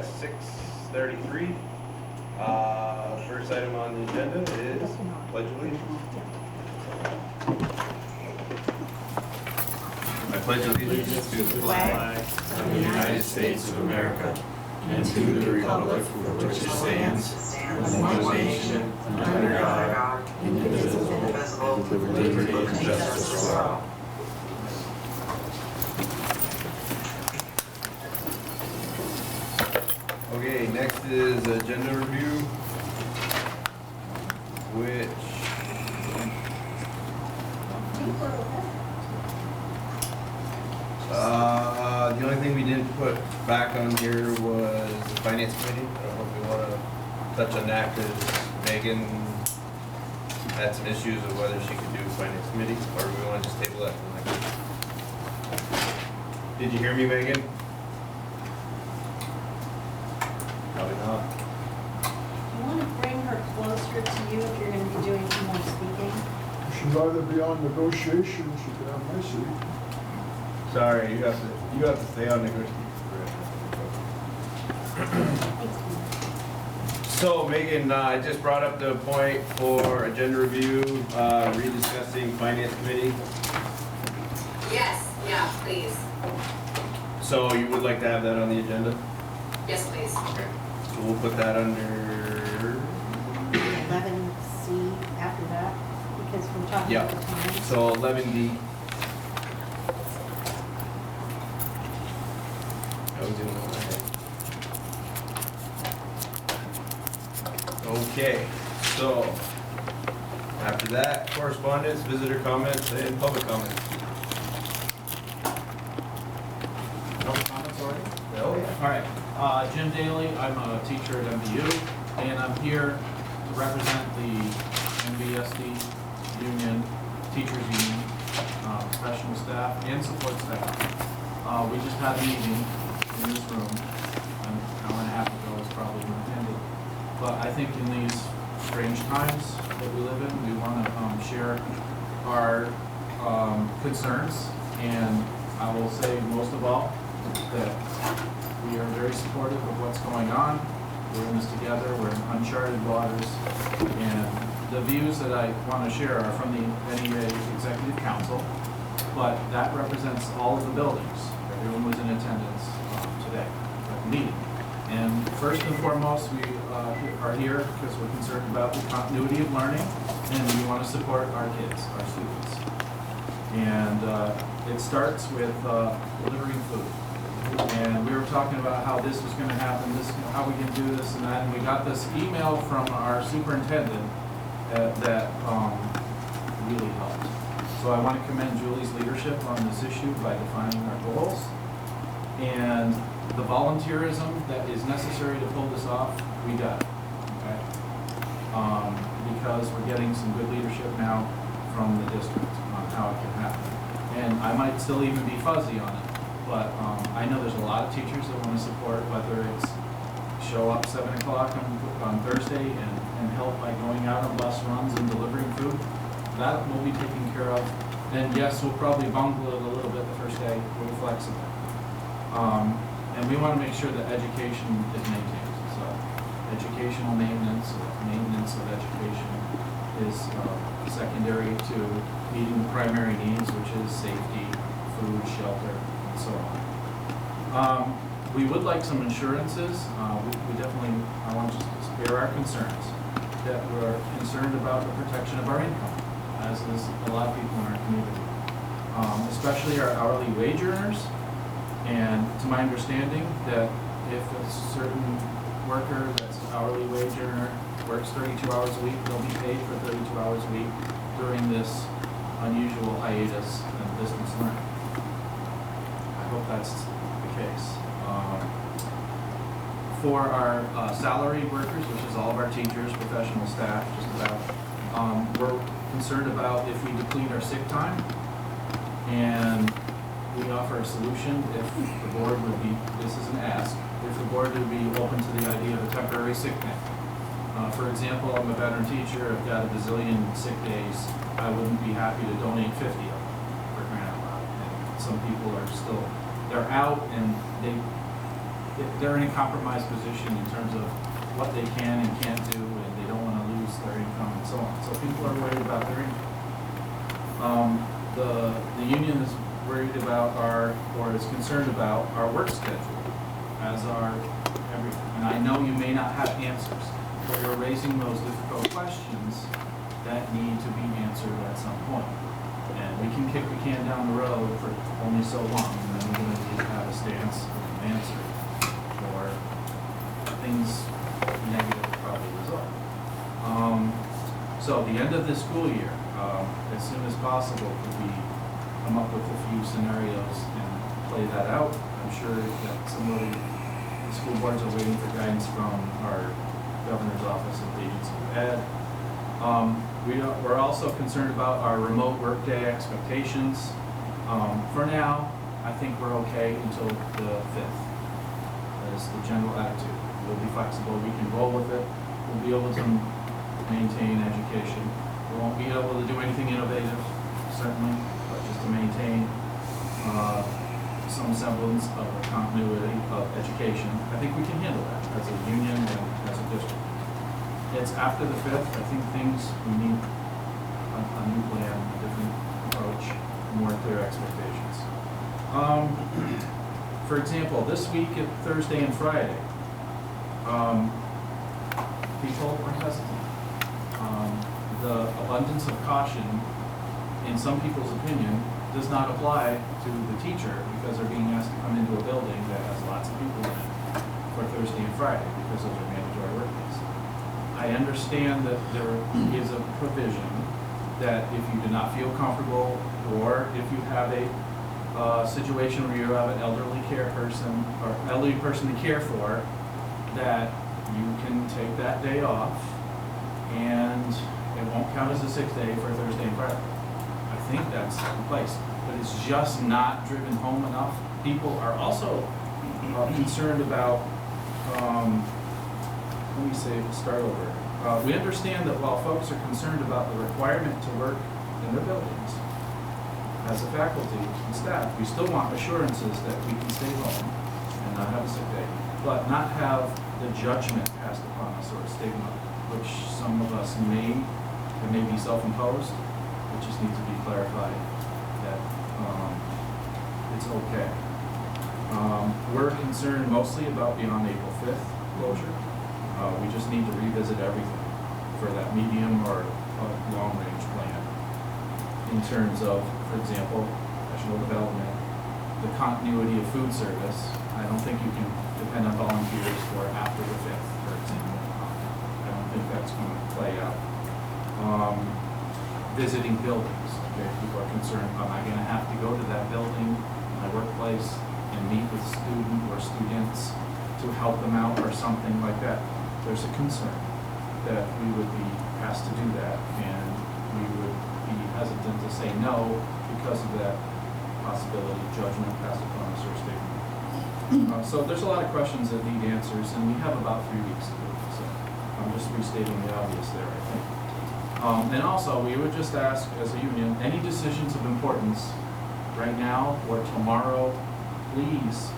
at 6:33. First item on the agenda is Pledge of Allegiance. I pledge allegiance to the flag of the United States of America and to the republic for which it stands, one nation, under God, indivisible, with liberty and justice for all. Okay, next is agenda review, which the only thing we didn't put back on here was the finance committee. I don't know if we want to touch on that because Megan had some issues of whether she could do finance committee, or we want to just table that for next week. Did you hear me, Megan? Probably not. You want to bring her closer to you if you're going to be doing some more speaking? She'd rather be on negotiations, she could have my seat. Sorry, you have to stay on negotiation. So Megan, I just brought up the point for agenda review, rediscussing finance committee. Yes, yeah, please. So you would like to have that on the agenda? Yes, please. Okay. So we'll put that under 11C after that, because we're talking about the times. So 11D. I was in my head. Okay, so after that, correspondence, visitor comments, and public comments. Public comments already? Oh, yeah. All right, Jim Daly, I'm a teacher at MVU, and I'm here to represent the MVSD union, teachers union, professional staff, and support staff. We just had a meeting in this room, an hour and a half ago, it's probably when it ended. But I think in these strange times that we live in, we want to share our concerns, and I will say most of all that we are very supportive of what's going on. We're in this together, we're in uncharted waters, and the views that I want to share are from the NEA Executive Council, but that represents all of the buildings. Everyone was in attendance today at the meeting. And first and foremost, we are here because we're concerned about the continuity of learning, and we want to support our kids, our students. And it starts with delivering food. And we were talking about how this was going to happen, how we can do this and that, and we got this email from our superintendent that really helped. So I want to commend Julie's leadership on this issue by defining our goals. And the volunteerism that is necessary to pull this off, we got it, okay? Because we're getting some good leadership now from the district on how it can happen. And I might still even be fuzzy on it, but I know there's a lot of teachers that want to support, whether it's show up 7 o'clock on Thursday and help by going out on bus runs and delivering food. That will be taken care of. And yes, we'll probably bungle it a little bit the first day, we'll be flexible. And we want to make sure that education is maintained. So educational maintenance of education is secondary to meeting the primary needs, which is safety, food, shelter, and so on. We would like some assurances. We definitely, I want to spare our concerns, that we're concerned about the protection of our income, as is a lot of people in our community, especially our hourly wage earners. And to my understanding, that if a certain worker that's an hourly wage earner works 32 hours a week, they'll be paid for 32 hours a week during this unusual hiatus in distance learning. I hope that's the case. For our salaried workers, which is all of our teachers, professional staff, just about, we're concerned about if we deplete our sick time, and we offer a solution if the board would be, this is an ask, if the board would be open to the idea of a temporary sick day. For example, I'm a veteran teacher, I've got a bazillion sick days, I wouldn't be happy to donate 50 of them for crying out loud. And some people are still, they're out and they they're in a compromised position in terms of what they can and can't do, and they don't want to lose their income and so on. So people are worried about their income. The union is worried about or is concerned about our work schedule, as are everything. And I know you may not have answers, but you're raising those difficult questions that need to be answered at some point. And we can kick the can down the road for only so long, and then we're going to need to have a stance and an answer, or things negative probably result. So the end of this school year, as soon as possible, could be come up with a few scenarios and play that out. I'm sure that some of the school boards are waiting for guidance from our governor's office and agency of ed. We're also concerned about our remote workday expectations. For now, I think we're okay until the 5th. That is the general attitude. We'll be flexible, we can roll with it. We'll be able to maintain education. We won't be able to do anything innovative, certainly, but just to maintain some semblance of a continuity of education. I think we can handle that as a union and as a district. It's after the 5th, I think we need a new plan, a different approach, more clear expectations. For example, this week, Thursday and Friday, people are hesitant. The abundance of caution, in some people's opinion, does not apply to the teacher because they're being asked to come into a building that has lots of people in it for Thursday and Friday because those are mandatory work days. I understand that there is a provision that if you do not feel comfortable, or if you have a situation where you have an elderly care person or elderly person to care for, that you can take that day off and it won't count as a sick day for Thursday and Friday. I think that's in place, but it's just not driven home enough. People are also concerned about, start over. We understand that while folks are concerned about the requirement to work in their buildings, as a faculty and staff, we still want assurances that we can stay home and not have a sick day, but not have the judgment passed upon us or a stigma, which some of us may be self-imposed. It just needs to be clarified that it's okay. We're concerned mostly about beyond April 5th closure. We just need to revisit everything for that medium or long-range plan in terms of, for example, professional development, the continuity of food service. I don't think you can depend on volunteers for after the 5th, for example. I don't think that's going to play out. Visiting buildings. Okay, people are concerned, am I going to have to go to that building, my workplace, and meet with students to help them out or something like that? There's a concern that we would be asked to do that, and we would be hesitant to say no because of that possibility of judgment passed upon us or stigma. So there's a lot of questions that need answers, and we have about 3 weeks to do it. So I'm just restating the obvious there, I think. And also, we would just ask, as a union, any decisions of importance right now or tomorrow, please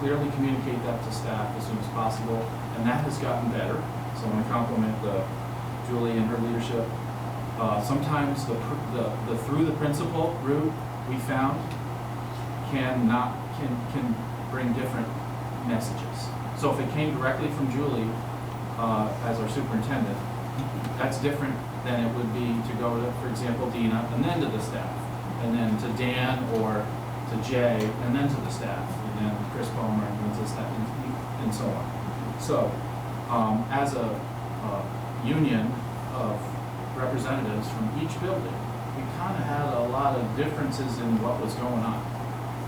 clearly communicate that to staff as soon as possible. And that has gotten better. So I want to compliment Julie and her leadership. Sometimes the through the principal route we found can bring different messages. So if it came directly from Julie as our superintendent, that's different than it would be to go to, for example, Dina, and then to the staff, and then to Dan or to Jay, and then to the staff, and then Chris Palmer, and then to the staff, and so on. So, as a union of representatives from each building, we kind of had a lot of differences in what was going on,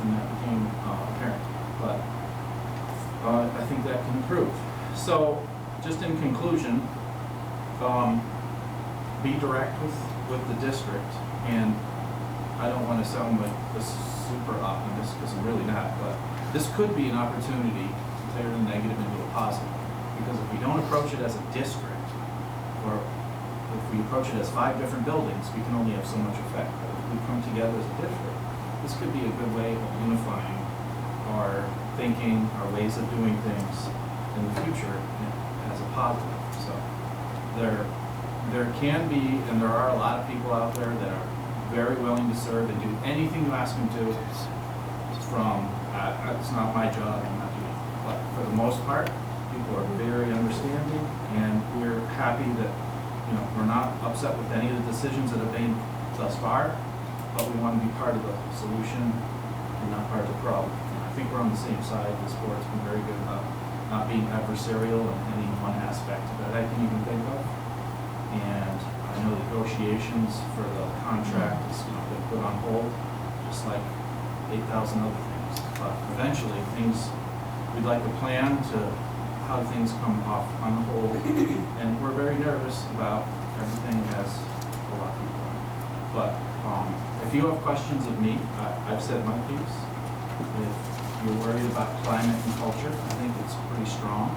and that became apparent. But I think that can improve. So, just in conclusion, be direct with the district, and I don't want to sound like a super optimist because I'm really not, but this could be an opportunity to turn the negative into a positive, because if we don't approach it as a district, or if we approach it as 5 different buildings, we can only have so much effect. But if we come together as a district, this could be a good way of unifying our thinking, our ways of doing things in the future as a positive. So there can be, and there are a lot of people out there that are very willing to serve and do anything you ask them to. From, it's not my job, I'm not doing it. But for the most part, people are very understanding, and we're happy that, we're not upset with any of the decisions that have been thus far, but we want to be part of the solution and not part of the problem. And I think we're on the same side. This board's been very good about not being adversarial in any one aspect that I can even think of. And I know negotiations for the contract has been put on hold, just like 8,000 other things. But eventually, we'd like to plan to how things come off on the whole, and we're very nervous about everything as a lot of people are. But if you have questions of me, I've said my piece. If you're worried about climate and culture, I think it's pretty strong.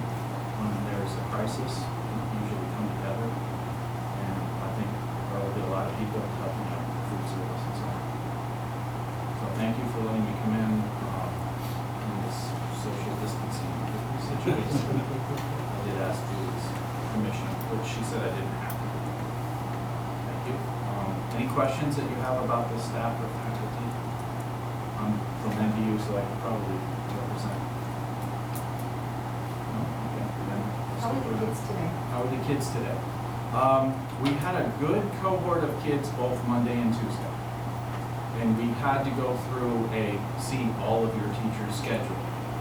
When there's a crisis, we usually come together, and I think there will be a lot of people helping out with food service and so on. So thank you for letting me come in this social distancing situation. I did ask Julie's permission, which she said I didn't have to do. Thank you. Any questions that you have about the staff or faculty? I'm from MVU, so I can probably represent. No? Okay. Then How are the kids today? How are the kids today? We had a good cohort of kids both Monday and Tuesday. And we had to go through see all of your teachers' schedule.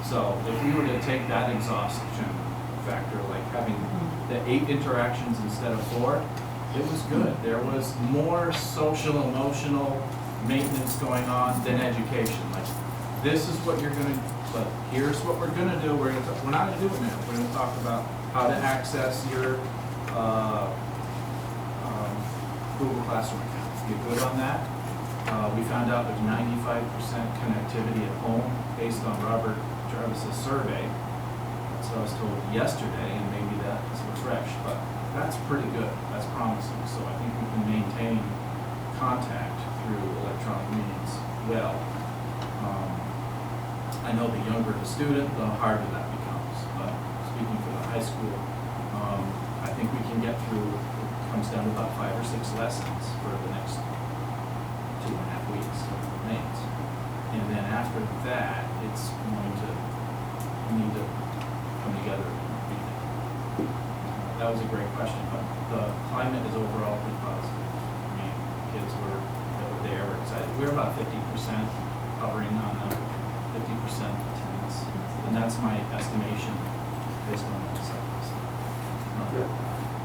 So if we were to take that exhaustion factor, like having the 8 interactions instead of 4, it was good. There was more social, emotional maintenance going on than education. Like, this is what you're going to, but here's what we're going to do. We're not going to do it now. We're going to talk about how to access your Google Classroom account. You're good on that. We found out there's 95% connectivity at home based on Robert Jarvis's survey. That's what I was told yesterday, and maybe that is refreshed, but that's pretty good. That's promising. So I think we can maintain contact through electronic means well. I know the younger the student, the harder that becomes. But speaking for the high school, I think we can get through, it comes down to about 5 or 6 lessons for the next 2.5 weeks of the remains. And then after that, it's going to need to come together and rethink. That was a great question, but the climate is overall pretty positive. I mean, kids that were there were excited. We were about 50% hovering on 50% attendance, and that's my estimation based on the cycles.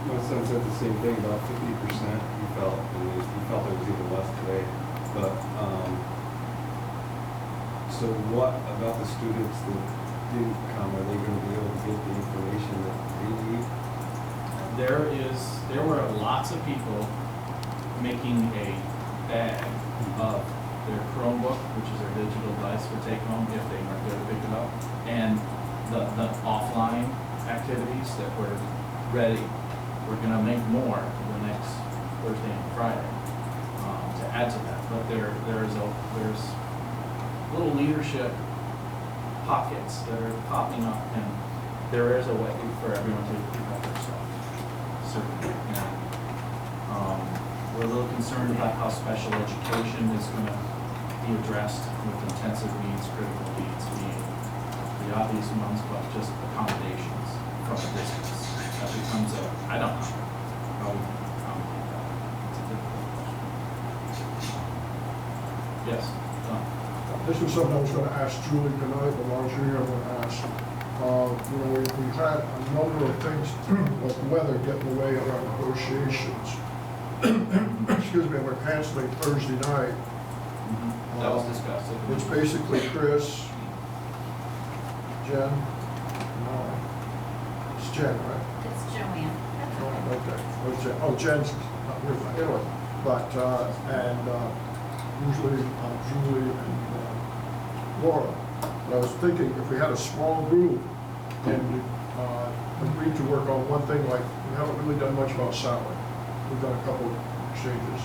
My son said the same thing, about 50% he felt, and he felt it was even less today. But, so what about the students that didn't come? Are they going to be able to get the information that they need? There were lots of people making a bag of their Chromebook, which is their digital device for take home if they weren't there to pick it up, and the offline activities that were ready. We're going to make more the next Thursday and Friday to add to that. But there's little leadership pockets that are popping up, and there is a way for everyone to pick up their stuff. Certainly, we're a little concerned about how special education is going to be addressed with intensive needs, critical needs being the obvious ones, but just accommodations from a distance. That becomes I don't know how we can accommodate that. It's a difficult question. Yes, Don. This was something I was going to ask Julie tonight, but while you're here, I'm going to ask. We had a number of things, like weather, get in the way of our negotiations. Excuse me, we're canceling Thursday night. That was discussed. It's basically Chris, Jen, no, it's Jen, right? It's Joanne. Okay, where's Jen? Oh, Jen's not here, anyway, but, and usually Julie and Laura. But I was thinking if we had a small group and agreed to work on one thing, like we haven't really done much about salary. We've done a couple of exchanges.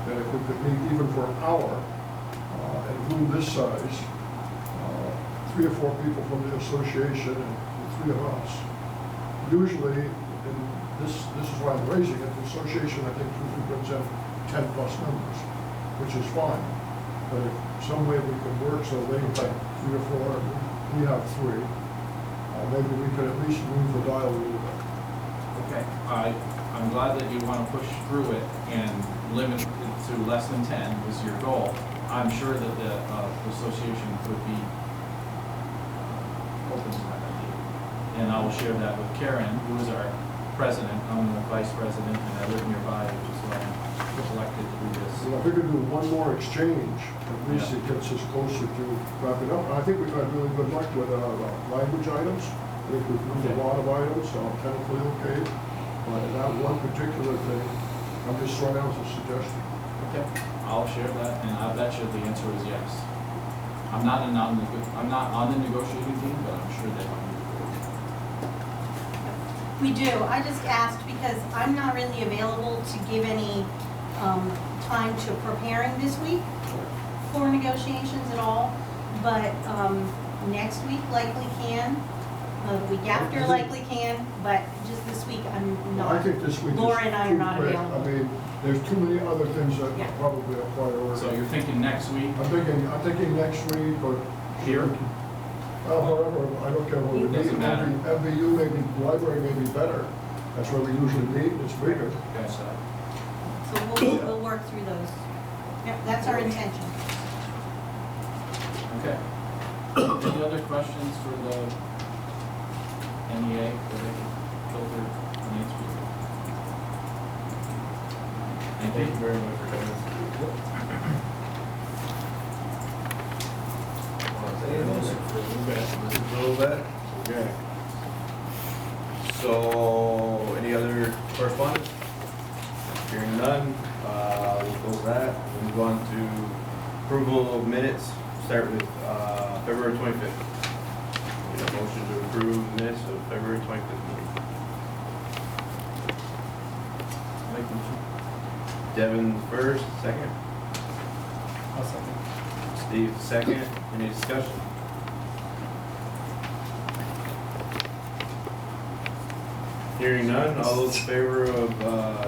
That if we could meet even for an hour and a room this size, 3 or 4 people from the association and the 3 of us. Usually, and this is why I'm raising it, the association, I think, usually brings in 10 plus members, which is fine. But if some way we can work so they have 3 or 4, and we have 3, maybe we could at least move the dial a little bit. Okay, I'm glad that you want to push through it and limit it to less than 10 is your goal. I'm sure that the association would be open to that idea. And I will share that with Karen, who is our president. I'm the vice president, and I live nearby, which is why I'm elected to do this. So if we could do one more exchange, at least Yeah. it gets us closer to wrapping up. And I think we've had really good luck with language items. I think we've moved a lot of items, so I'm technically okay. But in that one particular thing, I'm just throwing out a suggestion. Okay, I'll share that, and I bet you the answer is yes. I'm not on the negotiating team, but I'm sure they want me to do it. We do. I just asked because I'm not really available to give any time to preparing this week for negotiations at all. But next week likely can. The week after likely can. But just this week I'm not. I think this week is Laura and I are too not quick. available. I mean, there's too many other things that Yeah. probably are priority. So you're thinking next week I'm thinking next week, or here? however, I don't care where we It meet. doesn't matter. MVU maybe, library may be better. That's where we usually meet, it's bigger. Okay, so So we'll work through those. Yep, that's our intention. okay. Any other questions for the NEA that they can filter and answer? Thank you very much for coming. A little bit? Okay. So, any other correspondence? Hearing none, we'll close that. We'll move on to approval of minutes. Start with February 25th. Need a motion to approve minutes of February 25th meeting. Make motion. Devin first, second. I'll second. Steve second. Any discussion? Hearing none, all those in favor of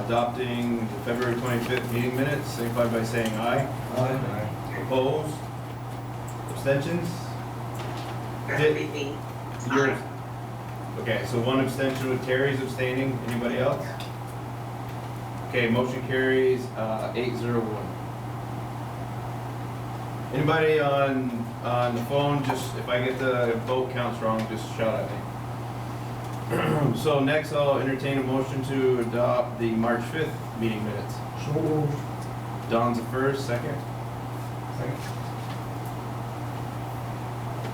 adopting the February 25th meeting minutes, signify by saying aye. Aye. Opposed? Abstentions? Repeat. Yours. Okay, so one abstention with Terry's abstaining. Anybody else? Okay, motion carries 801. Anybody on the phone, just if I get the vote counts wrong, just shout at me. So next I'll entertain a motion to adopt the March 5th meeting minutes. So moved. Don's the first, second. Second.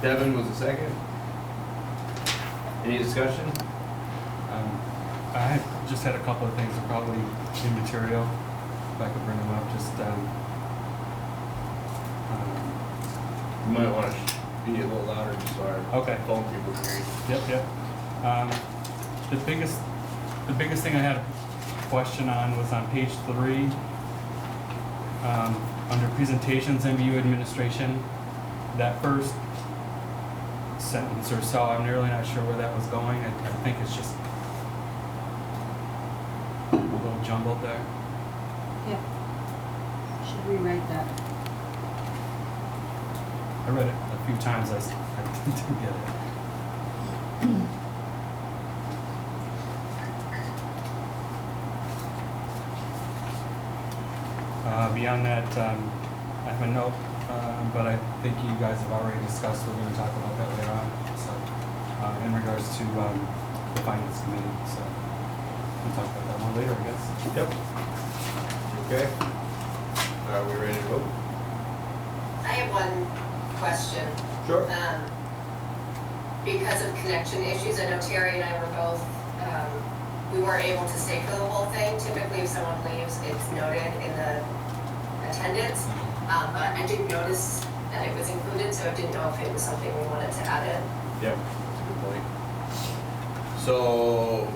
Devin was the second. Any discussion? I just had a couple of things that are probably immaterial, if I could bring them up, just, You might want to be a little louder just so our okay. phone people can hear you. Yep. The biggest thing I had a question on was on page 3, under presentations, MVU administration, that first sentence or so, I'm really not sure where that was going. I think it's just a little jumbled there. Yep. Should rewrite that. I read it a few times, I didn't get it. Beyond that, I have a note, but I think you guys have already discussed, we're gonna talk about that later on, so, in regards to, the finance committee, so, we'll talk about that one later, I guess. Yep. Okay. Are we ready to vote? I have one question. Sure. Because of connection issues, I know Terry and I were both, we weren't able to stay for the whole thing. Typically, if someone leaves, it's noted in the attendance. But I did notice that it was included, so I didn't know if it was something we wanted to add in. Yep, that's a good point. So,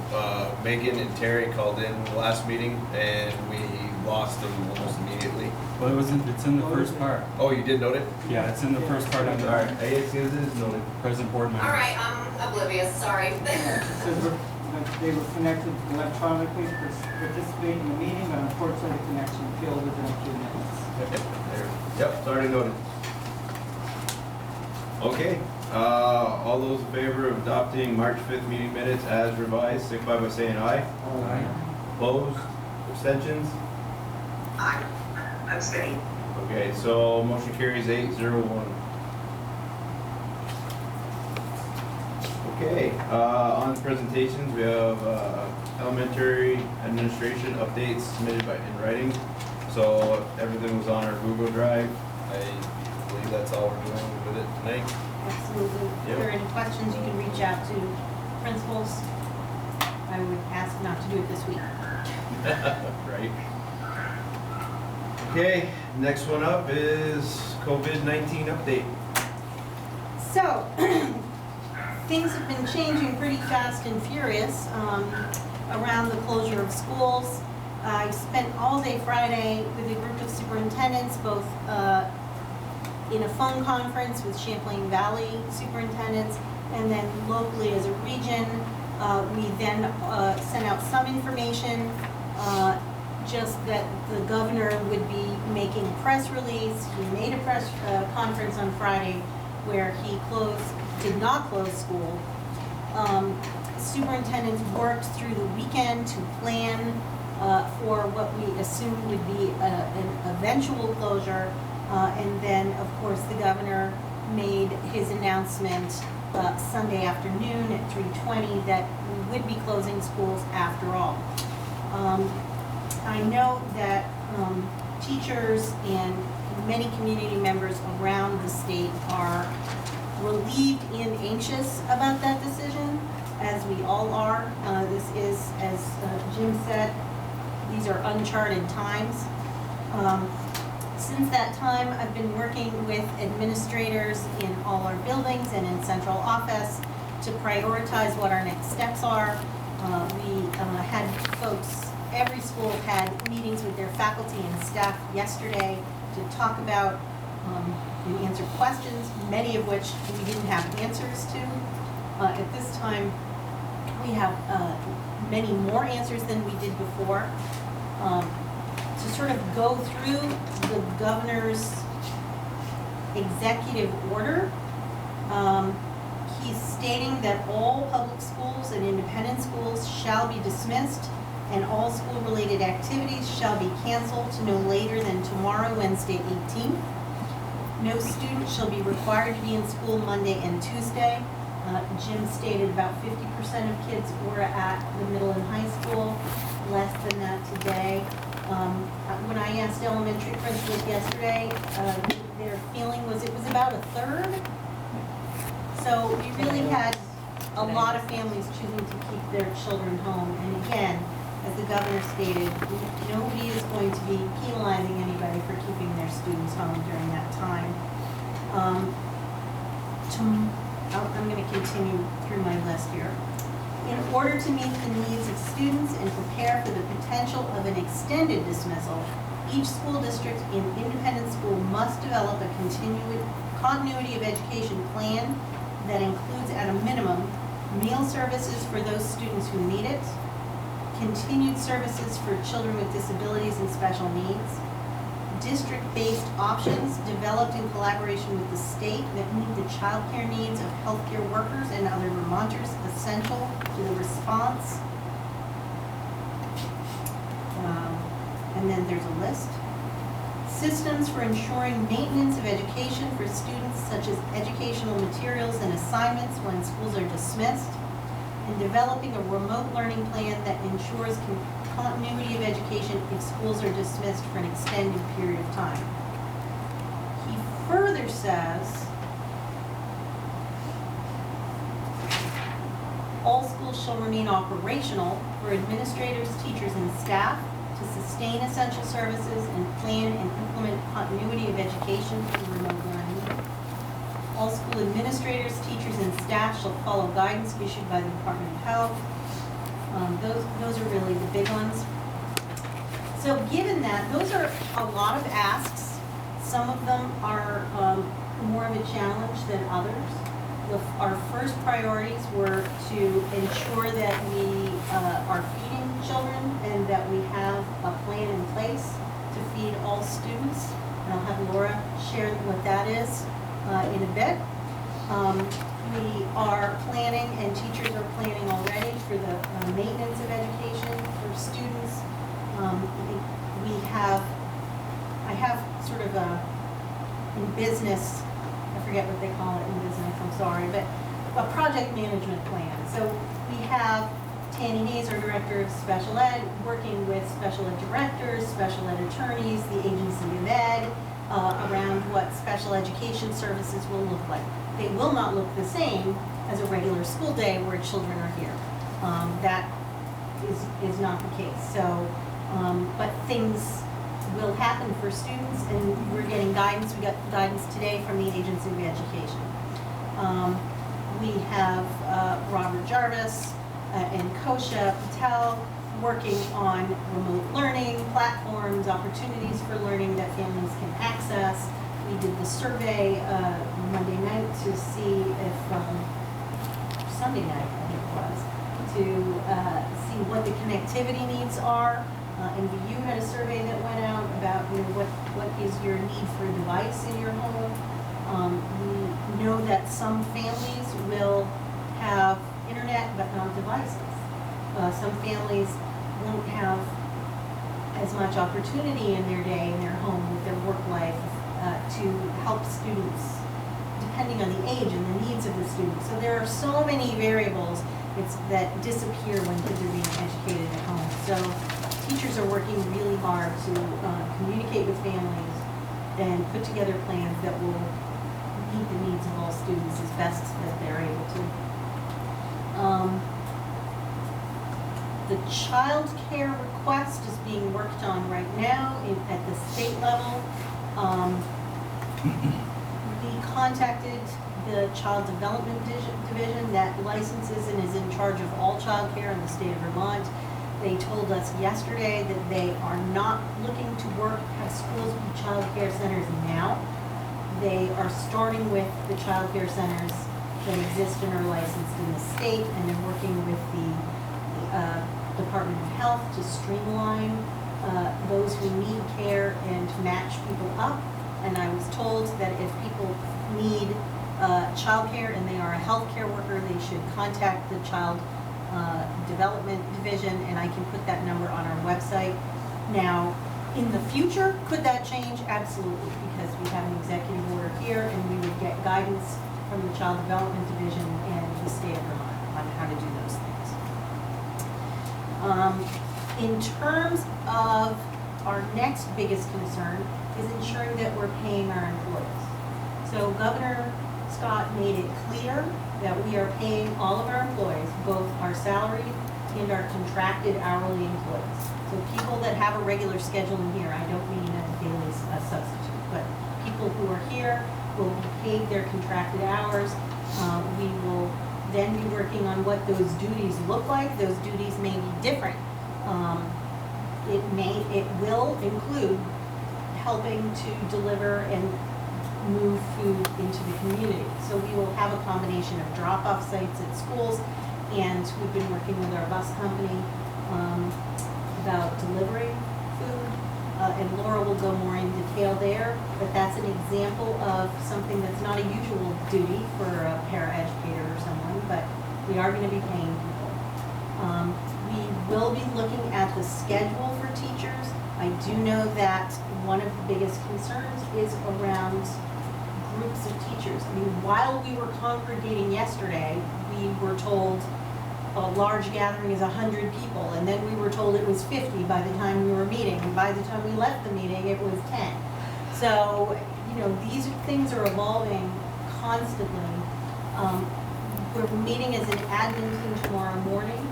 Megan and Terry called in the last meeting and we lost them almost immediately. Well, it's in the first part. Oh, you did note it? Yeah, it's in the first part under Alright, as soon as it is noted. present board members. All right, I'm oblivious, sorry. They were connected electronically to participate in the meeting, but unfortunately the connection failed within a few minutes. Yep, it's already noted. Okay, all those in favor of adopting March 5th meeting minutes as revised, signify by saying aye. Aye. Opposed, abstentions? I abstain. Okay, so motion carries 8-0-1. Okay, on the presentations, we have elementary administration updates submitted in writing. So everything was on our Google Drive. I believe that's all we're doing with it tonight. Absolutely. If Yep. there are any questions, you can reach out to principals. I would ask not to do it this week. Right. Okay, next one up is COVID-19 update. So, things have been changing pretty fast and furious around the closure of schools. I spent all day Friday with a group of superintendents, both in a phone conference with Champlain Valley superintendents, and then locally as a region. We then sent out some information, just that the governor would be making a press release. He made a press conference on Friday where he did not close school. Superintendents worked through the weekend to plan for what we assumed would be an eventual closure. And then, of course, the governor made his announcement Sunday afternoon at 3:20 that we would be closing schools after all. I know that teachers and many community members around the state are relieved and anxious about that decision, as we all are. This is, as Jim said, these are uncharted times. Since that time, I've been working with administrators in all our buildings and in central office to prioritize what our next steps are. We had folks, every school had meetings with their faculty and staff yesterday to talk about and answer questions, many of which we didn't have answers to. At this time, we have many more answers than we did before. To sort of go through the governor's executive order, he's stating that all public schools and independent schools shall be dismissed and all school-related activities shall be canceled no later than tomorrow, Wednesday, 18th. No student shall be required to be in school Monday and Tuesday. Jim stated about 50% of kids were at the middle and high school, less than that today. When I asked elementary principals yesterday, their feeling was it was about a third. So we really had a lot of families choosing to keep their children home. And again, as the governor stated, nobody is going to be penalizing anybody for keeping their students home during that time. I'm going to continue through my list here. In order to meet the needs of students and prepare for the potential of an extended dismissal, each school district in independent school must develop a continuity of education plan that includes, at a minimum, meal services for those students who need it, continued services for children with disabilities and special needs, district-based options developed in collaboration with the state that meet the childcare needs of healthcare workers and other Vermonters essential to the response. And then there's a list. Systems for ensuring maintenance of education for students such as educational materials and assignments when schools are dismissed, and developing a remote learning plan that ensures continuity of education if schools are dismissed for an extended period of time. He further says, all schools shall remain operational for administrators, teachers, and staff to sustain essential services and plan and implement continuity of education through remote learning. All school administrators, teachers, and staff shall follow guidance issued by the Department of Health. Those are really the big ones. So given that, those are a lot of asks. Some of them are more of a challenge than others. Our first priorities were to ensure that we are feeding children and that we have a plan in place to feed all students. And I'll have Laura share what that is in a bit. We are planning, and teachers are planning already, for the maintenance of education for students. I have sort of in business, I forget what they call it in business, I'm sorry, but a project management plan. So we have Tanny Hayes, our director of special ed, working with special ed directors, special ed attorneys, the agency of ed, around what special education services will look like. They will not look the same as a regular school day where children are here. That is not the case. So, but things will happen for students, and we're getting guidance. We got guidance today from the Agency of Education. We have Robert Jarvis and Kosha Patel working on remote learning platforms, opportunities for learning that families can access. We did the survey Monday night to see if, Sunday night I think it was, to see what the connectivity needs are. MVU had a survey that went out about, what is your need for a device in your home. We know that some families will have internet but not devices. Some families won't have as much opportunity in their day, in their home, with their work life, to help students, depending on the age and the needs of the students. So there are so many variables that disappear when kids are being educated at home. So teachers are working really hard to communicate with families and put together plans that will meet the needs of all students as best that they're able to. The child care request is being worked on right now at the state level. We contacted the Child Development Division that licenses and is in charge of all child care in the state of Vermont. They told us yesterday that they are not looking to have schools be child care centers now. They are starting with the child care centers that exist and are licensed in the state, and they're working with the Department of Health to streamline those who need care and to match people up. And I was told that if people need child care and they are a healthcare worker, they should contact the Child Development Division, and I can put that number on our website. Now, in the future, could that change? Absolutely, because we have an executive order here, and we would get guidance from the Child Development Division and the state of Vermont on how to do those things. In terms of our next biggest concern is ensuring that we're paying our employees. So Governor Scott made it clear that we are paying all of our employees, both our salaried and our contracted hourly employees. So people that have a regular schedule in here, I don't mean a daily substitute, but people who are here will be paid their contracted hours. We will then be working on what those duties look like. Those duties may be different. It will include helping to deliver and move food into the community. So we will have a combination of drop-off sites at schools, and we've been working with our bus company about delivering food, and Laura will go more in detail there, but that's an example of something that's not a usual duty for a paraeducator or someone, but we are going to be paying people. We will be looking at the schedule for teachers. I do know that one of the biggest concerns is around groups of teachers. I mean, while we were congregating yesterday, we were told a large gathering is 100 people, and then we were told it was 50 by the time we were meeting, and by the time we left the meeting, it was 10. So, these things are evolving constantly. We're meeting as an admin team tomorrow morning.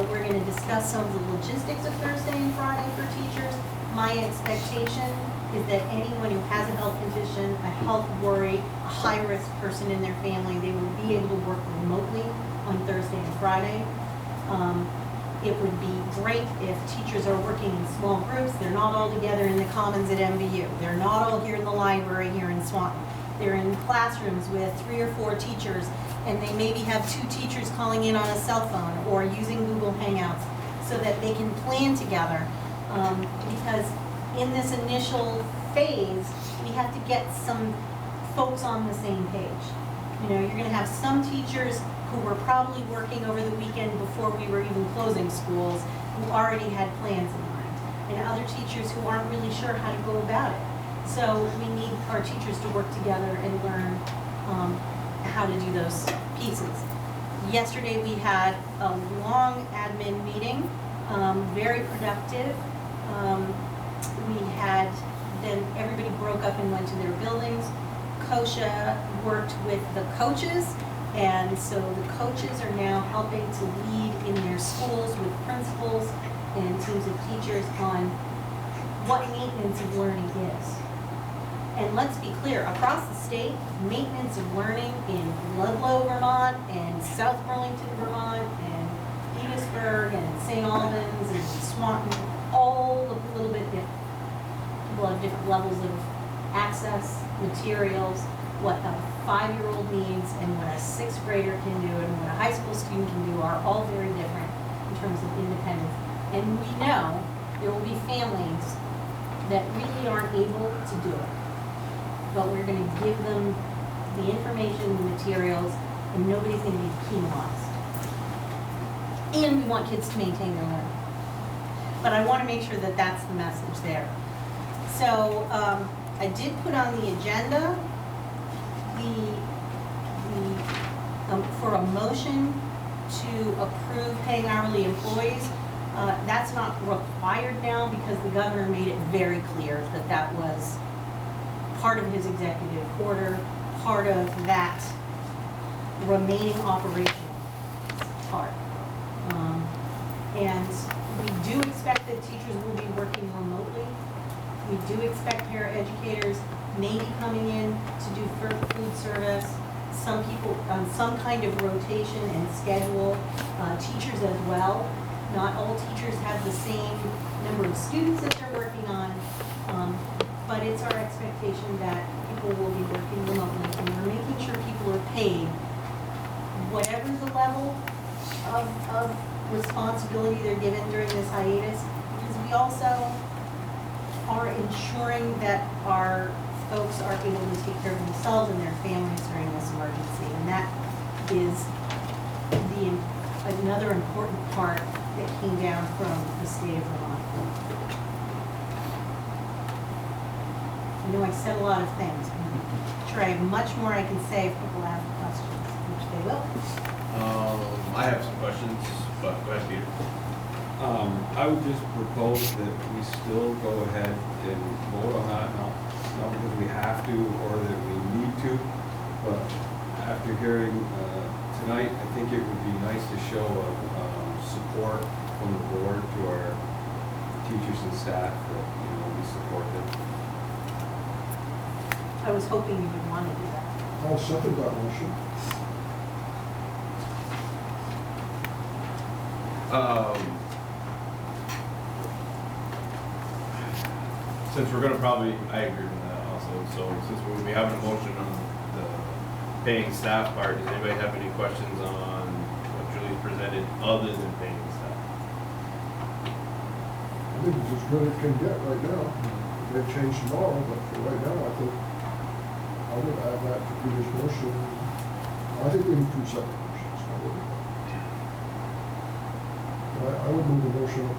We're going to discuss some of the logistics of Thursday and Friday for teachers. My expectation is that anyone who has a health condition, a health worry, a high-risk person in their family, they will be able to work remotely on Thursday and Friday. It would be great if teachers are working in small groups. They're not all together in the commons at MVU. They're not all here in the library here in Swanton. They're in classrooms with 3 or 4 teachers, and they maybe have 2 teachers calling in on a cell phone or using Google Hangouts so that they can plan together. Because in this initial phase, we have to get some folks on the same page. You know, you're going to have some teachers who were probably working over the weekend before we were even closing schools, who already had plans in mind, and other teachers who aren't really sure how to go about it. So we need our teachers to work together and learn how to do those pieces. Yesterday we had a long admin meeting, very productive. Then everybody broke up and went to their buildings. COSHA worked with the coaches, and so the coaches are now helping to lead in their schools with principals and teams of teachers on what maintenance of learning is. And let's be clear, across the state, maintenance of learning in Ludlow, Vermont, and South Burlington, Vermont, and Edithsburg, and St. Albans, and Swanton, all look a little bit different. People have different levels of access, materials, what a 5-year-old needs, and what a 6th grader can do, and what a high school student can do are all very different in terms of independence. And we know there will be families that really aren't able to do it. But we're going to give them the information, the materials, and nobody's going to be penalized. And we want kids to maintain their learning. But I want to make sure that that's the message there. So I did put on the agenda for a motion to approve paying hourly employees. That's not required now because the governor made it very clear that that was part of his executive order, part of that remaining operational part. And we do expect that teachers will be working remotely. We do expect paraeducators may be coming in to do food service. Some people on some kind of rotation and schedule, teachers as well. Not all teachers have the same number of students that they're working on, but it's our expectation that people will be working remotely, and we're making sure people are paid whatever the level of responsibility they're given during this hiatus, because we also are ensuring that our folks are able to take care of themselves and their families during this emergency, and that is another important part that came down from the state of Vermont. I know I said a lot of things. I'm sure I have much more I can say if people ask questions, which they will. I have some questions, but go ahead, Peter. I would just propose that we still go ahead and vote on that, not because we have to or that we need to, but after hearing tonight, I think it would be nice to show support from the board to our teachers and staff that, we support them. I was hoping you would want to do that. I'll second that motion. Since we're gonna probably, I agree with that also, so since we'll be having a motion on the paying staff part, does anybody have any questions on what Julie presented other than paying staff? I think it's as good as it can get right now. It may change tomorrow, but for right now, I think I would add that to Peter's motion. I think we need 2 separate motions. I would move the motion,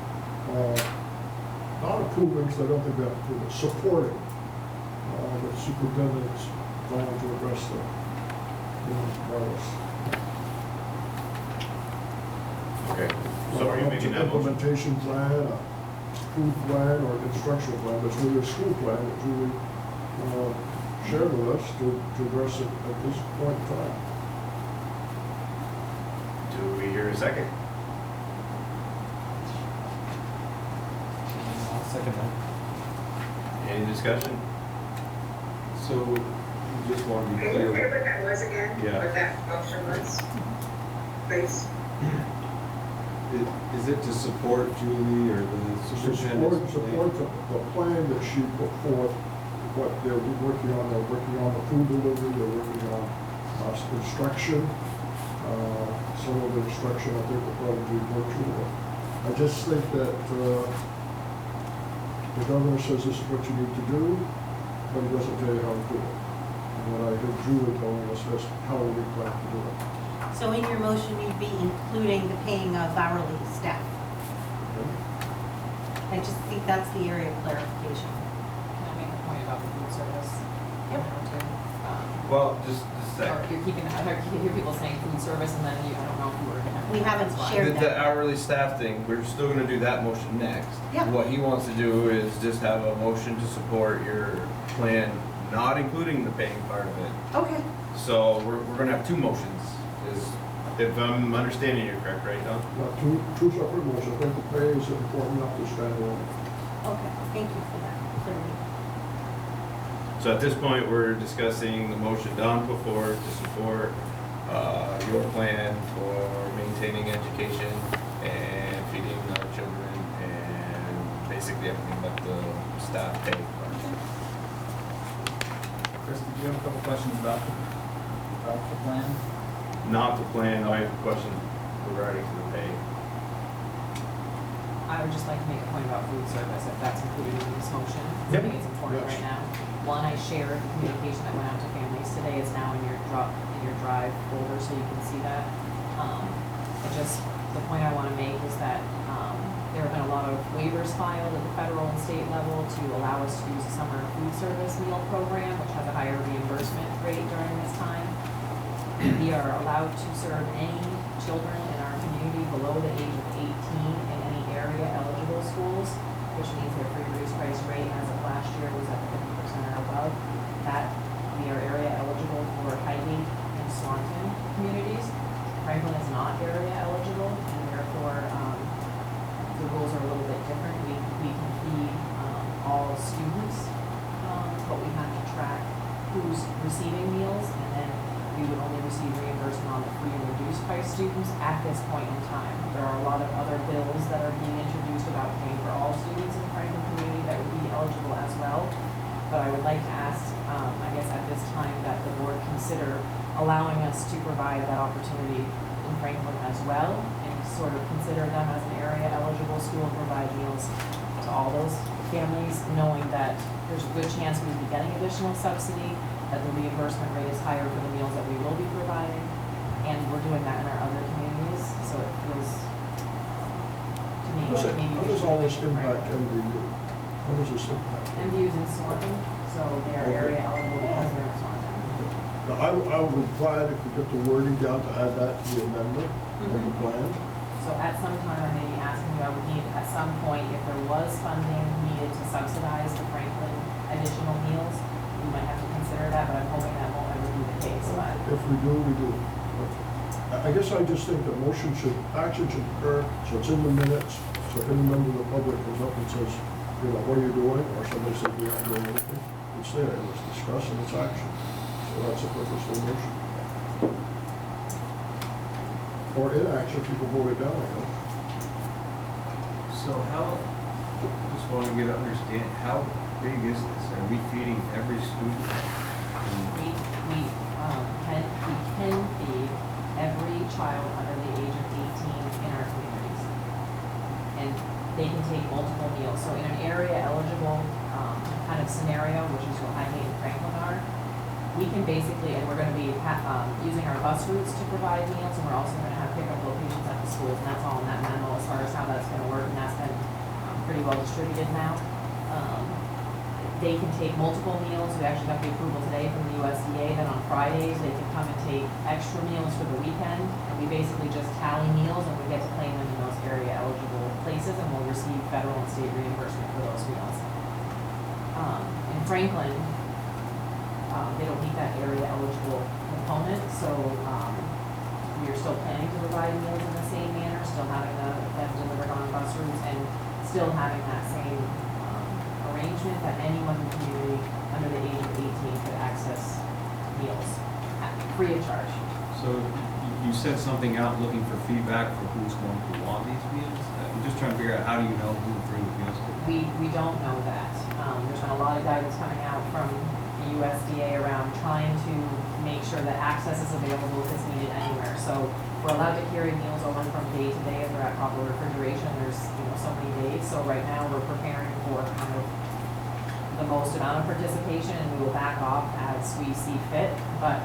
not approving, because I don't think we have to approve it, supporting the superintendent's plan to address the wireless. Okay, so are you making that motion? Implementation plan, a food plan, or an instructional plan, but it's really a school plan that Julie shared with us to address it at this point in time. Do we hear a second? I'll second that. Any discussion? So, you just want to be Can you hear clear. what that was again? Yeah. What that motion was? Please. Is it to support Julie or the superintendent? Support the plan that she put forth, what they're working on. They're working on the food delivery, they're working on instruction. Some of the instruction, I think, will probably be virtual. I just think that the governor says this is what you need to do, but he doesn't tell you how to do it. And what I heard Julie telling us is how we plan to do it. So in your motion, you'd be including the paying of hourly staff. I just think that's the area of clarification. Can I make a point about the food service? Yep. Well, just a Or sec. you're keeping, I hear people saying food service and then you, I don't know if you were gonna. We haven't That's fine. shared The hourly staff thing, we're still gonna do that motion next. Yeah. What he wants to do is just have a motion to support your plan, not including the paying part of it. Okay. So we're gonna have two motions, is, if I'm understanding you correct, right, Don? Now, two separate motions. I think the pay is important enough to stand alone. Okay, thank you for that clarity. So at this point, we're discussing the motion Don put forward to support your plan for maintaining education and feeding our children and basically everything but the staff pay part. Chris, did you have a couple questions about the plan? Not the plan, I have a question regarding to the pay. I would just like to make a point about food service, if that's included in this motion. I Yep. think it's important Yes. right now. One, I shared the communication that went out to families today is now in your drive folder, so you can see that. The point I want to make is that there have been a lot of waivers filed at the federal and state level to allow us to use the summer food service meal program, which has a higher reimbursement rate during this time. We are allowed to serve any children in our community below the age of 18 in any area eligible schools, which means their free reduced price rate as of last year was at 50% or above. That we are area eligible for Highgate and Swanton communities. Franklin is not area eligible, and therefore the rules are a little bit different. We can feed all students, but we have to track who's receiving meals, and then we would only receive reimbursement on the free and reduced price students at this point in time. There are a lot of other bills that are being introduced about paying for all students in the Franklin community that would be eligible as well. But I would like to ask, I guess at this time, that the board consider allowing us to provide that opportunity in Franklin as well, and sort of consider them as an area eligible school and provide meals to all those families, knowing that there's a good chance we would be getting additional subsidy, that the reimbursement rate is higher for the meals that we will be providing, and we're doing that in our other communities, so it feels to me like maybe How we does should all this make it impact Franklin. MVU? How does this impact? MVU's in Swanton, so they're Okay. area eligible because they're in Swanton. Now, I would be glad if we get the wording down to add that to the amendment of the plan. So at some time, I may be asking you, I would need, at some point, if there was funding needed to subsidize the Franklin additional meals, we might have to consider that, but I'm hoping that won't ever be the case, but. If we do, we do. I guess I just think the motion should, action should occur, so it's in the minutes, so if any member of the public comes up and says, you know, what are you doing? Or somebody says, we aren't doing anything, it's there, it's discussed and it's action. So that's the purpose of the motion. Or inaction, people vote it down, I guess. So how, just want to get to understand, how big is this? Are we feeding every student? We can feed every child under the age of 18 in our communities. And they can take multiple meals. So in an area eligible kind of scenario, which is what Highgate and Franklin are, we can basically, and we're going to be using our bus routes to provide meals, and we're also going to have pickup locations at the schools, and that's all in that memo as far as how that's going to work, and that's been pretty well distributed now. They can take multiple meals. We actually got the approval today from the USDA that on Fridays they can come and take extra meals for the weekend, and we basically just tally meals and we get to claim them in those area eligible places, and we'll receive federal and state reimbursement for those meals. In Franklin, they don't meet that area eligible component, so we are still planning to provide meals in the same manner, still having them delivered on bus routes, and still having that same arrangement that anyone in the community under the age of 18 could access meals free of charge. So you sent something out looking for feedback for who's going to want these meals? I'm just trying to figure out, how do you know who to bring the meals to? We don't know that. There's been a lot of guidance coming out from the USDA around trying to make sure that access is available if it's needed anywhere. So we're allowed to carry meals over from day to day if they're at proper refrigeration. There's, so many days. So right now we're preparing for kind of the most amount of participation, and we will back off as we see fit. But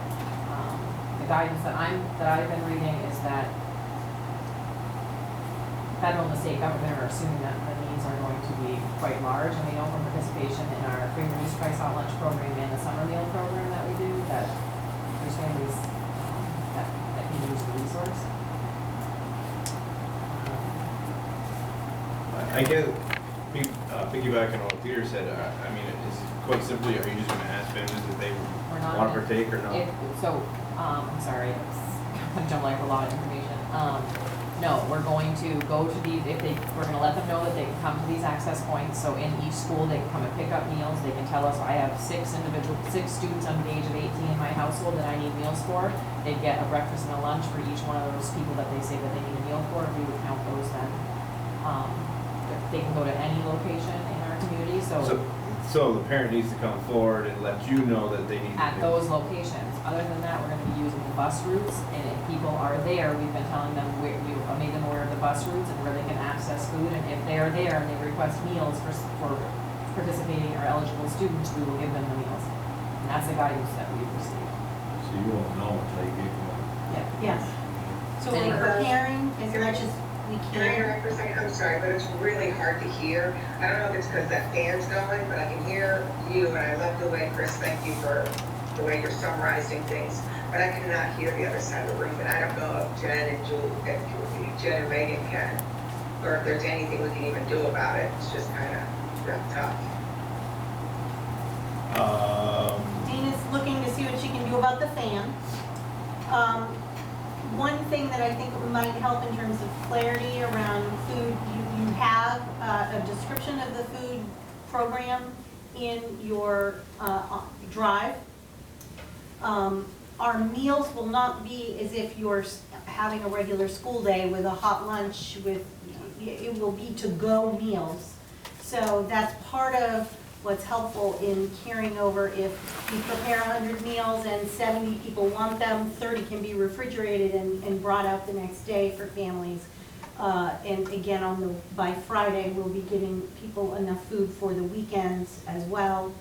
the guidance that I've been reading is that federal and the state government are assuming that the needs are going to be quite large, and we know from participation in our free and reduced price hot lunch program and the summer meal program that we do that there's families that can use the resource. I get, piggybacking on what Peter said, I mean, it's quite simply, are you just gonna ask families if they We're not want to gonna- partake or not? I'm sorry, I don't like a lot of information. No, we're going to go to these, we're gonna let them know that they can come to these access points, so in each school, they can come and pick up meals, they can tell us, I have six students under the age of 18 in my household that I need meals for. They get a breakfast and a lunch for each one of those people that they say that they need a meal for, and we would count those then. They can go to any location in our community, So the parent needs to come forward and let you know that they need to. at those locations. Other than that, we're gonna be using the bus routes, and if people are there, we've been telling them, we made them aware of the bus routes and where they can access food, and if they are there and they request meals for participating or eligible students, we will give them the meals. And that's the guidance that we've received. So you won't know until you get one. Yes. So we're preparing as much as we Can I can. interrupt for a second? I'm sorry, but it's really hard to hear. I don't know if it's because that fan's going, but I can hear you, and I love the way, Chris, thank you for the way you're summarizing things, but I cannot hear the other side of the room, and I don't know if Jen and Jen and Megan can, or if there's anything we can even do about it. It's just kind of tough. Dana's looking to see what she can do about the fan. One thing that I think might help in terms of clarity around food, you have a description of the food program in your drive. Our meals will not be as if you're having a regular school day with a hot lunch it will be to-go meals. So that's part of what's helpful in carrying over. If you prepare 100 meals and 70 people want them, 30 can be refrigerated and brought out the next day for families. And again, by Friday, we'll be giving people enough food for the weekends as well.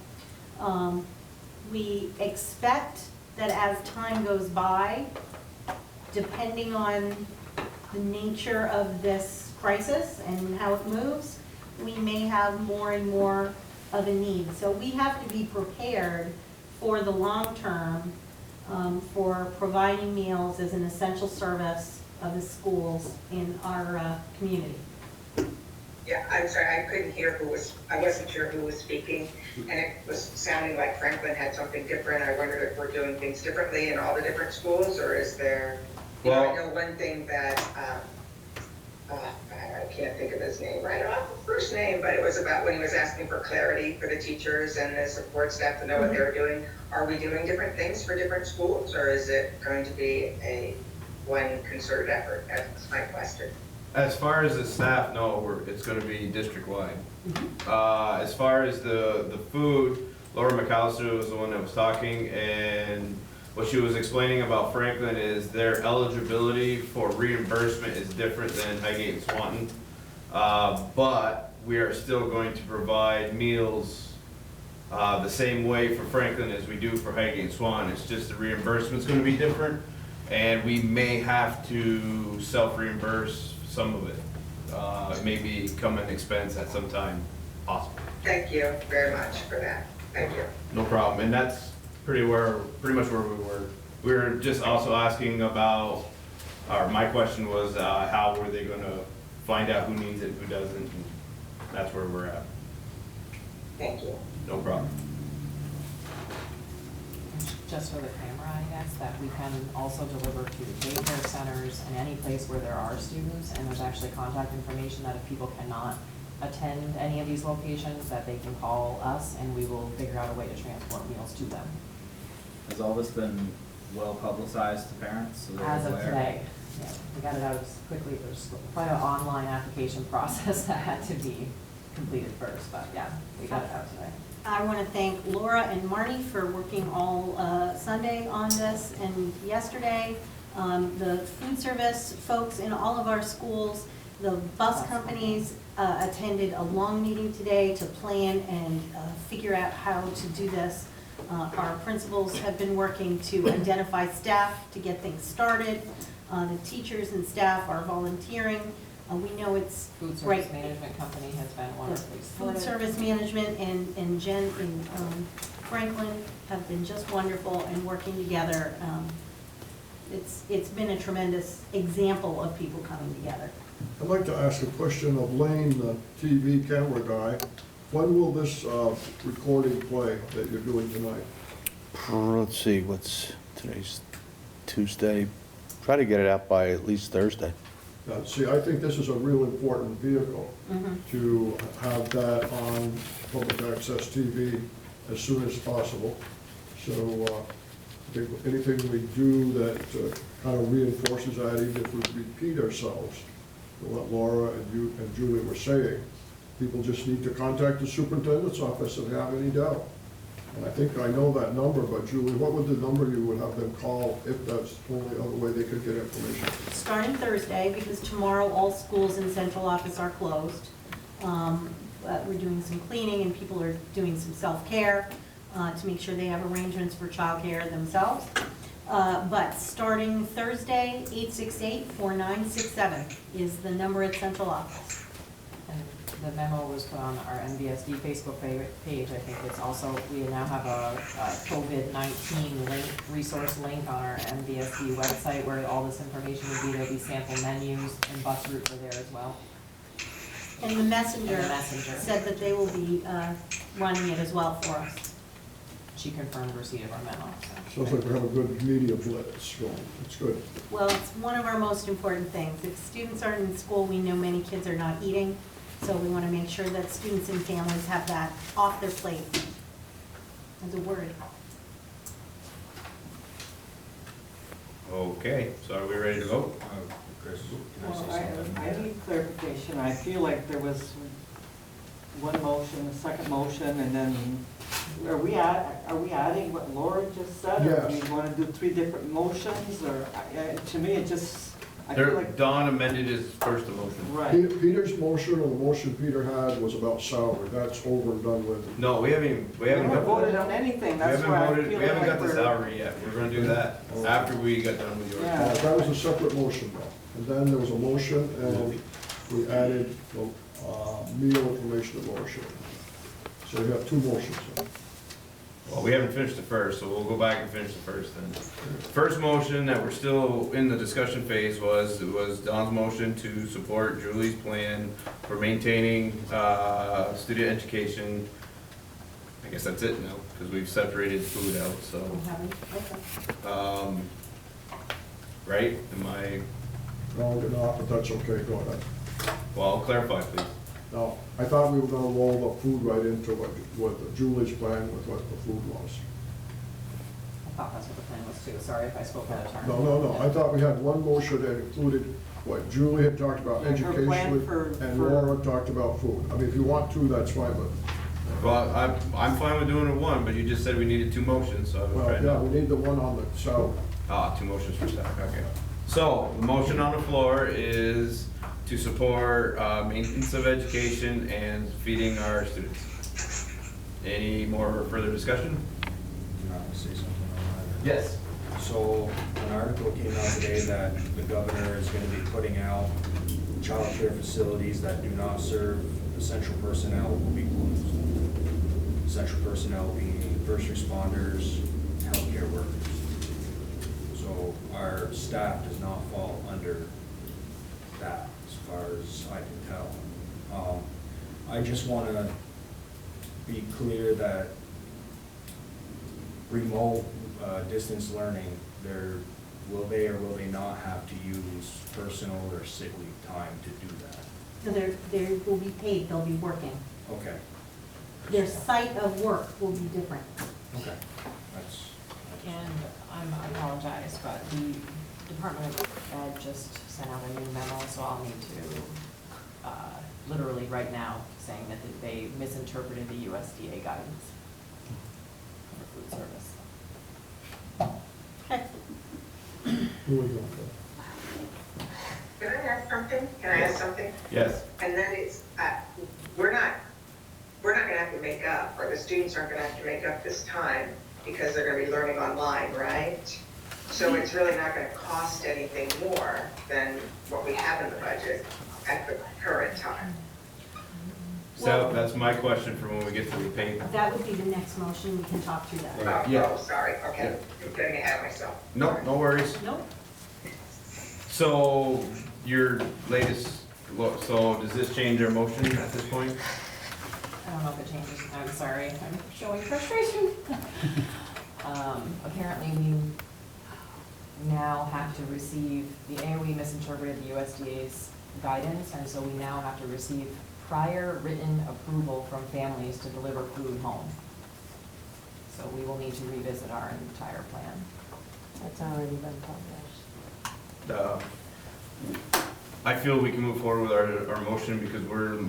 We expect that as time goes by, depending on the nature of this crisis and how it moves, we may have more and more of a need. So we have to be prepared for the long term for providing meals as an essential service of the schools in our community. Yeah, I'm sorry, I couldn't hear I wasn't sure who was speaking, and it was sounding like Franklin had something different. I wondered if we're doing things differently in all the different schools, or is there, I know one thing that, I can't think of his name right off, first name, but it was about when he was asking for clarity for the teachers and the support staff to know what they were doing. Are we doing different things for different schools, or is it going to be one concerted effort? That's my question. As far as the staff, no, it's gonna be district-wide. As far as the food, Laura McAllister was the one that was talking, and what she was explaining about Franklin is their eligibility for reimbursement is different than Highgate and Swanton. But we are still going to provide meals the same way for Franklin as we do for Highgate and Swanton. It's just the reimbursement's gonna be different, and we may have to self-reimburse some of it. Maybe come an expense at some time, possible. Thank you very much for that. Thank you. No problem, and that's pretty much where we were. We were just also asking about, or my question was, how were they gonna find out who needs it, who doesn't, and that's where we're at. Thank you. No problem. Just for the camera, I guess, that we can also deliver to daycare centers and any place where there are students, and there's actually contact information that if people cannot attend any of these locations, that they can call us and we will figure out a way to transport meals to them. Has all this been well publicized to parents, so they're As of aware. today, yeah, we got it out as quickly, there's quite an online application process that had to be completed first, but yeah, we got it out today. I want to thank Laura and Marty for working all Sunday on this and yesterday. The food service folks in all of our schools, the bus companies attended a long meeting today to plan and figure out how to do this. Our principals have been working to identify staff to get things started. The teachers and staff are volunteering. We know it's Food service right. management company has been The wonderfully food supportive. service management and Jen and Franklin have been just wonderful and working together. It's been a tremendous example of people coming together. I'd like to ask a question of Lane, the TV camera guy. When will this recording play that you're doing tonight? Let's see, today's Tuesday. Try to get it out by at least Thursday. See, I think this is a real important vehicle Mm-hmm. to have that on public access TV as soon as possible. So I think anything we do that kind of reinforces that, even if we repeat ourselves, what Laura and you and Julie were saying, people just need to contact the superintendent's office if they have any doubt. And I think I know that number, but Julie, what would the number you would have them call if that's the only other way they could get information? Starting Thursday, because tomorrow all schools in central office are closed. We're doing some cleaning and people are doing some self-care to make sure they have arrangements for childcare themselves. But starting Thursday, 868-4967 is the number at central office. And the memo was put on our MVSD Facebook page. I think it's also, we now have a COVID-19 link, resource link on our MVSD website where all this information would be. There'll be sample menus and bus routes are there as well. And the messenger And the messenger. said that they will be running it as well for us. She confirmed receipt of our memo, so. Sounds like we have a good media blitz going. It's good. Well, it's one of our most important things. If students aren't in school, we know many kids are not eating, so we want to make sure that students and families have that off their plate as a word. Okay, so are we ready to vote? Chris, can I Well, say something? I need clarification. I feel like there was one motion, a second motion, and then, are we adding what Laura just said? Or do Yes. we want to do 3 different motions, or, to me, it just, I feel like, Don amended his first motion. right. Peter's motion, or the motion Peter had, was about salary. That's over and done with. No, we haven't We haven't voted on anything, We that's haven't why I voted, feel we haven't like got the we're. salary yet. We're gonna do that after we got done with yours. Yeah. That was a separate motion though. And then there was a motion and we added the meal information that Laura showed. So we have 2 motions. Well, we haven't finished the first, so we'll go back and finish the first then. First motion that we're still in the discussion phase was Don's motion to support Julie's plan for maintaining, student education. I guess that's it now, because we've separated food out, so, We haven't, okay. right? Am I, No, you're not, but that's okay, go ahead. well, clarify, please. No, I thought we were gonna roll the food right into what Julie's plan with what the food was. I thought that's what the plan was too. Sorry if I spoke out of turn. No, I thought we had one motion that included what Julie had talked about Yeah, her plan educationally, and for- Laura talked about food. I mean, if you want 2, that's fine, but, Well, I'm fine with doing it one, but you just said we needed 2 motions, so I was well, trying yeah, to. we need the one on the salary. 2 motions for staff, okay. So, the motion on the floor is to support maintenance of education and feeding our students. Any more further discussion? Can I say something on that? Yes. So, an article came out today that the governor is gonna be putting out childcare facilities that do not serve essential personnel will be closed. Essential personnel being first responders, healthcare workers. So our staff does not fall under that, as far as I can tell. I just wanna be clear that remote, distance learning, will they or will they not have to use personal or sick leave time to do that? So they will be paid, they'll be working. Okay. Their site of work will be different. Okay. That's And I apologize, but the Department of Ed just sent out a new memo, so I'll need to, literally right now, saying that they misinterpreted the USDA guidance for food service. Okay. Who are we going for? Can I ask something? Can I ask something? Yes. And then it's, we're not gonna have to make up, or the students aren't gonna have to make up this time because they're gonna be learning online, right? So it's really not gonna cost anything more than what we have in the budget at the current time. So that's my question for when we get to the pay. That would be the next motion, we can talk through that. Right. Yeah. Oh, sorry, okay, I'm getting ahead of myself. No, no worries. Nope. So your latest, so does this change our motion at this point? I don't know if it changes, I'm sorry, I'm showing frustration. Apparently we now have to receive, the AOE misinterpreted the USDA's guidance, and so we now have to receive prior written approval from families to deliver food home. So we will need to revisit our entire plan. That's already been published. I feel we can move forward with our motion because we're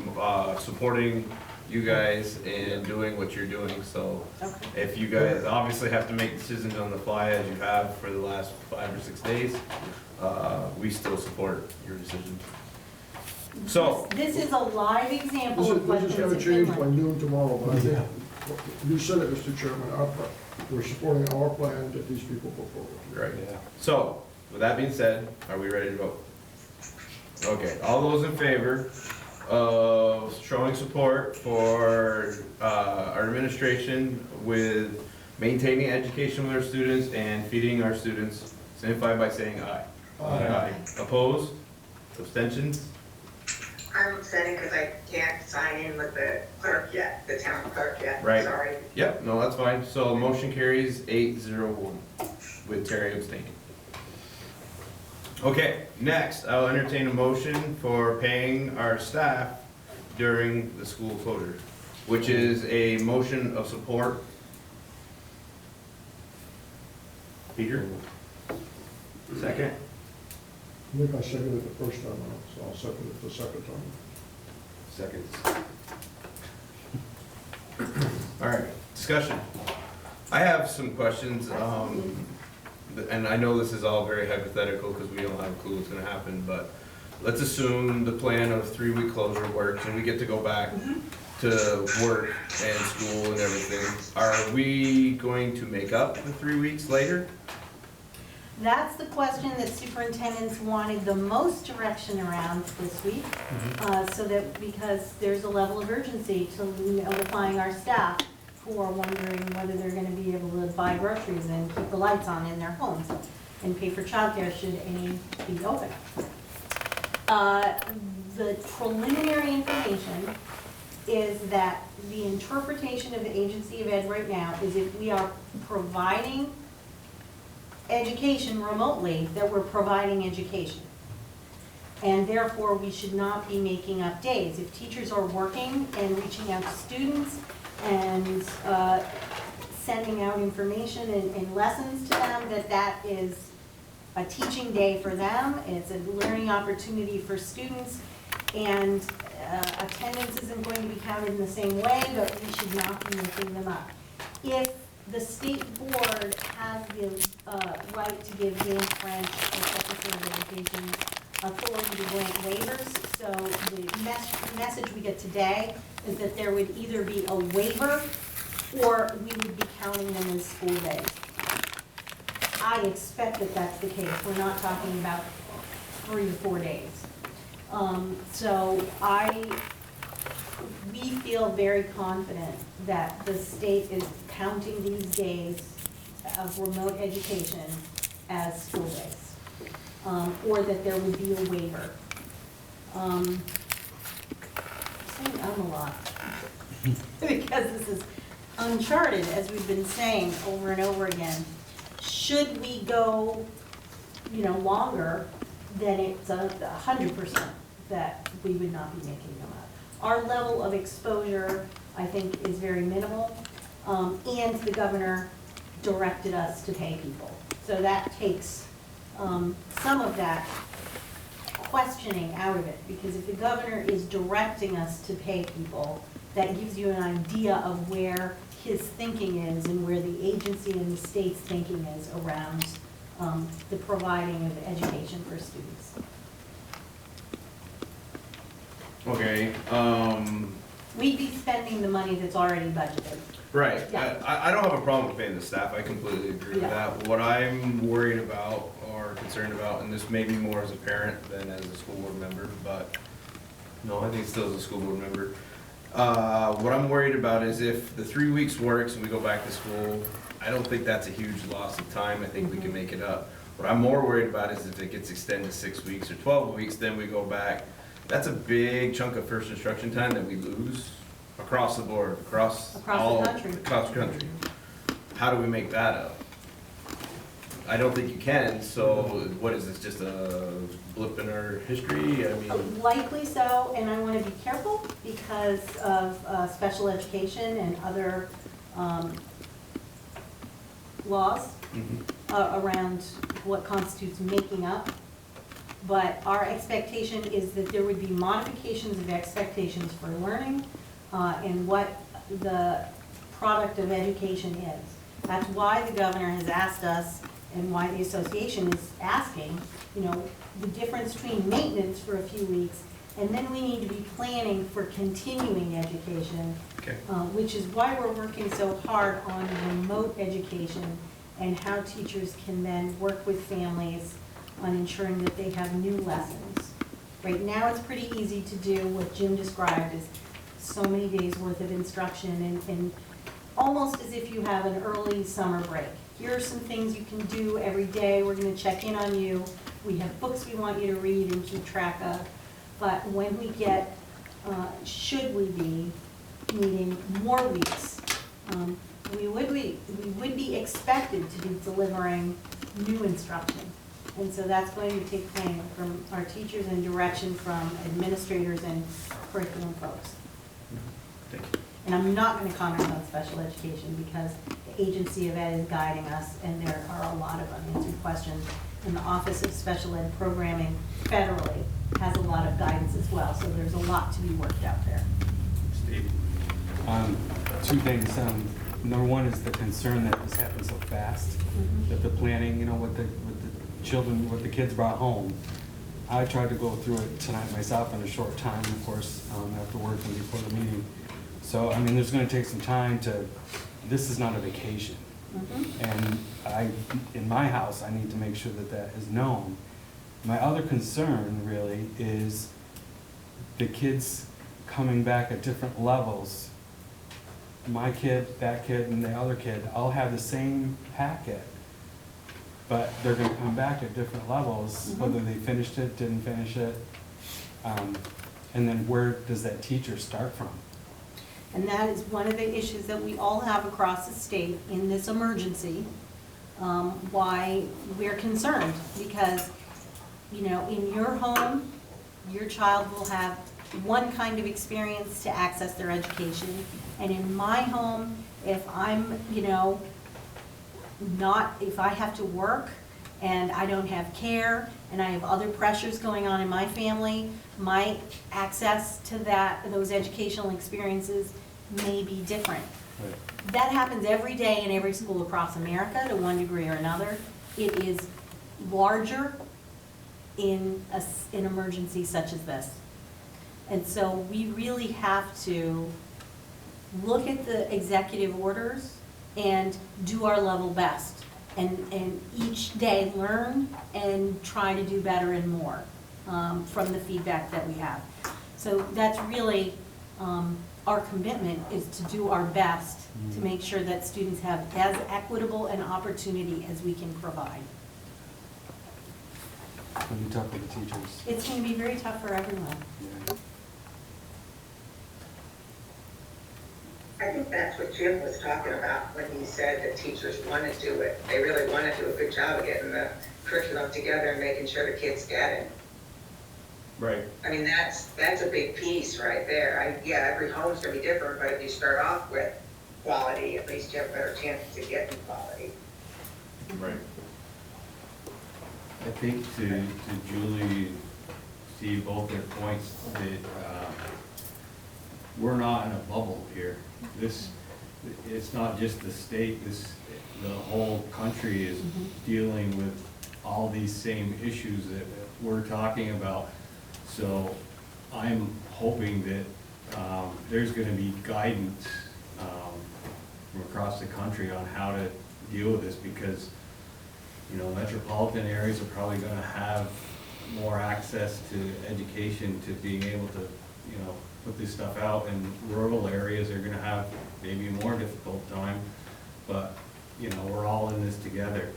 supporting you guys and doing what you're doing. So Okay. if you guys obviously have to make decisions on the fly as you have for the last 5 or 6 days, we still support your decision. So, This is a live example of what This is things gonna have change been by like. noon tomorrow, but I think, you said it, Mr. Chairman, we're supporting our plan that these people put forward. right. So, with that being said, are we ready to vote? Okay, all those in favor of showing support for our administration with maintaining education with our students and feeding our students, signify by saying aye. Aye. Opposed? Abstentions? I'm upsetting because I can't sign in with the clerk yet, the town clerk yet, Right. sorry. Yep, no, that's fine. So motion carries 8-0-1 with Terry abstaining. Okay, next, I'll entertain a motion for paying our staff during the school closure, which is a motion of support. Peter? Second? I think I seconded it the first time, so I'll second it the second time. Seconds. All right, discussion. I have some questions, and I know this is all very hypothetical because we don't have a clue what's gonna happen, but let's assume the plan of 3-week closure works and we get to go back to work and school and everything. Are we going to make up the 3 weeks later? That's the question that superintendents wanted the most direction around this week. So that, because there's a level of urgency to notifying our staff who are wondering whether they're gonna be able to buy groceries and keep the lights on in their homes and pay for childcare should any be open. The preliminary information is that the interpretation of the Agency of Ed right now is if we are providing education remotely, that we're providing education. And therefore, we should not be making up days. If teachers are working and reaching out to students and sending out information and lessons to them, that is a teaching day for them, it's a learning opportunity for students, and attendance isn't going to be counted in the same way, but we should not be making them up. If the state board has the right to give English, French, or Secretary of Education authority to grant waivers. So the message we get today is that there would either be a waiver or we would be counting them as school days. I expect that that's the case. We're not talking about 3 to 4 days. We feel very confident that the state is counting these days of remote education as school days, or that there would be a waiver. I'm saying a lot, because this is uncharted, as we've been saying over and over again. Should we go, longer, then it's 100% that we would not be making them up. Our level of exposure, I think, is very minimal, and the governor directed us to pay people. So that takes some of that questioning out of it, because if the governor is directing us to pay people, that gives you an idea of where his thinking is and where the agency and the state's thinking is around the providing of education for students. Okay, We'd be spending the money that's already budgeted. right, Yeah. I don't have a problem with paying the staff, I completely agree with Yeah. that. What I'm worried about or concerned about, and this may be more as a parent than as a school board member, but, no, I think still as a school board member. What I'm worried about is if the 3 weeks works and we go back to school, I don't think that's a huge loss of time, I think we can make it up. What I'm more worried about is if it gets extended to 6 weeks or 12 weeks, then we go back. That's a big chunk of first instruction time that we lose across the board, across the all, country. across the country. How do we make that up? I don't think you can, so what is this, just a blip in our history? I mean, Likely so, and I want to be careful because of special education and other laws around what constitutes making up. But our expectation is that there would be modifications of expectations for learning and what the product of education is. That's why the governor has asked us, and why the association is asking, you know, the difference between maintenance for a few weeks, and then we need to be planning for continuing education, okay. which is why we're working so hard on remote education and how teachers can then work with families on ensuring that they have new lessons. Right now, it's pretty easy to do what Jim described as so many days worth of instruction and almost as if you have an early summer break. Here are some things you can do every day. We're going to check in on you. We have books we want you to read and keep track of. But when we get, should we be needing more weeks, we would be expected to be delivering new instruction. And so that's going to take planning from our teachers and direction from administrators and curriculum folks. Thank you. And I'm not going to comment on special education because the agency of ed is guiding us and there are a lot of unanswered questions. And the Office of Special Ed Programming federally has a lot of guidance as well. So there's a lot to be worked out there. Steve? Two things. Number one is the concern that this happened so fast, that the planning, you know, with the children, what the kids brought home. I tried to go through it tonight myself in a short time, of course, after work and before the meeting. So, I mean, there's gonna take some time to, this is not a vacation. And in my house, I need to make sure that that is known. My other concern really is the kids coming back at different levels. My kid, that kid, and the other kid all have the same packet, but they're gonna come back at different levels, whether they finished it, didn't finish it. And then where does that teacher start from? And that is one of the issues that we all have across the state in this emergency. Why we're concerned, because, you know, in your home, your child will have one kind of experience to access their education. And in my home, if I'm, you know, if I have to work and I don't have care and I have other pressures going on in my family, my access to those educational experiences may be different. Right. That happens every day in every school across America to one degree or another. It is larger in an emergency such as this. And so we really have to look at the executive orders and do our level best. And each day learn and try to do better and more from the feedback that we have. So that's really our commitment, is to do our best to make sure that students have as equitable an opportunity as we can provide. It's gonna be tough for the teachers. It's going to be very tough for everyone. Yeah. I think that's what Jim was talking about when he said that teachers want to do it. They really want to do a good job of getting the curriculum together and making sure the kids get it. Right. I mean, that's a big piece right there. Yeah, every home's gonna be different, but if you start off with quality, at least you have a better chance to get quality. Right. I think to Julie, Steve, both their points, that we're not in a bubble here. It's not just the state, the whole country is dealing with all these same issues that we're talking about. So I'm hoping that there's gonna be guidance from across the country on how to deal with this, because metropolitan areas are probably gonna have more access to education, to being able to, put this stuff out, and rural areas are gonna have maybe a more difficult time, but, we're all in this together.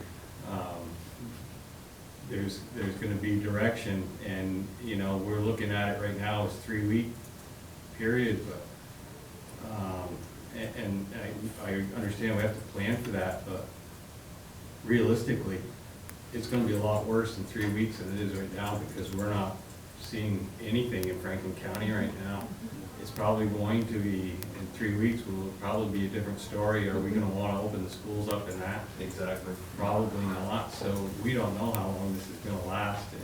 There's gonna be direction, and, we're looking at it right now as 3-week period, but, and I understand we have to plan for that, but realistically, it's gonna be a lot worse in 3 weeks than it is right now, because we're not seeing anything in Franklin County right now. It's probably going to be, in 3 weeks, will probably be a different story. Are we gonna wanna open the schools up in that? Exactly. Probably not, so we don't know how long this is gonna last, and,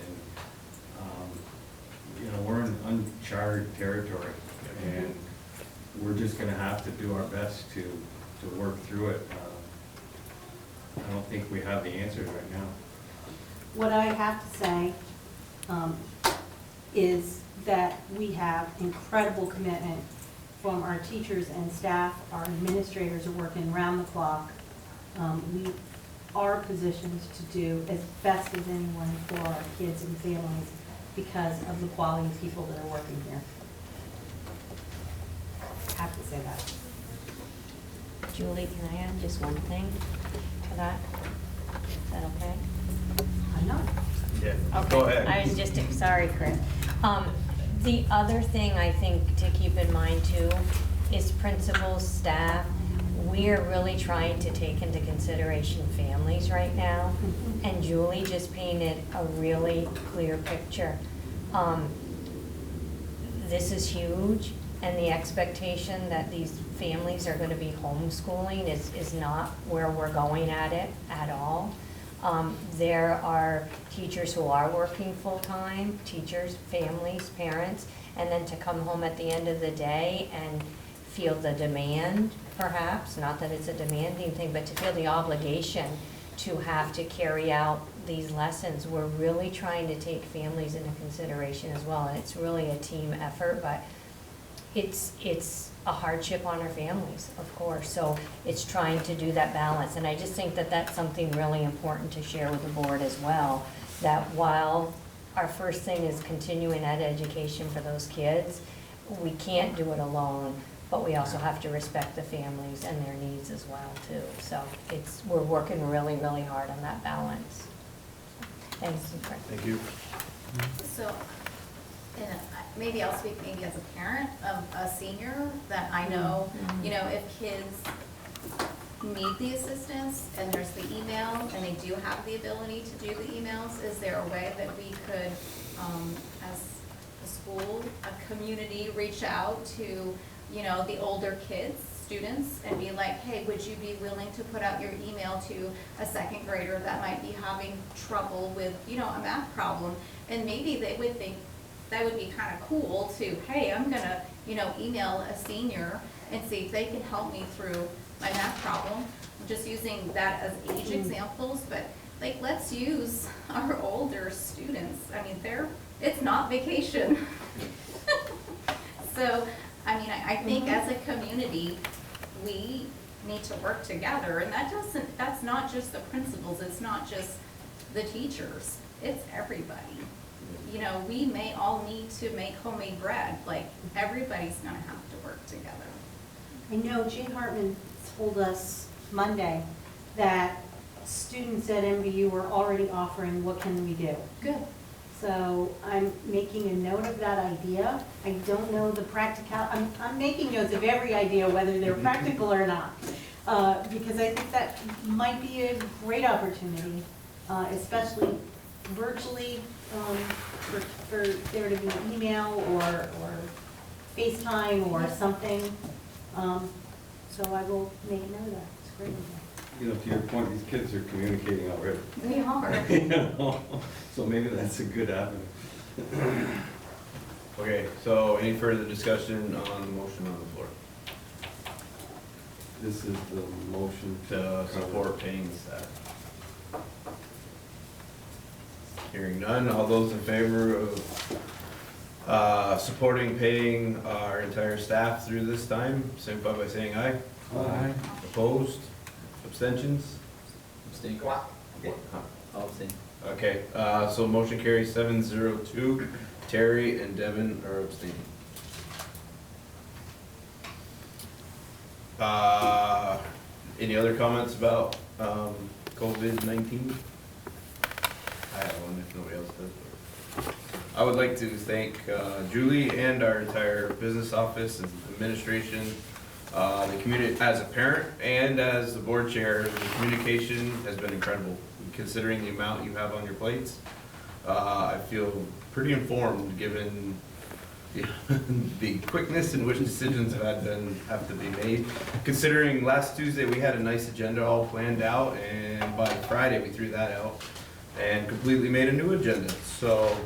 we're in uncharted territory, and we're just gonna have to do our best to work through it. I don't think we have the answers right now. What I have to say is that we have incredible commitment from our teachers and staff. Our administrators are working round the clock. We are positioned to do as best as anyone for our kids and families because of the quality of people that are working here. I have to say that. Julie, can I add just one thing to that? Is that okay? I know. Yeah, Okay. go ahead. I was just, sorry, Chris. The other thing I think to keep in mind too is principals, staff. We are really trying to take into consideration families right now, and Julie just painted a really clear picture. This is huge, and the expectation that these families are going to be homeschooling is not where we're going at it at all. There are teachers who are working full-time, teachers, families, parents, and then to come home at the end of the day and feel the demand, perhaps, not that it's a demanding thing, but to feel the obligation to have to carry out these lessons. We're really trying to take families into consideration as well, and it's really a team effort, but it's a hardship on our families, of course, so it's trying to do that balance, and I just think that that's something really important to share with the board as well, that while our first thing is continuing ed education for those kids, we can't do it alone, but we also have to respect the families and their needs as well too, so we're working really, really hard on that balance. Thanks. Thank you. So, and maybe I'll speak maybe as a parent of a senior that I know, if kids need the assistance and there's the email and they do have the ability to do the emails, is there a way that we could, as a school, a community, reach out to, the older kids, students, and be like, hey, would you be willing to put out your email to a second grader that might be having trouble with, a math problem? And maybe they would think that would be kind of cool to, hey, I'm gonna, email a senior and see if they can help me through my math problem. I'm just using that as age examples, but like, let's use our older students. I mean, it's not vacation. So, I think as a community, we need to work together, and that's not just the principals, it's not just the teachers, it's everybody. We may all need to make homemade bread, like everybody's gonna have to work together. I know Jay Hartman told us Monday that students at MVU were already offering, what can we do? Good. So I'm making a note of that idea. I don't know the I'm making notes of every idea, whether they're practical or not. Because I think that might be a great opportunity, especially virtually, for there to be email or FaceTime or something. So So I will make note of that. It's great. You know, to your point, these kids are communicating already. We are. You know, so maybe that's a good avenue. Okay, so any further discussion on the motion on the floor? This is the motion To support paying the staff. Hearing none, all those in favor of supporting paying our entire staff through this time, signify by saying aye. Aye. Opposed? Abstentions? Abstain. Okay, I'll abstain. okay, so motion carries 7-0-2. Terry and Devin are abstaining. Any other comments about COVID-19? I have one if nobody else does. I would like to thank Julie and our entire business office and administration, the community, as a parent and as the board chair. The communication has been incredible, considering the amount you have on your plates. I feel pretty informed given the quickness in which decisions have to be made. Considering last Tuesday we had a nice agenda all planned out, and by Friday we threw that out and completely made a new agenda. So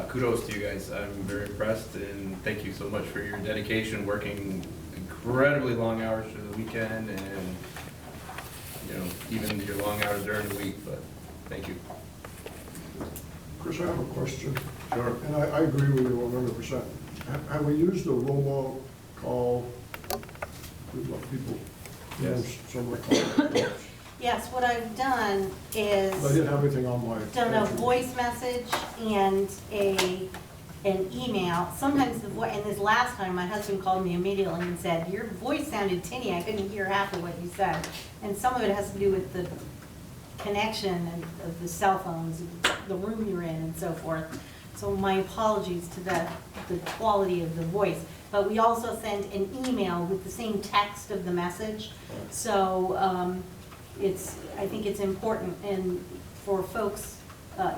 kudos to you guys. I'm very impressed, and thank you so much for your dedication, working incredibly long hours through the weekend, and you know, even your long hours during the week. But thank you. Chris, I have a question. Sure. And I agree with you 100%. Have we used the robocall to let people know Yes. someone call? Yes, what I've done is I didn't have anything on my. done a voice message and an email. Sometimes the voice, and this last time, my husband called me immediately and said, your voice sounded tinny, I couldn't hear half of what you said. And some of it has to do with the connection and of the cell phones, the room you're in and so forth. So my apologies to the quality of the voice. But we also sent an email with the same text of the message. So I think it's important, and for folks,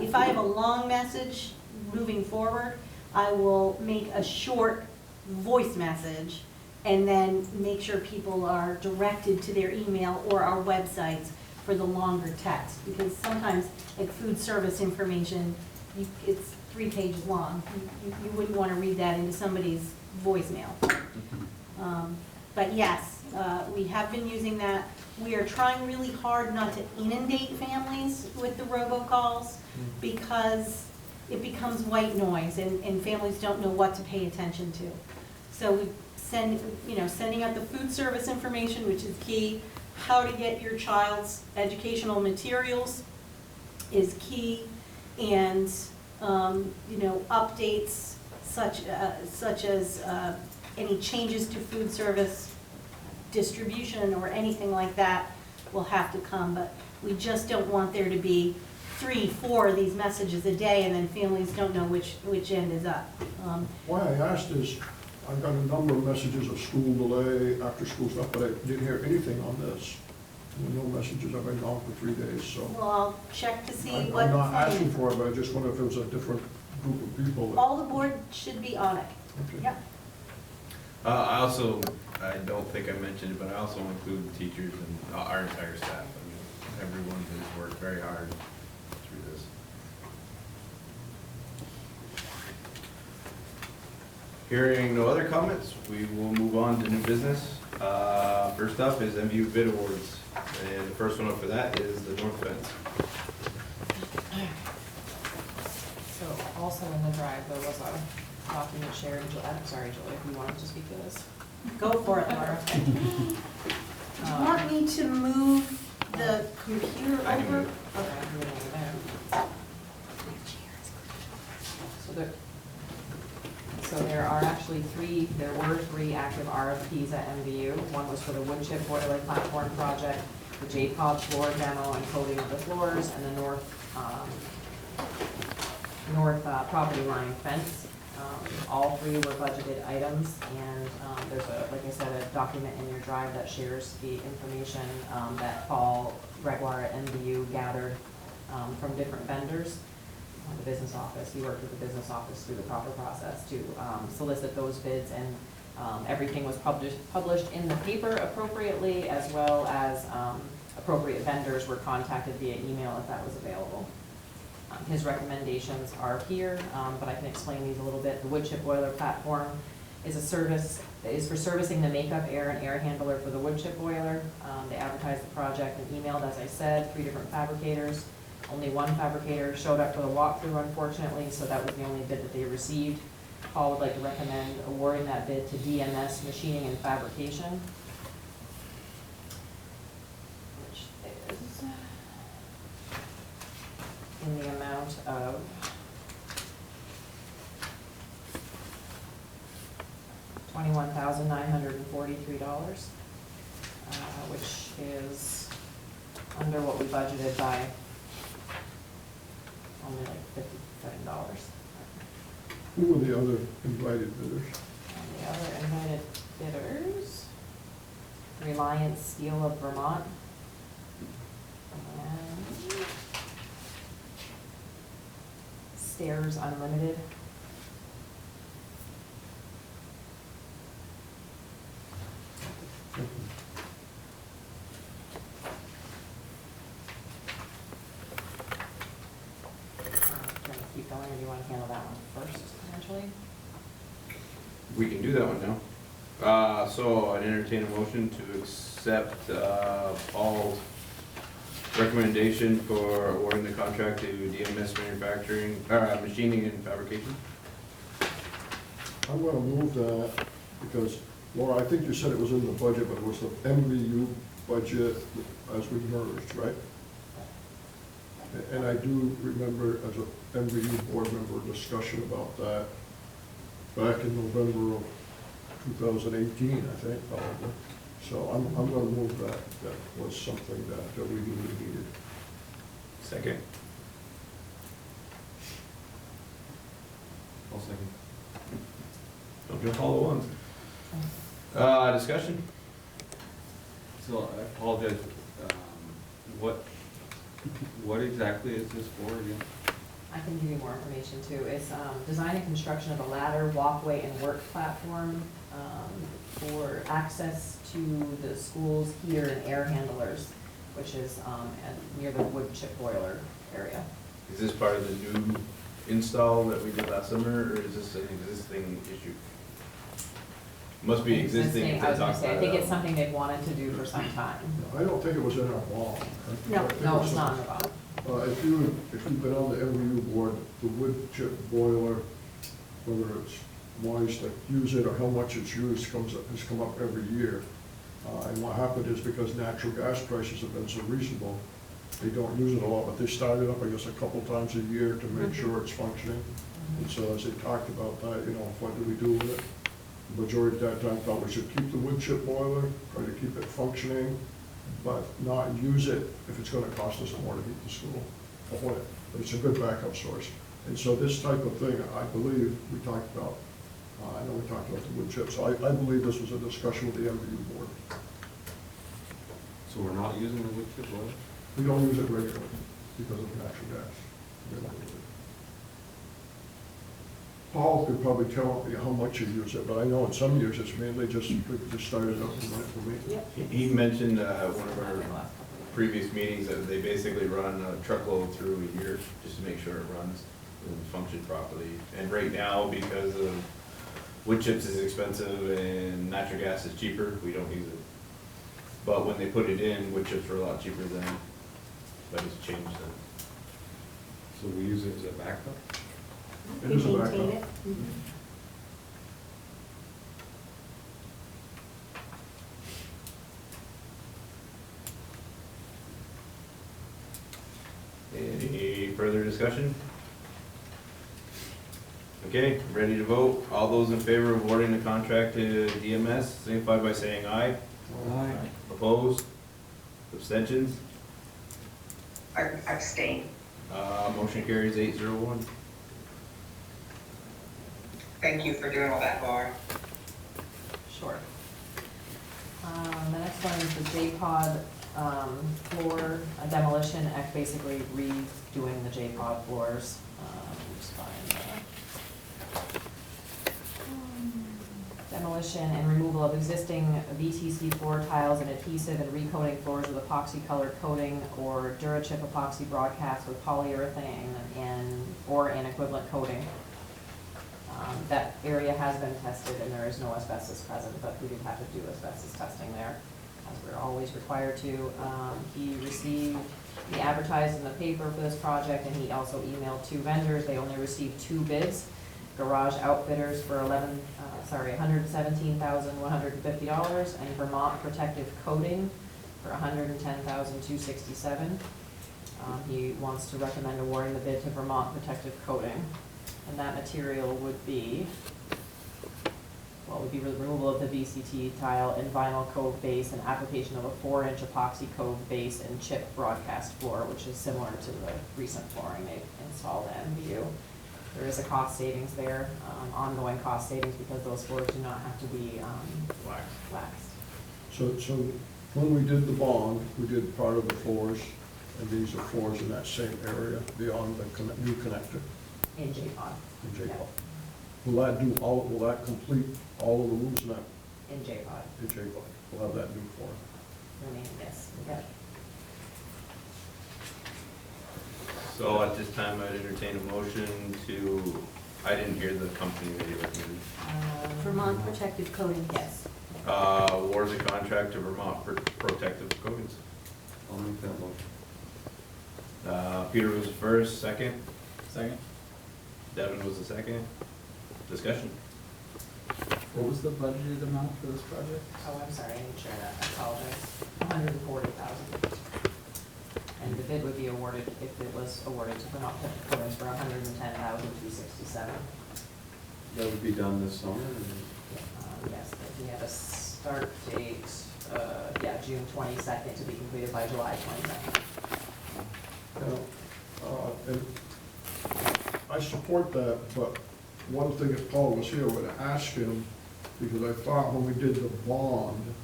if I have a long message moving forward, I will make a short voice message and then make sure people are directed to their email or our websites for the longer text, because sometimes like food service information, it's 3 pages long. You wouldn't want to read that into somebody's voicemail. But yes, we have been using that. We are trying really hard not to inundate families with the robocalls because it becomes white noise and families don't know what to pay attention to. So we sending out the food service information, which is key. How to get your child's educational materials is key, and updates such as any changes to food service distribution or anything like that will have to come. But we just don't want there to be 3, 4 of these messages a day, and then families don't know which end is up. Why I asked is, I've got a number of messages of school delay, after school stuff, but I didn't hear anything on this. There were no messages. I've been gone for 3 days, so. Well, I'll check to see I'm what. not asking for it, but I just wonder if it was a different group of people. that- All the board should be on it. Okay. Yep. I don't think I mentioned it, but I also include teachers and our entire staff. I mean, everyone has worked very hard through this. Hearing no other comments, we will move on to new business. First up is MVU bid awards, and the first one up for that is the north fence. So also in the drive, there was a document shared, I'm sorry, Julie, if you wanted to speak to this. Go for it, Laura. Do you want me to move the computer I can over? move. Okay, I'm moving over there. So there are actually there were three active RFPs at MVU. One was for the wood chip boiler platform project, the J-Pod floor demo and coating of the floors, and the north property line fence. All three were budgeted items, and there's like I said, a document in your drive that shares the information that Paul Gregoire at MVU gathered from different vendors. The business office, he worked with the business office through the proper process to solicit those bids, and Everything was published in the paper appropriately, as well as appropriate vendors were contacted via email if that was available. His recommendations are here, but I can explain these a little bit. The wood chip boiler platform is for servicing the makeup, air, and air handler for the wood chip boiler. They advertised the project and emailed, as I said, 3 different fabricators. Only one fabricator showed up for the walkthrough, unfortunately, so that was the only bid that they received. Paul would like to recommend awarding that bid to DMS Machining and Fabrication, which is in the amount of $21,943, which is under what we budgeted by only like $57. Who were the other invited bidders? And the other invited bidders, Reliance Steel of Vermont, and Stairs Unlimited. Can I keep going, or do you want to handle that one first, potentially? We can do that one now. So I'd entertain a motion to accept Paul's recommendation for awarding the contract to DMS Manufacturing, Machining and Fabrication. I'm gonna move that, because, Laura, I think you said it was in the budget, but it was the MVU budget as we merged, right? And I do remember as a MVU board member discussion about that back in November of 2018, I think, probably. So I'm gonna move that. That was something that we really needed. Second. I'll second. Don't jump all at once. Discussion? So I apologize, what exactly is this for again? I can give you more information too. It's design and construction of a ladder, walkway, and work platform for access to the school's heater and air handlers, which is near the wood chip boiler area. Is this part of the new install that we did last summer, or is this an existing issue? Must be existing if I they was gonna talk say, I about think it. it's something they've wanted to do for some time. I don't think it was in our law. No. No, it's not in the law. If you've been on the MVU board, the wood chip boiler, whether it's wise to use it or how much it's used has come up every year. And what happened is because natural gas prices have been so reasonable, they don't use it a lot, but they start it up, I guess, a couple times a year to make sure it's functioning. And so as they talked about that, what do we do with it? The majority at that time thought we should keep the wood chip boiler, try to keep it functioning, but not use it if it's gonna cost us more to heat the school. But it's a good backup source. And so this type of thing, I believe, we talked about, I know we talked about the wood chips, so I believe this was a discussion with the MVU board. So we're not using the wood chip boiler? We don't use it regularly because of natural gas. We don't use it. Paul could probably tell you how much you use it, but I know in some years it's mainly just started up and went for me. Yep. He mentioned one of our previous meetings that they basically run a truckload through a year just to make sure it runs and functions properly. And right now, because of wood chips is expensive and natural gas is cheaper, we don't use it. But when they put it in, wood chips were a lot cheaper then, but it's changed then. So we use it as a backup? It is a We backup. maintain it. Any further discussion? Okay, ready to vote. All those in favor of awarding the contract to DMS, signify by saying aye. Aye. Opposed? Abstentions? Abstain. Motion carries 801. Thank you for doing all that, Laura. Sure. The next one is the J-Pod floor demolition, basically redoing the J-Pod floors. Just find demolition and removal of existing VTC floor tiles and adhesive and recoating floors with epoxy colored coating or Durachip epoxy broadcast with polyurethane or an equivalent coating. That area has been tested and there is no asbestos present, but we do have to do asbestos testing there, as we're always required to. He advertised in the paper for this project, and he also emailed 2 vendors. They only received 2 bids. Garage Outfitters for $117,150, and Vermont Protective Coating for $110,267. He wants to recommend awarding the bid to Vermont Protective Coating, and that material would be the removal of the VCT tile and vinyl cove base and application of a 4-inch epoxy cove base and chip broadcast floor, which is similar to the recent flooring they've installed at MVU. There is a cost savings there, ongoing cost savings, because those floors do not have to be waxed. So when we did the bond, we did part of the floors, and these are floors in that same area beyond the new connector In J-Pod. in J-Pod. Will that complete all of the rooms in that, In J-Pod. in J-Pod? We'll have that new floor. Yes, okay. So at this time, I'd entertain a motion to, I didn't hear the company that you recommended. Vermont Protective Coating. Yes. Award the contract to Vermont Protective Coatings. I'll make that motion. Peter was the first, second. Second? Devin was the second. Discussion. What was the budgeted amount for this project? Oh, I'm sorry, I didn't share that, I apologize. $140,000. And the bid would be awarded, if it was awarded to Vermont Protective Coatings, for $110,267. That would be done this summer? Yes, but we have a start date, June 22nd, to be completed by July 22nd. And I support that, but one thing, if Paul was here, I would ask him, because I thought when we did the bond,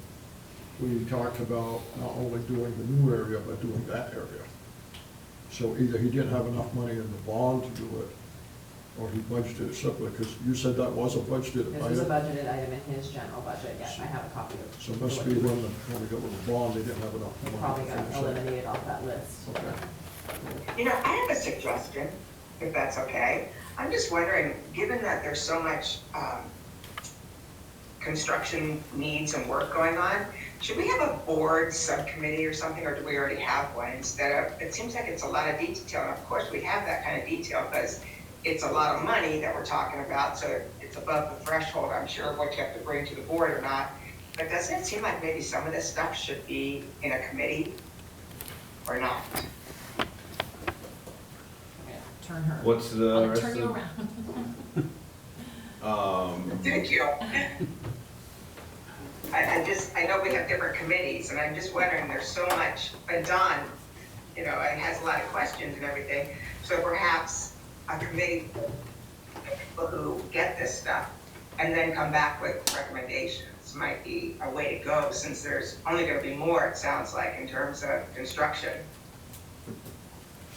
we talked about not only doing the new area, but doing that area. So either he didn't have enough money in the bond to do it, or he budgeted it separately, because you said that was a budgeted item. This was a budgeted item in his general budget, yes, I have a copy of it. So it must be when we got with the bond, they didn't have enough money. Probably got eliminated off that list. Okay. You know, I have a suggestion, if that's okay. I'm just wondering, given that there's so much construction needs and work going on, should we have a board subcommittee or something, or do we already have one instead of, it seems like it's a lot of detail, and of course we have that kind of detail because it's a lot of money that we're talking about, so it's above the threshold, I'm sure, of what you have to bring to the board or not. But doesn't it seem like maybe some of this stuff should be in a committee or not? Turn her. What's the I'll rest turn you of? around. Thank you. I know we have different committees, and I'm just wondering, there's so much, and Don, it has a lot of questions and everything, so perhaps a committee of people who get this stuff and then come back with recommendations might be a way to go, since there's only gonna be more, it sounds like, in terms of construction.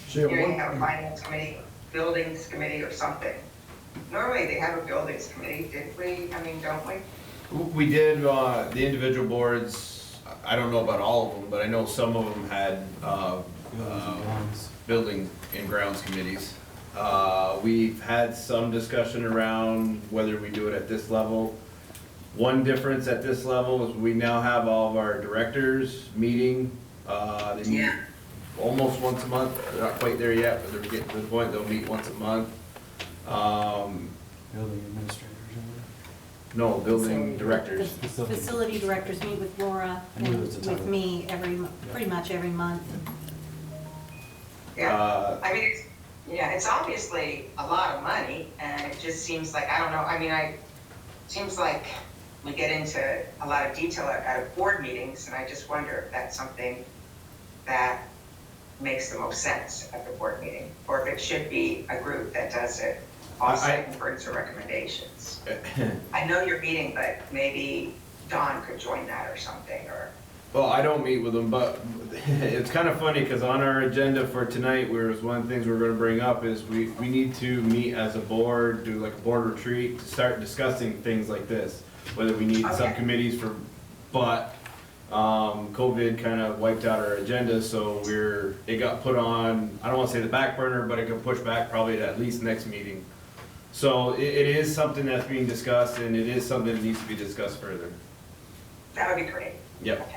See, You have a finance committee, buildings committee or something. Normally they have a buildings committee, didn't we? Don't we? We did, the individual boards, I don't know about all of them, but I know some of them had, building and grounds committees. We've had some discussion around whether we do it at this level. One difference at this level is we now have all of our directors meeting, they meet almost once a month. They're not quite there yet, but they're getting to the point they'll meet once a month. Building administrators, No, building directors. Facility directors meet with Laura and with me pretty much every month. Yeah, it's obviously a lot of money, and it just seems like, I don't know, seems like we get into a lot of detail at board meetings, and I just wonder if that's something that makes the most sense at the board meeting, or if it should be a group that does it offsite and brings their recommendations. I know you're meeting, but maybe Don could join that or something, or. Well, I don't meet with them, but it's kind of funny because on our agenda for tonight, one of the things we're going to bring up is we need to meet as a board, do like a board retreat to start discussing things like this. whether we need Okay. subcommittees for, but, COVID kind of wiped out our agenda, so it got put on, I don't wanna say the back burner, but it got pushed back probably to at least next meeting. So it is something that's being discussed, and it is something that needs to be discussed further. That would be great. Yep,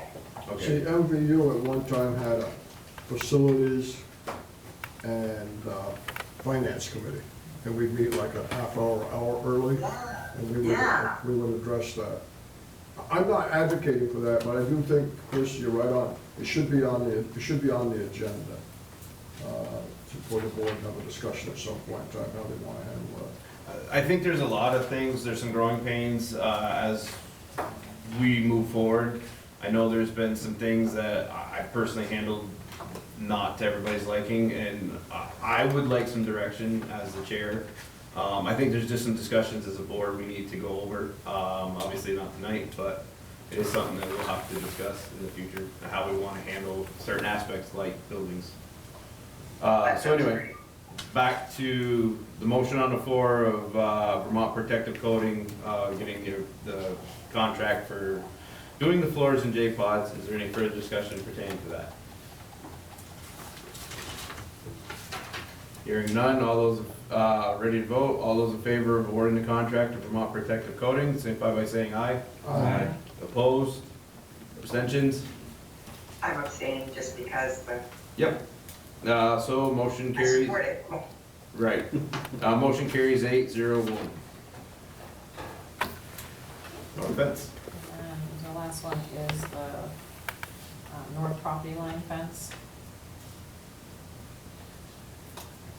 Okay. See, okay. MVU at one time had a facilities and finance committee, and we'd meet like a half hour early, and Yeah. we would address that. I'm not advocating for that, but I do think, Chris, you're right on, it should be on the agenda. For the board to have a discussion at some point in time, how they wanna handle it. I think there's a lot of things, there's some growing pains as we move forward. I know there's been some things that I personally handled not to everybody's liking, and I would like some direction as the chair. I think there's just some discussions as a board we need to go over, obviously not tonight, but it is something that we'll have to discuss in the future, how we want to handle certain aspects like buildings. So anyway, back to the motion on the floor of Vermont Protective Coating, getting the contract for doing the floors in J-Pods. Is there any further discussion pertaining to that? Hearing none, all those ready to vote, all those in favor of awarding the contract to Vermont Protective Coating, signify by saying aye. Aye. Opposed? Abstentions? I'm abstaining just because, but Yep. So motion I carries. support it. Right. Motion carries 8-0-1. North fence. And the last one is the north property line fence.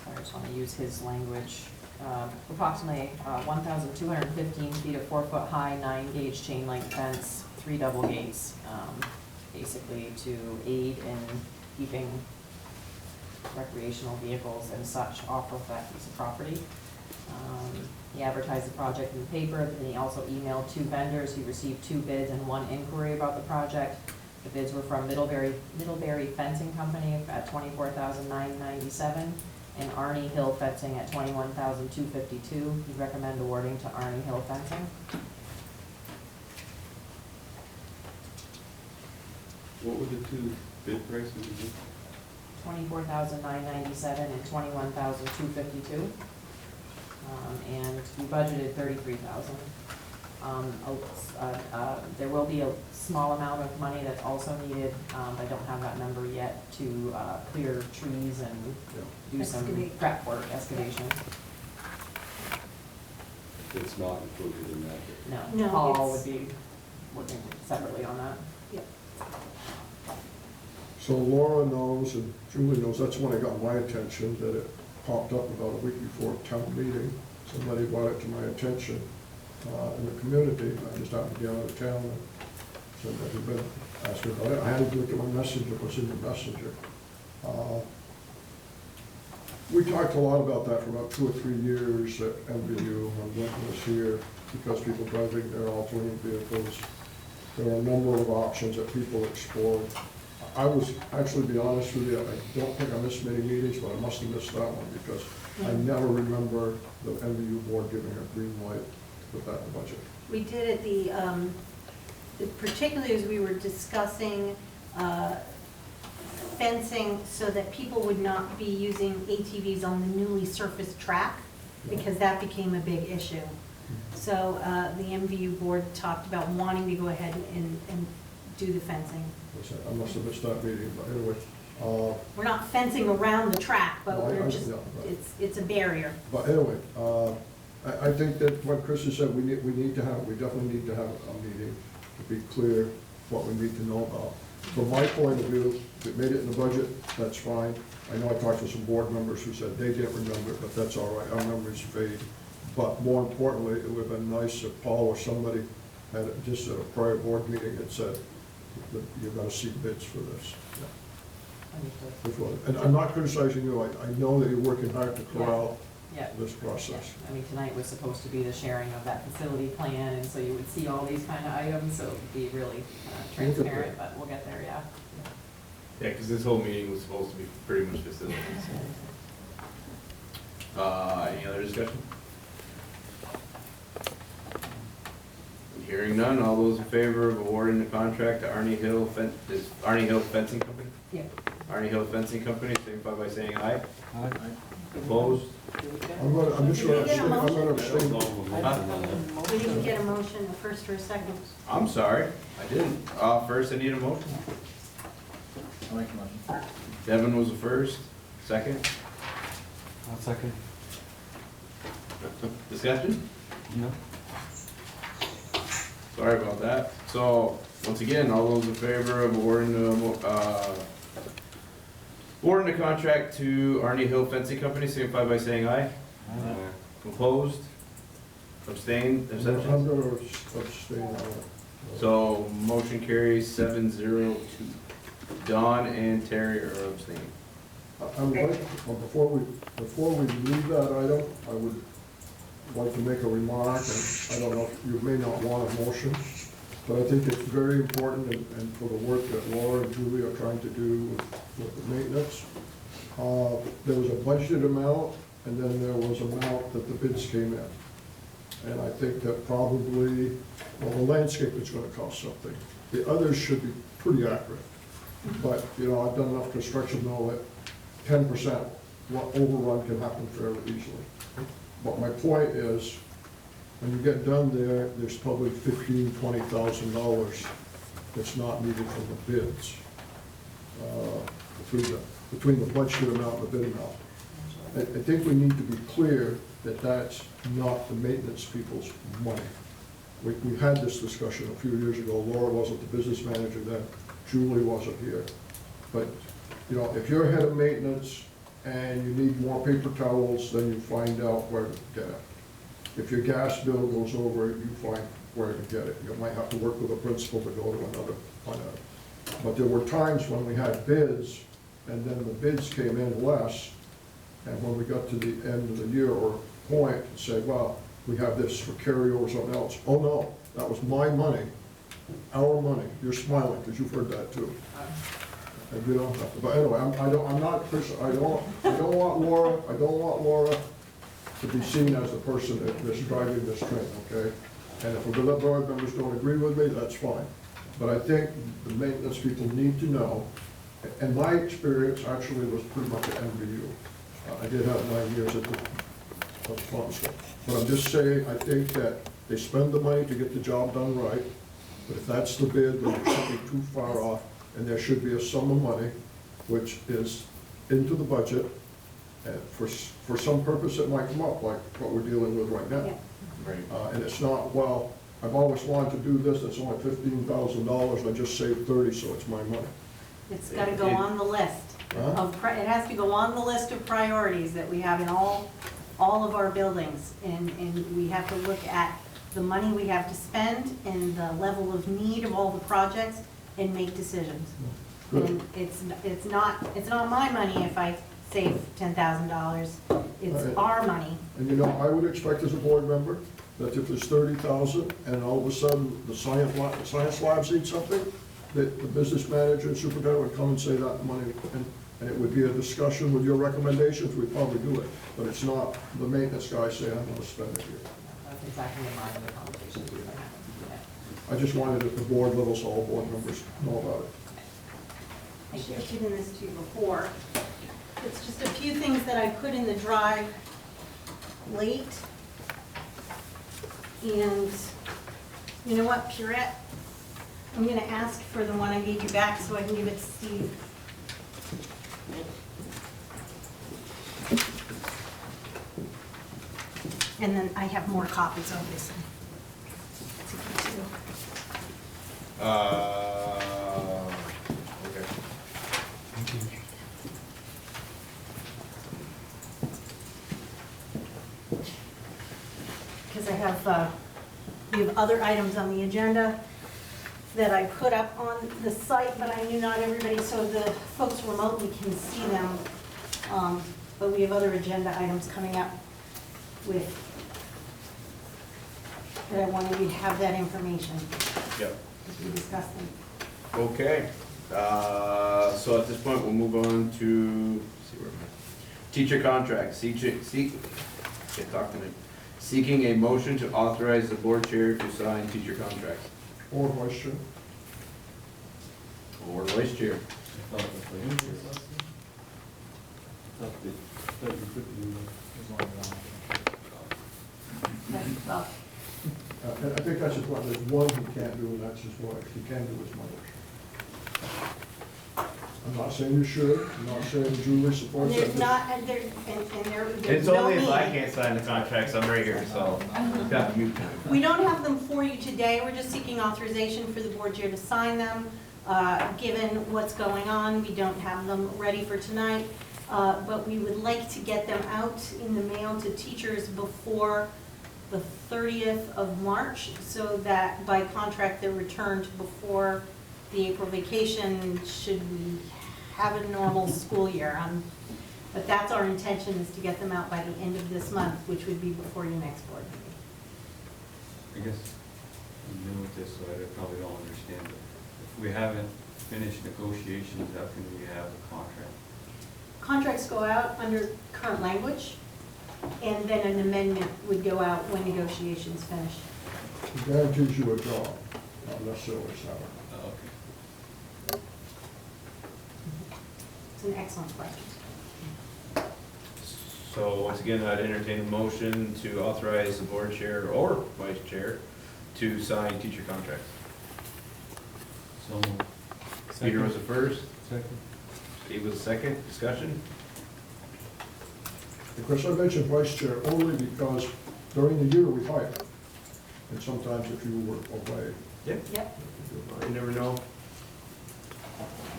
Sorry, I just want to use his language. Approximately 1,215 feet of 4-foot high, 9-gauge chain link fence, 3 double gates, basically to aid in keeping recreational vehicles and such off of that piece of property. He advertised the project in the paper, and he also emailed 2 vendors. He received 2 bids and 1 inquiry about the project. The bids were from Middlebury Fencing Company at $24,997 and Arnie Hill Fencing at $21,252. He'd recommend awarding to Arnie Hill Fencing. What were the two bid prices again? $24,997 and $21,252. And we budgeted $33,000. There will be a small amount of money that's also needed, I don't have that number yet, to clear trees and do some Excavate. prep work, excavation. It's not included in that. No, No, Paul it's- would be working separately on that. Yep. So Laura knows and Julie knows, that's when it got my attention, that it popped up about a week before town meeting. Somebody brought it to my attention in the community. I just happened to be out of town and said that had been asking about it. I had to look at my messenger, it was in the messenger. We talked a lot about that for about 2 or 3 years at MVU when Lincoln was here, because people driving their alternate vehicles. There are a number of options that people explored. I was, actually, to be honest with you, I don't think I missed many meetings, but I must have missed that one, because I never remember the MVU board giving a green light to put that in the budget. We did at particularly as we were discussing fencing so that people would not be using ATVs on the newly surfaced track, because that became a big issue. So the MVU board talked about wanting to go ahead and do the fencing. I must have missed that meeting, but anyway. We're not fencing around the track, but No, I- we're just, yeah, but- it's a barrier. But anyway, I think that what Chris has said, we definitely need to have a meeting to be clear what we need to know about. From my point of view, if it made it in the budget, that's fine. I know I talked to some board members who said they didn't remember it, but that's all right, our memories fade. But more importantly, it would have been nice if Paul or somebody had, just at a prior board meeting, had said, that you're gonna see bids for this. And I'm not criticizing you, I know that you're working hard to corral Yeah. this process. I mean, tonight was supposed to be the sharing of that facility plan, and so you would see all these kind of items, so it would be really transparent, but we'll get there, yeah. Yeah, because this whole meeting was supposed to be pretty much facilities. Any other discussion? Hearing none, all those in favor of awarding the contract to Arnie Hill Fencing Company? Yeah. Arnie Hill Fencing Company, signify by saying aye. Aye. Opposed? I'm just gonna Did we get a abstain, I'm gonna motion? abstain. We didn't get a motion, a first or a second. I'm sorry, I didn't. First, I need a motion. I'll make a motion. Devin was the first, second. I'll second. Discussion? No? Sorry about that. So, once again, all those in favor of awarding the contract to Arnie Hill Fencing Company, signify by saying aye. Aye. Opposed? Abstained? I'm Abstentions? gonna abstain on it. So, motion carries 7-0-2. Don and Terry are abstaining. I would like, well, before we leave that item, I would like to make a remark, and I don't know, you may not want a motion, but I think it's very important, and for the work that Laura and Julie are trying to do with the maintenance. There was a budgeted amount, and then there was an amount that the bids came in. And I think that probably, well, the landscape is gonna cost something. The others should be pretty accurate. But, you know, I've done enough construction to know that 10% overrun can happen fairly easily. But my point is, when you get done there, there's probably $15,000, $20,000 that's not needed from the bids. Between the budgeted amount and the bid amount. I think we need to be clear that that's not the maintenance people's money. We had this discussion a few years ago. Laura wasn't the business manager then, Julie wasn't here. But, you know, if you're head of maintenance and you need more paper towels, then you find out where to get it. If your gas bill goes over, you find where to get it. You might have to work with a principal to go to another fund. But there were times when we had bids, and then the bids came in less, and when we got to the end of the year or point, and say, well, we have this for carryover or something else. Oh, no, that was my money, our money. You're smiling, because you've heard that too. And you don't have to, but anyway, I don't want Laura to be seen as the person that's driving this train, okay? And if the board members don't agree with me, that's fine. But I think the maintenance people need to know, and my experience actually was pretty much at MVU. I did have 9 years at the farm school. But I'm just saying, I think that they spend the money to get the job done right, but if that's the bid, then it shouldn't be too far off, and there should be a sum of money, which is into the budget, and for some purpose it might come up, like what we're dealing with right now. Yeah. Right. And it's not, well, I've always wanted to do this, it's only $15,000, I just saved 30, so it's my money. It's gotta go on the list Huh? it has to go on the list of priorities that we have in all of our buildings. And we have to look at the money we have to spend and the level of need of all the projects and make decisions. Good. And it's not my money if I save $10,000, it's Right. our money. And you know, I would expect as a board member, that if there's 30,000 and all of a sudden the science labs need something, that the business manager and superintendent would come and say that money, and it would be a discussion with your recommendations, we'd probably do it. But it's not the maintenance guy saying, I'm gonna spend it here. That's exactly in line with the conversations we've been having. I just wanted at the board level, so all board members know about it. I should have given this to you before. It's just a few things that I put in the drive late. And you know what, Purette? I'm gonna ask for the one I gave you back so I can give it to Steve. And then I have more copies of this. Okay. Because we have other items on the agenda that I put up on the site, but I knew not everybody, so the folks remotely can see them. But we have other agenda items coming up that I wanted you to have that information Yep. as we discuss them. Okay, so at this point, we'll move on to, let's see where am I? Teacher contracts, can't talk to me. Seeking a motion to authorize the board chair to sign teacher contracts. Or vice chair. Or vice chair. I thought it was like interest. I thought you could do Well, I think that's just what, there's one he can't do, and that's his wife. He can do his mother's. I'm not saying you should, I'm not saying Julie supports that. there's not, and there, and there, there's It's no only if I need. can't sign the contracts, I'm right here, so. Got mute time. We don't have them for you today, we're just seeking authorization for the board chair to sign them. Given what's going on, we don't have them ready for tonight, but we would like to get them out in the mail to teachers before the 30th of March, so that by contract they're returned before the April vacation, should we have a normal school year. But that's our intention, is to get them out by the end of this month, which would be before your next board meeting. I guess I'm new with this, so I probably don't understand it. If we haven't finished negotiations, how can we have a contract? Contracts go out under current language, and then an amendment would go out when negotiations finish. It guarantees you a job, not necessarily salary. Okay. It's an excellent question. So once again, I'd entertain a motion to authorize the board chair or vice chair to sign teacher contracts. So moved. Peter was the first, Second. Steve was the second, discussion? Because I mentioned vice chair only because during the year we hire. And sometimes if you were away. Yep. Yep. You never know.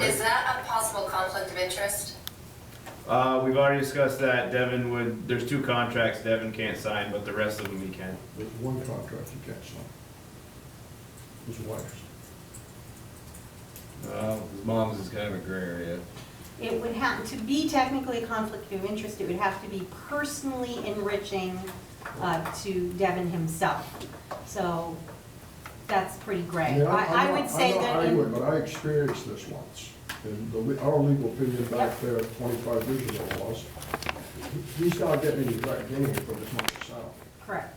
Is that a possible conflict of interest? We've already discussed that. Devin would, there's two contracts Devin can't sign, but the rest of them he can. There's one contract you can't sign. His wife's. His mom's is kind of a gray area. It would have, to be technically a conflict of interest, it would have to be personally enriching to Devin himself. So that's pretty gray. I would say I'm not that arguing, in, but I experienced this once. And our legal opinion back there 25 years ago was, he's not getting any direct gain from his mother's salary, correct.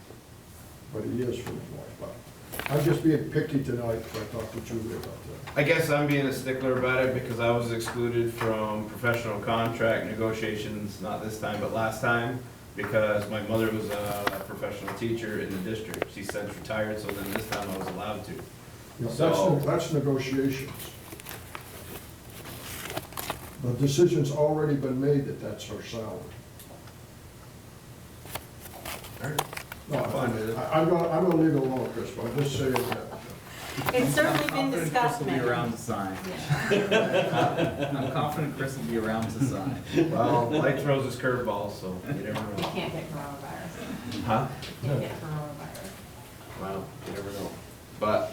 but he is from his wife. But I'm just being picky tonight, so I talked to Julie about that. I guess I'm being a stickler about it because I was excluded from professional contract negotiations, not this time, but last time, because my mother was a professional teacher in the district. She's since retired, so then this time I was allowed to. Yeah, So- that's negotiations. The decision's already been made that that's her salary. No, Fine with it. I'm gonna leave it alone, Chris, but I'm just saying that. It's certainly been Chris discussed, will be many. around to sign. I'm confident Chris will be around to sign. Well, Mike throws his curveball, so you never You know. can't get coronavirus. Huh? You can't get coronavirus. Well, you never know. But,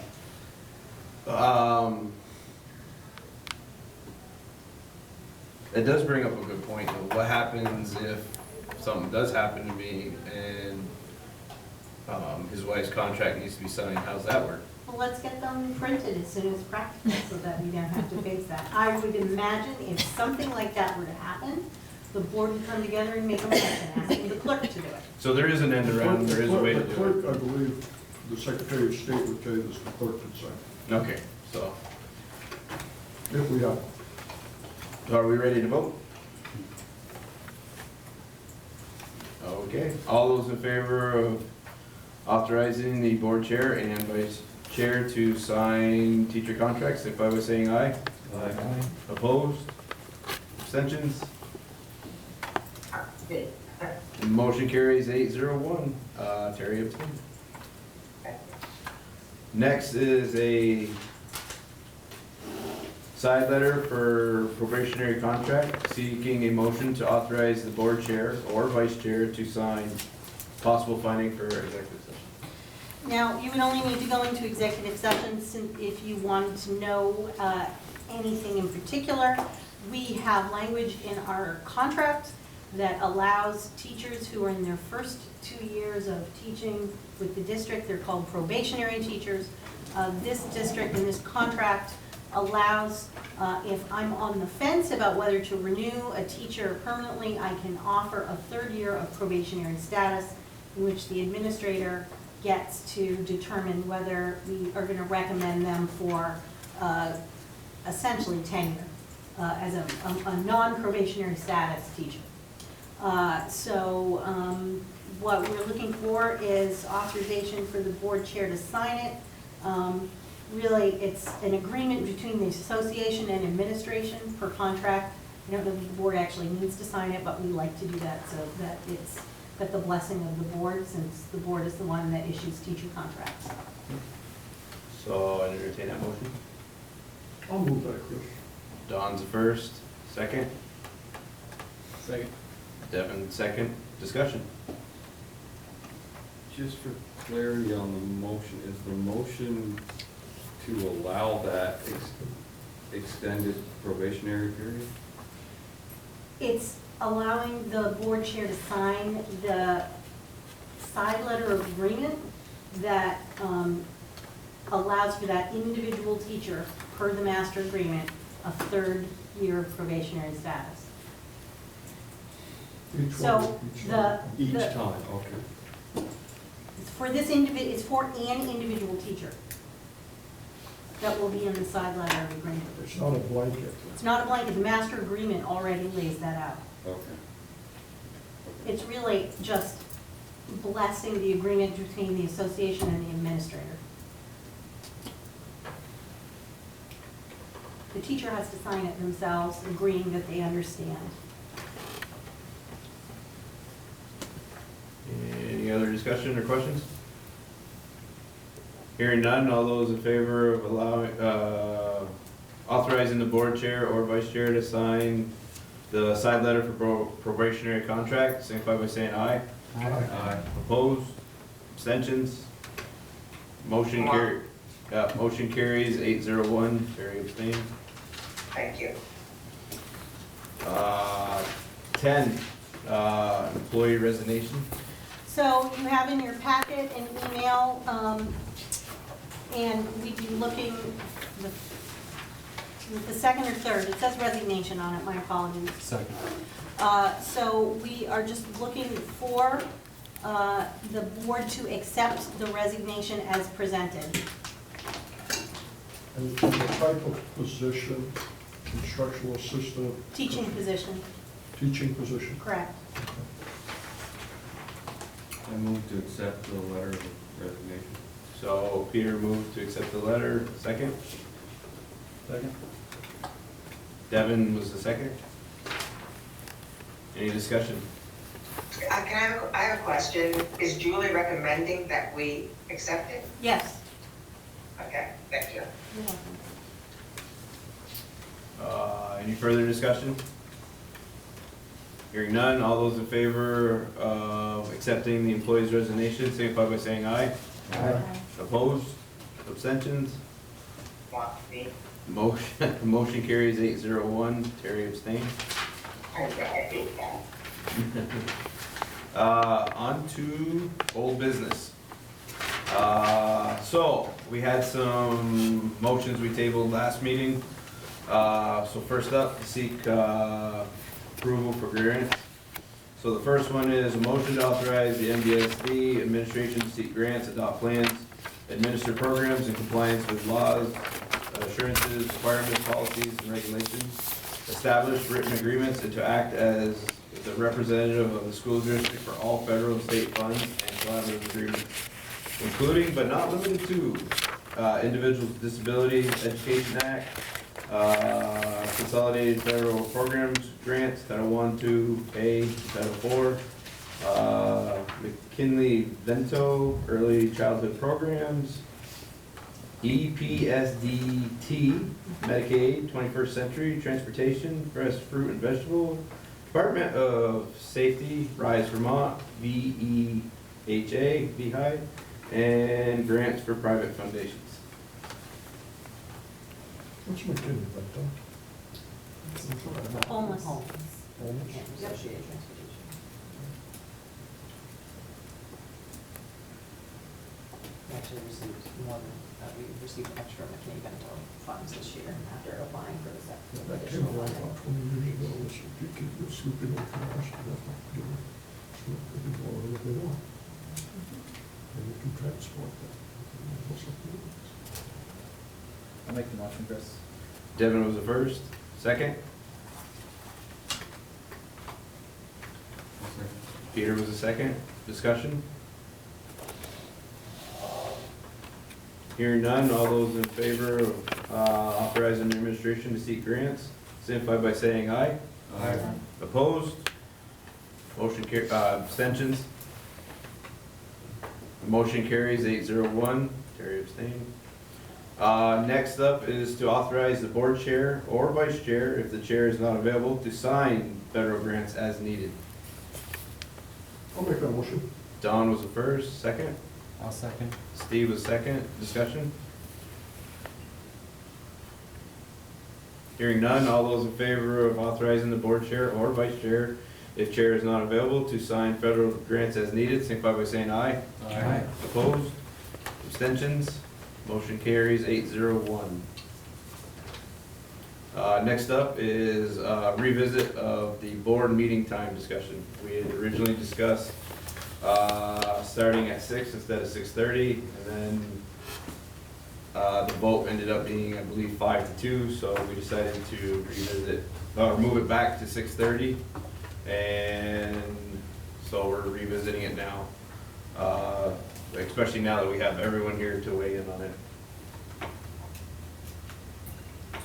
it does bring up a good point, though. What happens if something does happen to me and, his wife's contract needs to be signed? How's that work? Well, let's get them printed as soon as practical so that we don't have to face that. I would imagine if something like that were to happen, the board would come together and make a motion asking the clerk to do it. So there is an end around, there is a way to The do clerk, it. I believe, the Secretary of State would tell you this, the clerk would sign, Okay, so, if we have. are we ready to vote? Okay, all those in favor of authorizing the board chair and vice chair to sign teacher contracts, if I was saying aye? Aye. Opposed? Abstentions? Motion carries 801. Terry abstained. Next is a side letter for probationary contract, seeking a motion to authorize the board chair or vice chair to sign possible finding for executive session. Now, you would only need to go into executive session if you wanted to know anything in particular. We have language in our contract that allows teachers who are in their first 2 years of teaching with the district, they're called probationary teachers. This district and this contract allows, if I'm on the fence about whether to renew a teacher permanently, I can offer a 3rd year of probationary status. in which the administrator gets to determine whether we are gonna recommend them for essentially tenure as a non-probationary status teacher. What we're looking for is authorization for the board chair to sign it. Really, it's an agreement between the association and administration per contract. I don't know if the board actually needs to sign it, but we like to do that so that it's got the blessing of the board, since the board is the one that issues teacher contracts. So I entertain that motion. I'll move that, Chris. Don's the first, second. Second. Devin, second. Discussion. Just for clarity on the motion, is the motion to allow that extended probationary period? It's allowing the board chair to sign the side letter of agreement that allows for that individual teacher, per the master agreement, a third year of probationary status. Each So one, Each the, time, okay. it's for this it's for an individual teacher that will be in the side letter of agreement. It's not a blanket. It's not a blanket, the master agreement already lays that out. Okay. It's really just blessing the agreement between the association and the administrator. The teacher has to sign it themselves, agreeing that they understand. Any other discussion or questions? Hearing none, all those in favor of allowing, authorizing the board chair or vice chair to sign the side letter for probationary contract, signify by saying aye. Aye. Opposed? Abstentions? Motion carries 801, Terry abstained. Thank you. 10, employee resignation. So you have in your packet an email, and we'd be looking, the second or third, it says resignation on it, my apologies. Second. So we are just looking for the board to accept the resignation as presented. And the type of position, instructional assistant. Teaching position, Teaching position. correct. I move to accept the letter of resignation. So Peter moved to accept the letter, second. Second. Devin was the second. Any discussion? I have a question. Is Julie recommending that we accept it? Yes. Okay, thank you. You're welcome. Any further discussion? Hearing none, all those in favor of accepting the employee's resignation, signify by saying aye. Aye. Opposed? Abstentions? Want me? Motion carries 801, Terry abstained. Okay. On to old business. So, we had some motions we tabled last meeting. So first up, seek approval for grants. So the first one is a motion to authorize the MVSD administration to seek grants, adopt plans, administer programs in compliance with laws, assurances, requirements, policies, and regulations, establish written agreements, and to act as the representative of the school district for all federal and state funds and collaborative agreements, including but not limited to Individuals with Disabilities Education Act, Consolidated Federal Programs Grants, Title I, II, A, Title IV, McKinley-Vento Early Childhood Programs, EPSDT, Medicaid, 21st Century, Transportation, Fresh Fruit and Vegetable, Department of Safety, Rise Vermont, VEHA, VHI, and grants for private foundations. What's McKinney, Vento? Homeless. Homeless? Associated transportation. We actually received more than, we received extra McKinney-Vento funds this year after applying for the Yeah, that came additional along funding. about 20 years ago. It's, you keep sleeping on cars, you have to give them, they can go wherever they want. can't support that. I'll make the motion, Chris. Devin was the first, second. Peter was the second. Discussion? Hearing none, all those in favor of authorizing the administration to seek grants, signify by saying aye. Aye. Opposed? Motion abstentions? Motion carries 801. Terry abstained. Next up is to authorize the board chair or vice chair, if the chair is not available, to sign federal grants as needed. I'll make that motion. Don was the first, second. I'll second. Steve was second. Discussion? Hearing none, all those in favor of authorizing the board chair or vice chair, if chair is not available, to sign federal grants as needed, signify by saying aye. Aye. Opposed? Abstentions? Motion carries 801. Next up is revisit of the board meeting time discussion. We had originally discussed starting at 6 instead of 6:30, and then the vote ended up being, I believe, 5 to 2, so we decided to revisit, or move it back to 6:30, and so we're revisiting it now, especially now that we have everyone here to weigh in on it.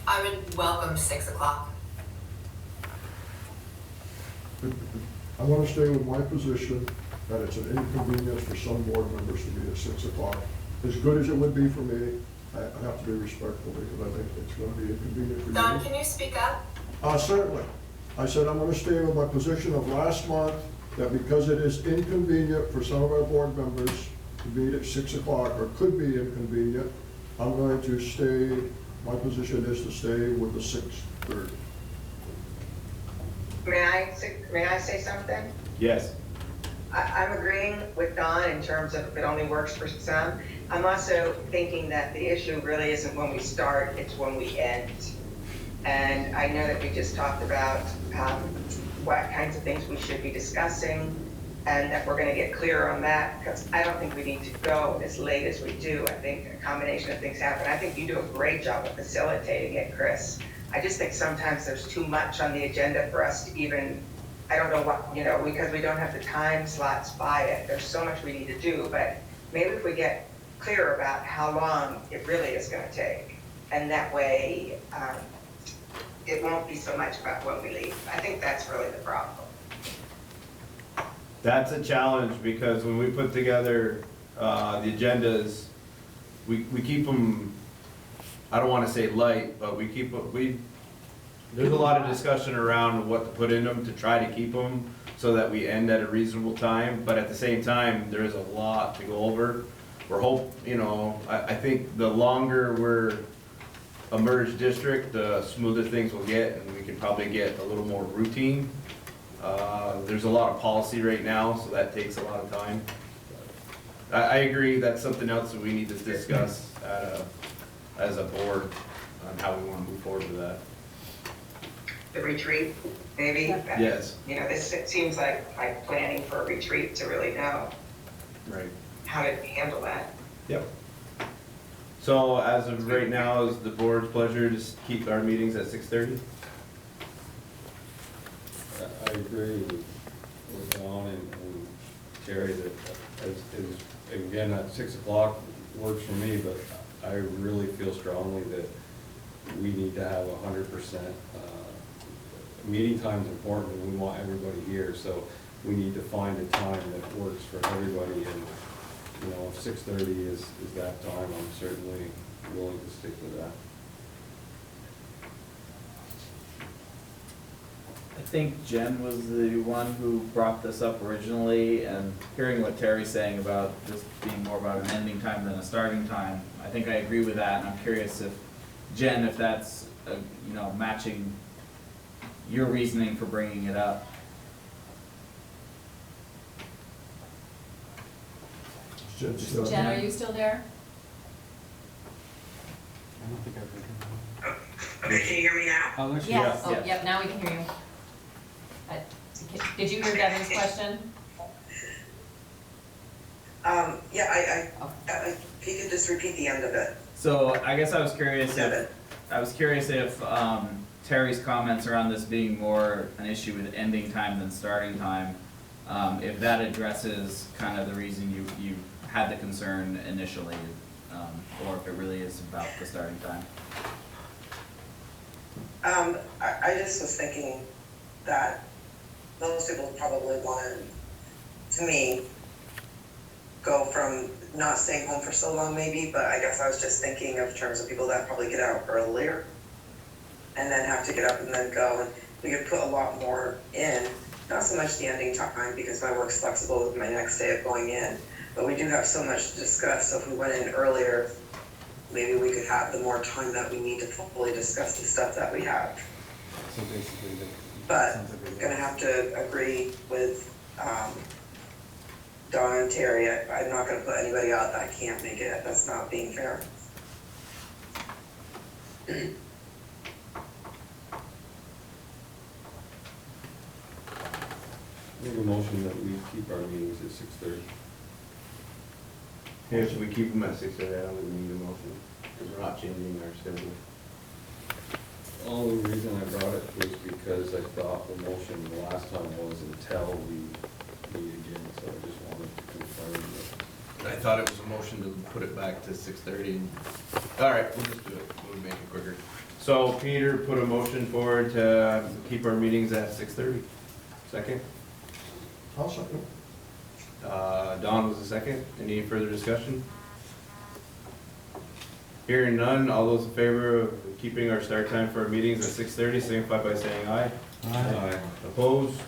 I would welcome 6 o'clock. I want to stay with my position that it's an inconvenience for some board members to be at 6 o'clock. As good as it would be for me, I have to be respectful because I think it's going to be inconvenient for you. Don, can you speak up? Certainly. I said I'm going to stay with my position of last month, that because it is inconvenient for some of our board members to meet at 6 o'clock, or could be inconvenient, I'm going to stay, my position is to stay with the 6:30. May I say something? Yes. I'm agreeing with Don in terms of if it only works for some. I'm also thinking that the issue really isn't when we start, it's when we end. And I know that we just talked about what kinds of things we should be discussing, and that we're gonna get clearer on that, because I don't think we need to go as late as we do. I think a combination of things happen. I think you do a great job of facilitating it, Chris. I just think sometimes there's too much on the agenda for us to even, I don't know what, because we don't have the time slots by it. There's so much we need to do, but maybe if we get clear about how long it really is gonna take, and that way it won't be so much about when we leave. I think that's really the problem. That's a challenge because when we put together the agendas, we keep them, I don't want to say light, but there's a lot of discussion around what to put in them to try to keep them so that we end at a reasonable time. But at the same time, there is a lot to go over. I think the longer we're a merged district, the smoother things will get, and we can probably get a little more routine. There's a lot of policy right now, so that takes a lot of time. I agree, that's something else that we need to discuss as a board on how we want to move forward with that. The retreat, maybe? Yes. It seems like planning for a retreat to really know Right. how to handle that. Yep. So as of right now, is the board's pleasure to keep our meetings at 6:30? I agree with Don and Terry that again, at 6 o'clock works for me, but I really feel strongly that we need to have 100%. Meeting time is important, and we want everybody here, so we need to find a time that works for everybody. And if 6:30 is that time, I'm certainly willing to stick with that. I think Jen was the one who brought this up originally, and hearing what Terry's saying about this being more about an ending time than a starting time, I think I agree with that, and I'm curious if, Jen, if that's, matching your reasoning for bringing it up. Jen, are you still there? I don't think I've heard him. Okay, can you hear me now? Oh, there she Yes. is. Oh, yep, now we can hear you. Did you hear Devin's question? Yeah, if you could just repeat the end of it. So I guess I was curious Seven. if Terry's comments around this being more an issue with ending time than starting time, if that addresses kind of the reason you had the concern initially, or if it really is about the starting time. I just was thinking that most people probably want to me, go from not staying home for so long maybe, but I guess I was just thinking of terms of people that probably get out earlier and then have to get up and then go, and we could put a lot more in, not so much the ending time because my work's flexible with my next day of going in, but we do have so much to discuss, so if we went in earlier, maybe we could have the more time that we need to fully discuss the stuff that we have. So basically, But sounds like I'm gonna have to agree with, Dawn and Terry. I'm not gonna put anybody out that can't make it, that's not being fair. Make a motion that we keep our meetings at 6:30. Yeah, should we keep them at 6:30? I don't think we need a motion, because we're not changing our schedule. Only reason I brought it was because I thought the motion the last time was until we meet again, so I just wanted to confirm that. I thought it was a motion to put it back to 6:30. All right, we'll just do it, we'll make it quicker. So Peter put a motion forward to keep our meetings at 6:30. Second? I'll second. Don was the second. Any further discussion? Hearing none, all those in favor of keeping our start time for our meetings at 6:30, signify by saying aye. Aye. Opposed?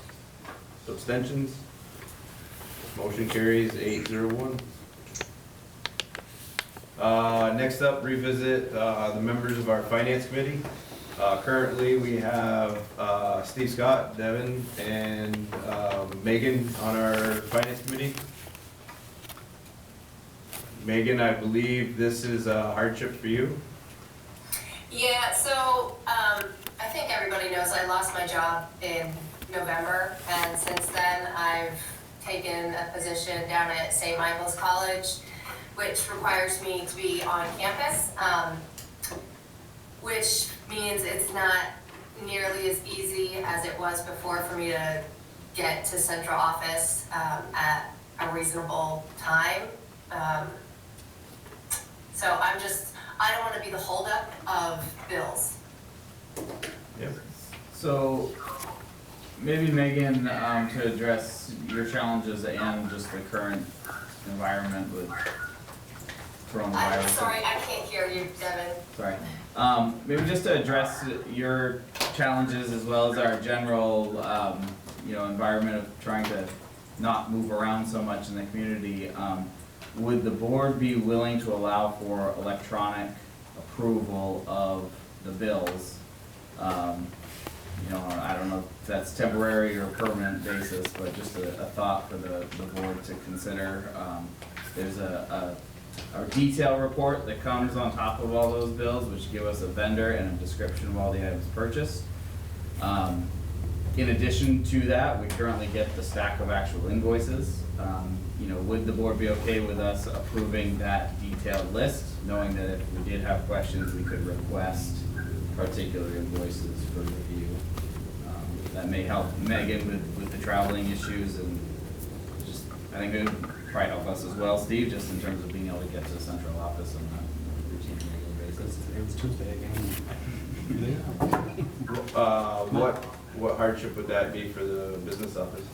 Abstentions? Motion carries 8-0-1. Next up, revisit the members of our finance committee. Currently, we have Steve Scott, Devin, and Megan on our finance committee. Megan, I believe this is a hardship for you. Yeah, so, I think everybody knows I lost my job in November, and since then I've taken a position down at St. Michael's College, which requires me to be on campus, which means it's not nearly as easy as it was before for me to get to central office, at a reasonable time. So I don't wanna be the holdup of bills. Yep. So maybe Megan, to address your challenges and just the current environment with coronavirus. I'm sorry, I can't hear you, Devin. Sorry. Maybe just to address your challenges as well as our general, environment of trying to not move around so much in the community. Would the board be willing to allow for electronic approval of the bills? I don't know if that's temporary or permanent basis, but just a thought for the board to consider. There's a detail report that comes on top of all those bills, which give us a vendor and a description of all the items purchased. In addition to that, we currently get the stack of actual invoices. Would the board be okay with us approving that detailed list, knowing that if we did have questions, we could request particular invoices for review? That may help Megan with the traveling issues, and just, I think it would probably help us as well, Steve, just in terms of being able to get to the central office on a routine regular basis. it was Tuesday again. What hardship would that be for the business office?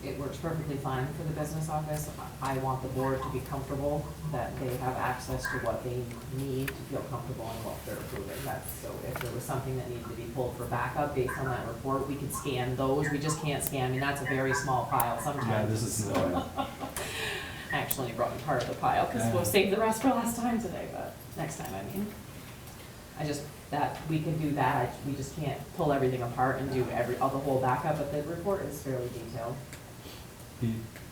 It works perfectly fine for the business office. I want the board to be comfortable that they have access to what they need to feel comfortable in what they're approving. So if there was something that needed to be pulled for backup based on that report, we could scan those. We just can't scan, that's a very small pile sometimes. Yeah, this is I actually brought part of the pile, because we'll save the rest for last time today, but next time, we can do that, we just can't pull everything apart and do the whole backup, but the report is fairly detailed.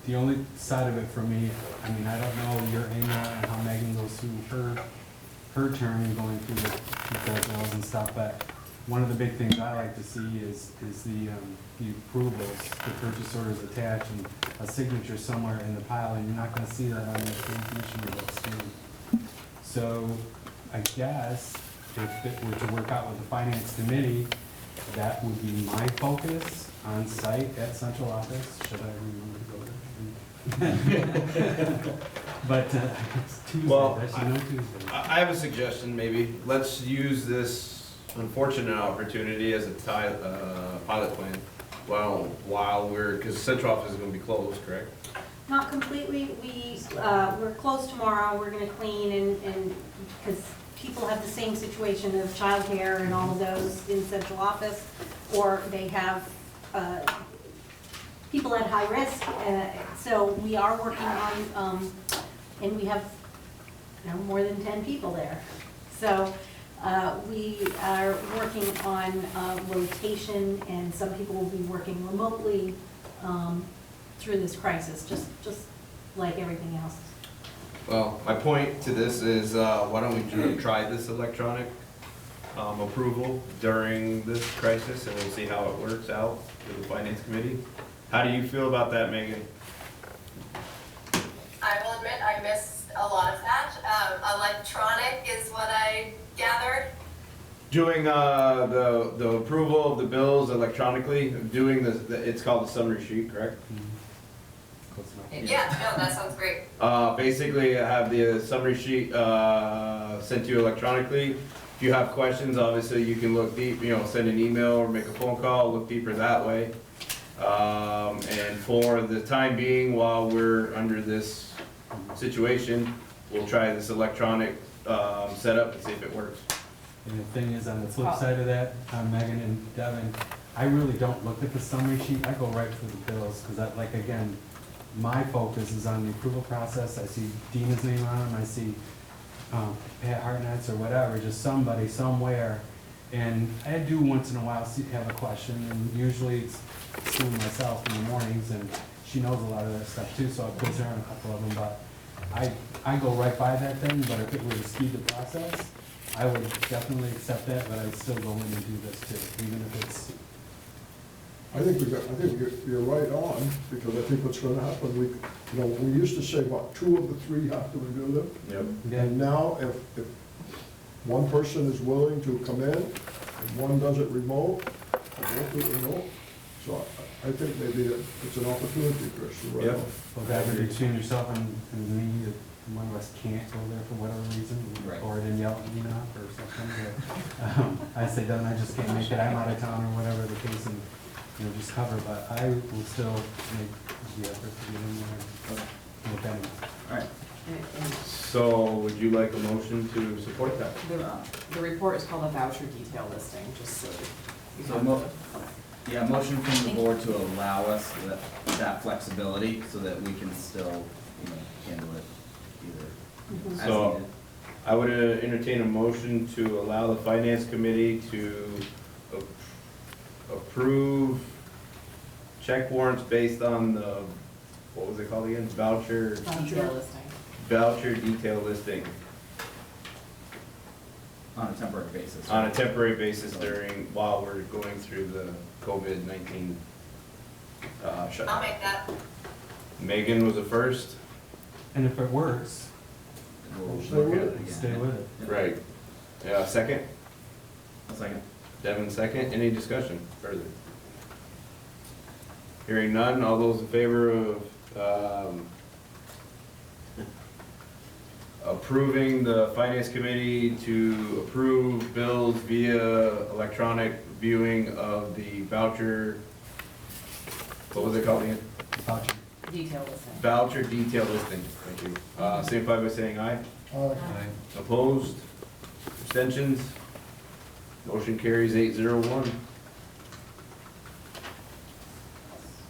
The only side of it for me, I don't know your angle and how Megan goes through her turn and going through the details and stuff, but one of the big things I like to see is the approvals, the purchase orders attached, and a signature somewhere in the pile, and you're not gonna see that on the planning commission results too. So, I guess, if it were to work out with the finance committee, that would be my focus on site at central office, should I remember to go there? But, it's Tuesday, Well, I should know Tuesday. I have a suggestion, maybe. Let's use this unfortunate opportunity as a pilot plan. Well, while because central office is gonna be closed, correct? Not completely, we're closed tomorrow, we're gonna clean and, because people have the same situation of childcare and all of those in central office, or they have, people at high risk, so we are working on, and we have, more than 10 people there. So, we are working on rotation, and some people will be working remotely through this crisis, just like everything else. Well, my point to this is, why don't we try this electronic approval during this crisis, and we'll see how it works out with the finance committee. How do you feel about that, Megan? I will admit, I missed a lot of that. Electronic is what I gathered. Doing the approval of the bills electronically, doing it's called the summary sheet, correct? Close enough. Yeah, no, that sounds great. Basically, I have the summary sheet sent to you electronically. If you have questions, obviously you can look deep, send an email or make a phone call, look deeper that way. And for the time being, while we're under this situation, we'll try this electronic setup and see if it works. And the thing is, on the flip side of that, Megan and Devin, I really don't look at the summary sheet, I go right for the bills, because that, like, again, my focus is on the approval process. I see Dina's name on them, I see Pat Hartnett's or whatever, just somebody somewhere. And I do once in a while have a question, and usually it's Sue myself in the mornings, and she knows a lot of that stuff too, so I quiz her on a couple of them, but I go right by that thing, but if it were to speed the process, I would definitely accept that, but I'd still go in and do this too, even if it's. I think you're right on, because I think what's gonna happen, we used to say, what, 2 of the 3 have to review them? Yep. And now, if one person is willing to come in, and one does it remote, and both do it remote, so I think maybe it's an opportunity, Chris, you're right Yep. on. Well, that would between yourself and me, if one of us can't go there for whatever reason, Right. or then yell at me now or something, but, I say, Devin, I just can't make it, I'm out of town or whatever the case, and, just cover, but I will still make the effort to get in there and look at it. All right. So, would you like a motion to support that? The report is called a voucher detail listing, just so you So know. Yeah, motion from the board to allow us that flexibility so that we can still, handle it either as So- needed. I would entertain a motion to allow the finance committee to approve check warrants based on the, what was it called again? Voucher Detail listing. detail listing On a temporary basis. on a temporary basis while we're going through the COVID-19 I'll shutdown. make that. Megan was the first. And if it works, We'll Stay look with at it. again. stay with it. Yep. Right. Second? I'll second. Devin second. Any discussion further? Hearing none, all those in favor of approving the finance committee to approve bills via electronic viewing of the voucher, what was it called again? Voucher. Detail listing. Voucher detail listing, thank you. Signify by saying aye. Opposed? Abstentions? Motion carries 8-0-1.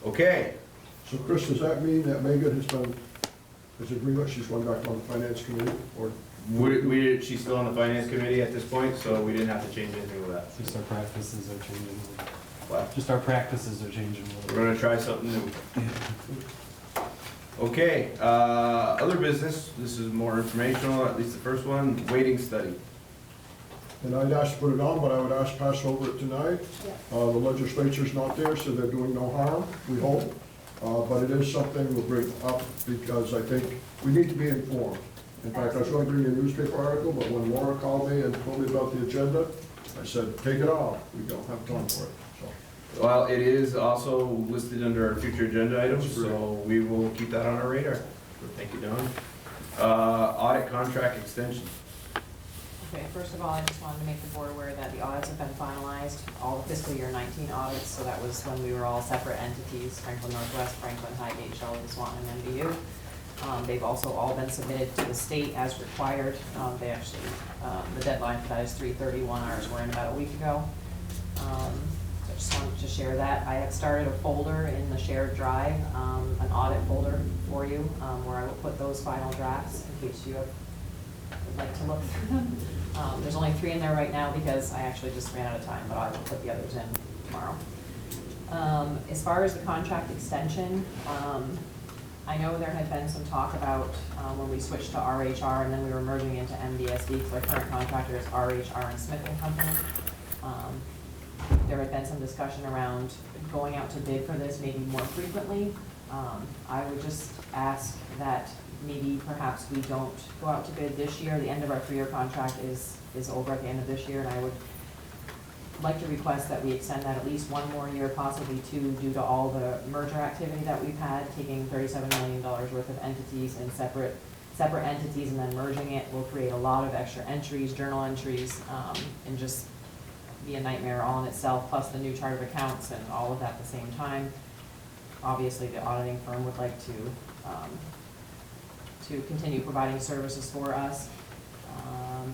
Okay, So Chris, does that mean that Megan has agreed that she's going back on the finance committee, or? she's still on the finance committee at this point, so we didn't have to change anything with that. Just our practices are changing a little. What? Just our practices are changing a little. We're gonna try something new. Okay, other business, this is more informational, at least the first one, waiting study. And I'd ask to put it on, but I would ask pass over it tonight. The legislature's not there, so they're doing no harm, we hope. But it is something we'll bring up because I think we need to be informed. In fact, I was going to bring you a newspaper article, but when Laura called me and told me about the agenda, I said, take it off, we don't have time for it, so. Well, it is also listed under our future agenda items, so we will keep that on our radar. So thank you, Don. Audit contract extension. Okay, first of all, I just wanted to make the board aware that the audits have been finalized, all the fiscal year 19 audits, so that was when we were all separate entities, Franklin Northwest, Franklin, Highgate, Sheldon, Swanton, and MVU. They've also all been submitted to the state as required. They actually, the deadline for that is 3/31, ours were in about a week ago. So I just wanted to share that. I have started a folder in the shared drive, an audit folder for you, where I will put those final drafts in case you would like to look through them. There's only 3 in there right now because I actually just ran out of time, but I will put the others in tomorrow. As far as the contract extension, I know there had been some talk about when we switched to RHR and then we were merging into MVSD because our current contractor is RHR and Smith & Company. There had been some discussion around going out to bid for this maybe more frequently. I would just ask that maybe perhaps we don't go out to bid this year. The end of our 3-year contract is over at the end of this year, and I would like to request that we extend that at least 1 more year, possibly 2, due to all the merger activity that we've had, taking $37 million worth of entities and separate entities and then merging it will create a lot of extra entries, journal entries, and just be a nightmare all in itself, plus the new chart of accounts and all of that at the same time. Obviously, the auditing firm would like to continue providing services for us.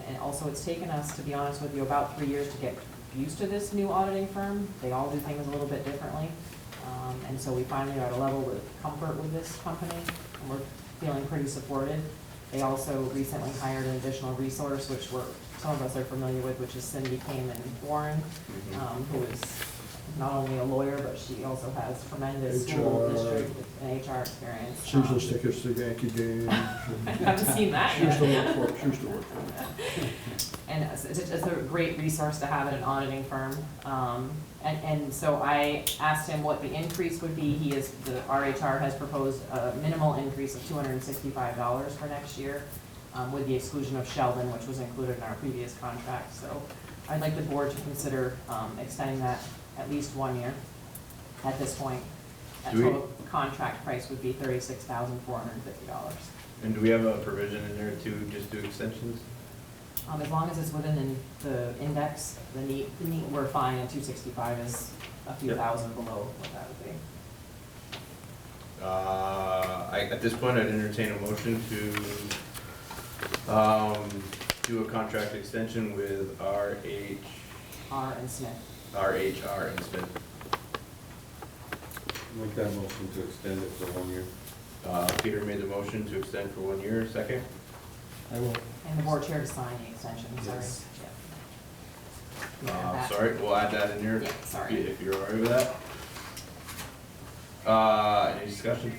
And also, it's taken us, to be honest with you, about 3 years to get used to this new auditing firm. They all do things a little bit differently. And so we finally are at a level with comfort with this company, and we're feeling pretty supported. They also recently hired an additional resource, which some of us are familiar with, which is Cindy Kamen Warren, who is not only a lawyer, but she also has tremendous school district and HR experience. Season's tickets to the Yankee game. I haven't seen that She used to yet. work for it. And it's a great resource to have at an auditing firm. And so I asked him what the increase would be. The RHR has proposed a minimal increase of $265 for next year, with the exclusion of Sheldon, which was included in our previous contract. So I'd like the board to consider extending that at least 1 year at this point. That total contract price would be $36,450. And do we have a provision in there to just do extensions? As long as it's within the index, the NEAT, we're fine, and 265 is a few thousand below what that would be. At this point, I'd entertain a motion to do a contract extension with R and Smith. RHR and Smith. Make that motion to extend it for 1 year. Peter made the motion to extend for 1 year, second. I will. And the board chair to sign the extension, sorry. Yes. Yeah. You add that. Sorry, we'll add that in there. Yeah, sorry. If you're all right with that. Any discussion?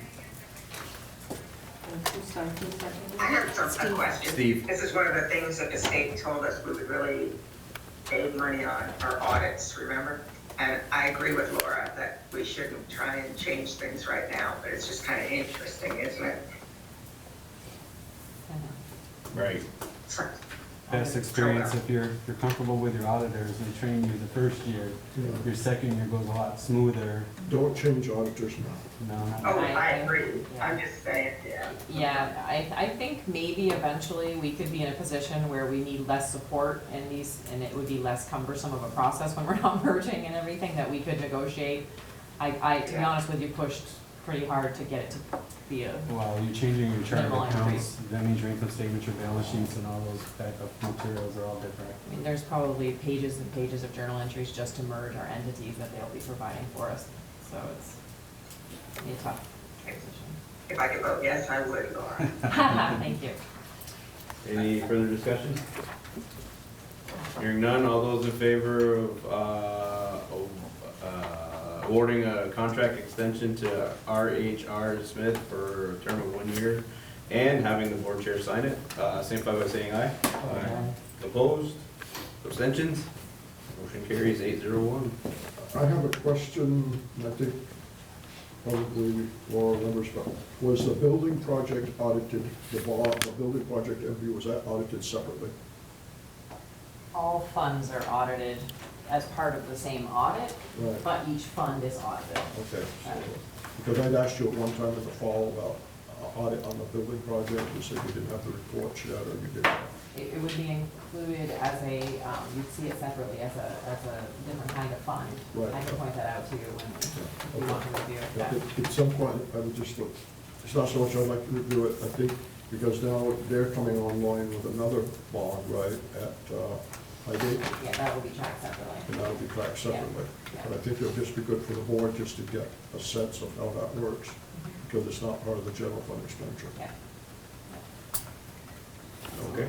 I have a question. Steve. This is one of the things that the state told us we would really save money on, our audits, remember? And I agree with Laura that we shouldn't try and change things right now, but it's just kind of interesting, isn't it? Right. Best experience, if you're comfortable with your auditors, they train you the first year. Yeah. Your second year goes a lot smoother. Don't change auditors now. No, not Oh, I- I agree. I'm just saying, yeah. Yeah, I think maybe eventually we could be in a position where we need less support in these, and it would be less cumbersome of a process when we're not merging and everything, that we could negotiate. To be honest with you, pushed pretty hard to get it to be a, Well, you're changing your chart of Minimal accounts, increase. that means your income statements, your balance sheets, and all those backup materials are all different. I mean, there's probably pages and pages of journal entries just to merge our entities that they'll be providing for us, so it's a tough position. If I could vote yes, I would, Laura. Thank you. Any further discussion? Hearing none, all those in favor of awarding a contract extension to RHR Smith for a term of 1 year and having the board chair sign it, signify by saying aye. Aye. Opposed? Abstentions? Motion carries 8-0-1. I have a question, and I think probably Laura remembers, but was the building project audited, the building project MV, was that audited separately? All funds are audited as part of the same audit, Right. but each fund is audited. Okay, so, because I'd asked you at one time in the fall about audit on the building project, you said you didn't have the reports yet, or you did. It would be included as a, you'd see it separately as a different kind of fund. Right. I can point that out to you when we want to review it. At some point, I would just look, it's not so much I'd like to review it, I think, because now they're coming online with another bond, right, at Highgate, Yeah, that will be tracked separately. and that'll be tracked separately. Yeah. But I think it'll just be good for the board just to get a sense of how that works, because it's not part of the general fund expenditure. Yeah. Okay.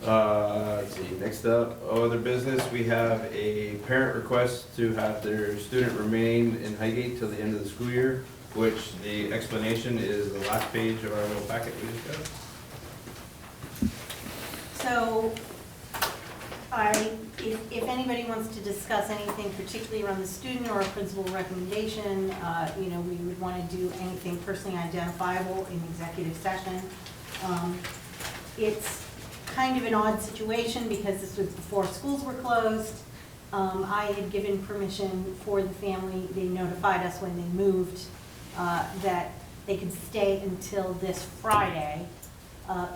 Let's see, next up, other business, we have a parent request to have their student remain in Highgate till the end of the school year, which the explanation is the last page of our little packet we just got. So, if anybody wants to discuss anything particularly around the student or a principal recommendation, we would want to do anything personally identifiable in executive session. It's kind of an odd situation because this was before schools were closed. I had given permission for the family, they notified us when they moved, that they could stay until this Friday,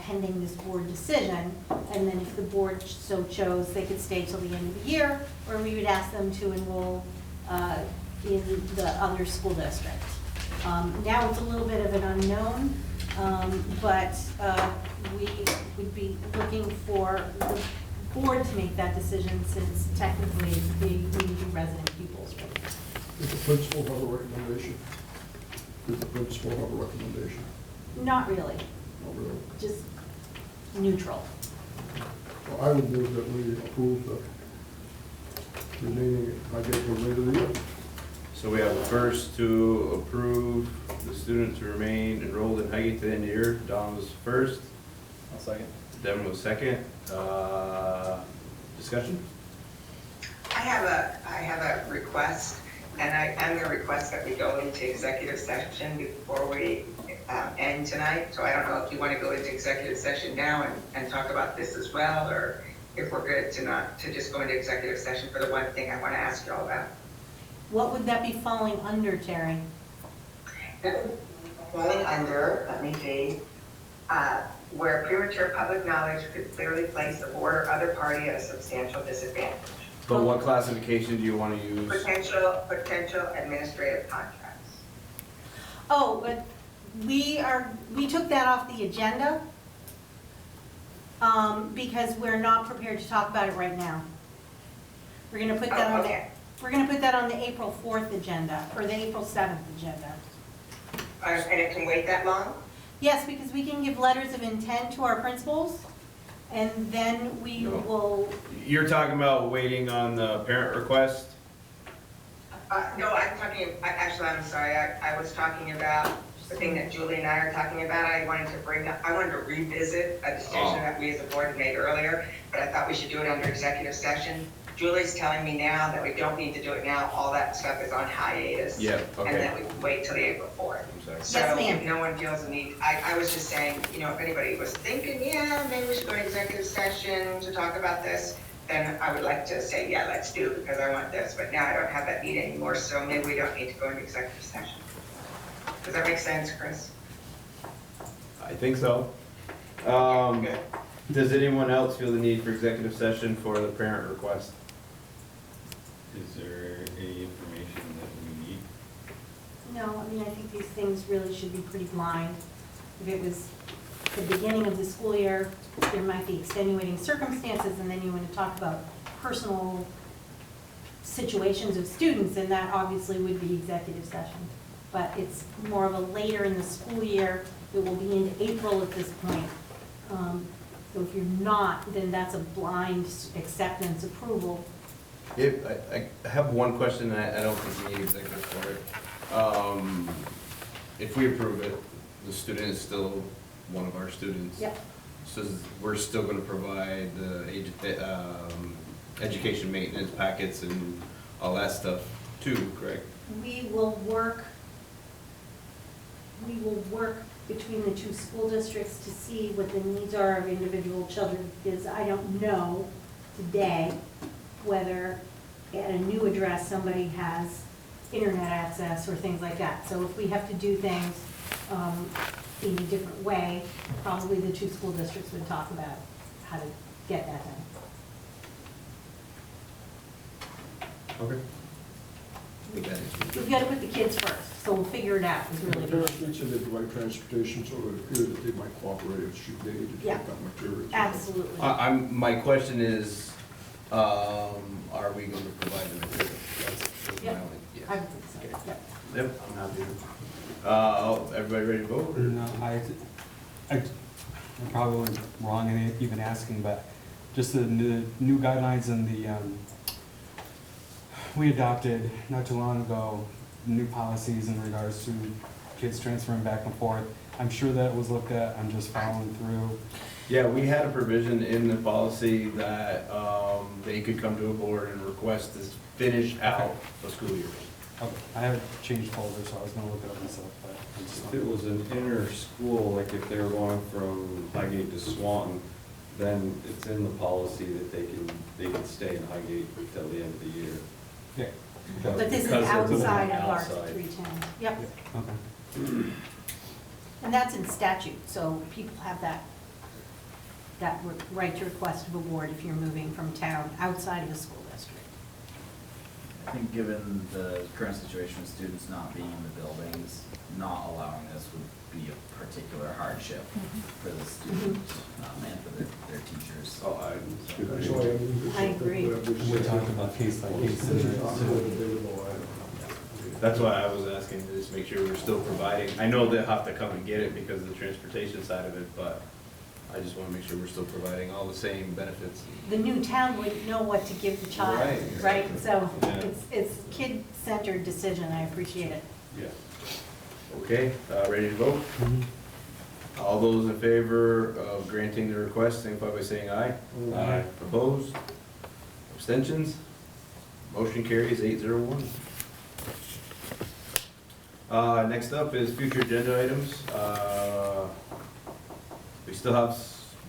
pending this board decision. And then if the board so chose, they could stay till the end of the year, or we would ask them to enroll in the other school district. Now it's a little bit of an unknown, but we would be looking for the board to make that decision, since technically they need to be resident pupils. Did the principal have a recommendation? Did the principal have a recommendation? Not really, Not really. just neutral. Well, I would move that we approve the remaining, I guess, for later the year. So we have a first to approve the student to remain enrolled in Highgate to the end of the year. Don was first. I'll second. Devin was second. Discussion? I have a request, and I'm going to request that we go into executive session before we end tonight. So I don't know if you want to go into executive session now and talk about this as well, or if we're good to just go into executive session for the one thing I want to ask you all about. What would that be falling under, Terry? Falling under, let me see, where premature public knowledge could clearly place the board or other party at a substantial disadvantage. But what classification do you want to use? Potential administrative contracts. Oh, but we took that off the agenda, because we're not prepared to talk about it right now. We're gonna put that on Okay. we're gonna put that on the April 4th agenda, or the April 7th agenda. And it can wait that long? Yes, because we can give letters of intent to our principals, and then we No. will, You're talking about waiting on the parent request? No, I'm sorry, I was talking about the thing that Julie and I are talking about. I wanted to revisit a decision that we as a board had made earlier, but I thought we should do it under executive session. Julie's telling me now that we don't need to do it now, all that stuff is on hiatus. Yeah, okay. And that we can wait till the April 4th. I'm sorry. Yes, So ma'am. if no one feels the need, I was just saying, if anybody was thinking, yeah, maybe we should go to executive session to talk about this, then I would like to say, yeah, let's do it because I want this. But now I don't have that need anymore, so maybe we don't need to go into executive session. Does that make sense, Chris? I think so. Good. Does anyone else feel the need for executive session for the parent request? Is there any information that we need? no, I mean, I think these things really should be pretty blind. If it was the beginning of the school year, there might be extenuating circumstances, and then you want to talk about personal situations of students, and that obviously would be executive session. But it's more of a later in the school year, it will be into April at this point. So if you're not, then that's a blind acceptance approval. I have one question, and I don't think we need executive for it. If we approve it, the student is still one of our students. Yep. says we're still gonna provide the education maintenance packets and all that stuff too, correct? We will work between the two school districts to see what the needs are of individual children, because I don't know today whether at a new address somebody has internet access or things like that. So if we have to do things in a different way, probably the two school districts would talk about how to get that done. Okay. I think that is- We've got to put the kids first, so we'll figure it out, is The really the parents mentioned they'd provide transportation, so it would appear that they might cooperate if she needed to Yeah. pick up materials. Absolutely. my question is, are we gonna provide the material? That's my Yep. only, yes. I would think so, yep. Yep, I'm happy. Everybody ready to vote? or- No, I'm probably wrong in even asking, but just the new guidelines and we adopted not too long ago, new policies in regards to kids transferring back and forth. I'm sure that was looked at, I'm just following through. Yeah, we had a provision in the policy that, they could come to a board and request to finish out the school year. Okay, I haven't changed folders, so I was gonna look it up myself, but I just. If it was an inner school, like if they were going from Highgate to Swanton, then it's in the policy that they can stay in Highgate till the end of the year. Yeah, But this is Because they're going outside of our outside. 310. Yep. okay. And that's in statute, so people have that right to request of a board if you're moving from town outside of a school district. I think given the current situation of students not being in the buildings, not allowing this would be a particular hardship for the students and for their teachers. Oh, That's why I mean, I agree. We're talking about case by case. This is not really debatable, I don't know. That's why I was asking, to just make sure we're still providing. I know they'll have to come and get it because of the transportation side of it, but I just wanna make sure we're still providing all the same benefits. The new town wouldn't know what to give the child, Right. right? So Yeah. it's kid-centered decision, I appreciate it. Yeah. Okay, ready to vote? Mhm. All those in favor of granting the request, signify by saying aye. Aye. Opposed? Abstentions? Motion carries 801. Next up is future agenda items. We still have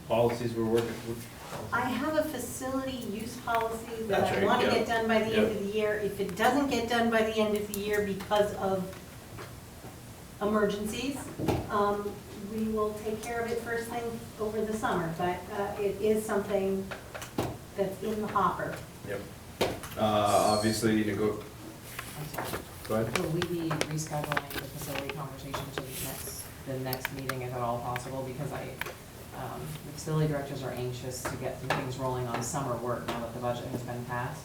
policies we're working with. I have a facility use policy that That's I right, want to yeah. get done by the end Yeah. of the year. If it doesn't get done by the end of the year because of emergencies, we will take care of it first thing over the summer. But it is something that's in the hopper. Yep. Obviously, to go, I'm sorry. go ahead. Will we be rescheduling the facility conversation to the next meeting if at all possible? Because the facility directors are anxious to get some things rolling on summer work now that the budget has been passed.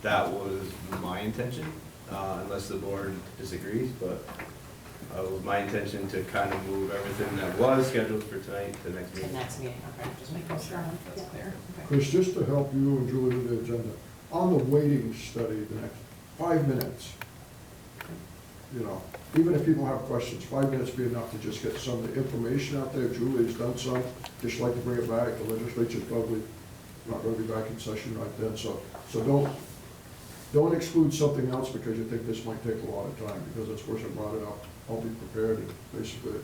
That was my intention, unless the board disagrees, but it was my intention to kind of move everything that was scheduled for tonight to the next The meeting. next meeting, okay, just making sure that's clear. Okay. Chris, just to help you and Julie with the agenda, on the waiting study, the next 5 minutes, you know, even if people have questions, 5 minutes be enough to just get some of the information out there. Julie's done some, just like to bring it back. The legislature's probably not gonna be back in session right then, so don't exclude something else because you think this might take a lot of time, because that's where I brought it up. I'll be prepared and basically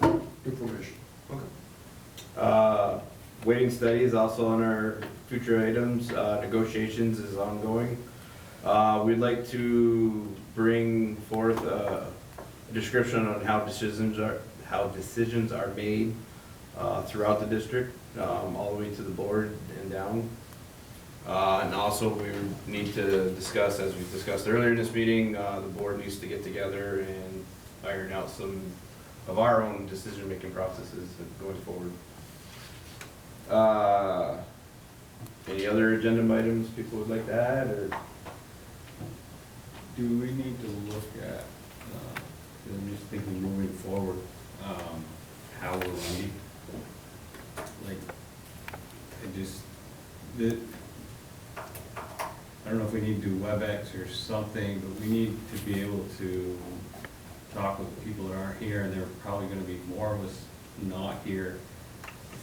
information. Okay. Waiting study is also on our future items. Negotiations is ongoing. We'd like to bring forth a description on how decisions are made throughout the district, all the way to the board and down. And also, we need to discuss, as we discussed earlier in this meeting, the board needs to get together and iron out some of our own decision-making processes going forward. Any other agenda items people would like to add, or? Do we need to look at, I'm just thinking moving forward, how we'll meet? Like, I don't know if we need to do WebEx or something, but we need to be able to talk with the people that aren't here, and there are probably gonna be more of us not here.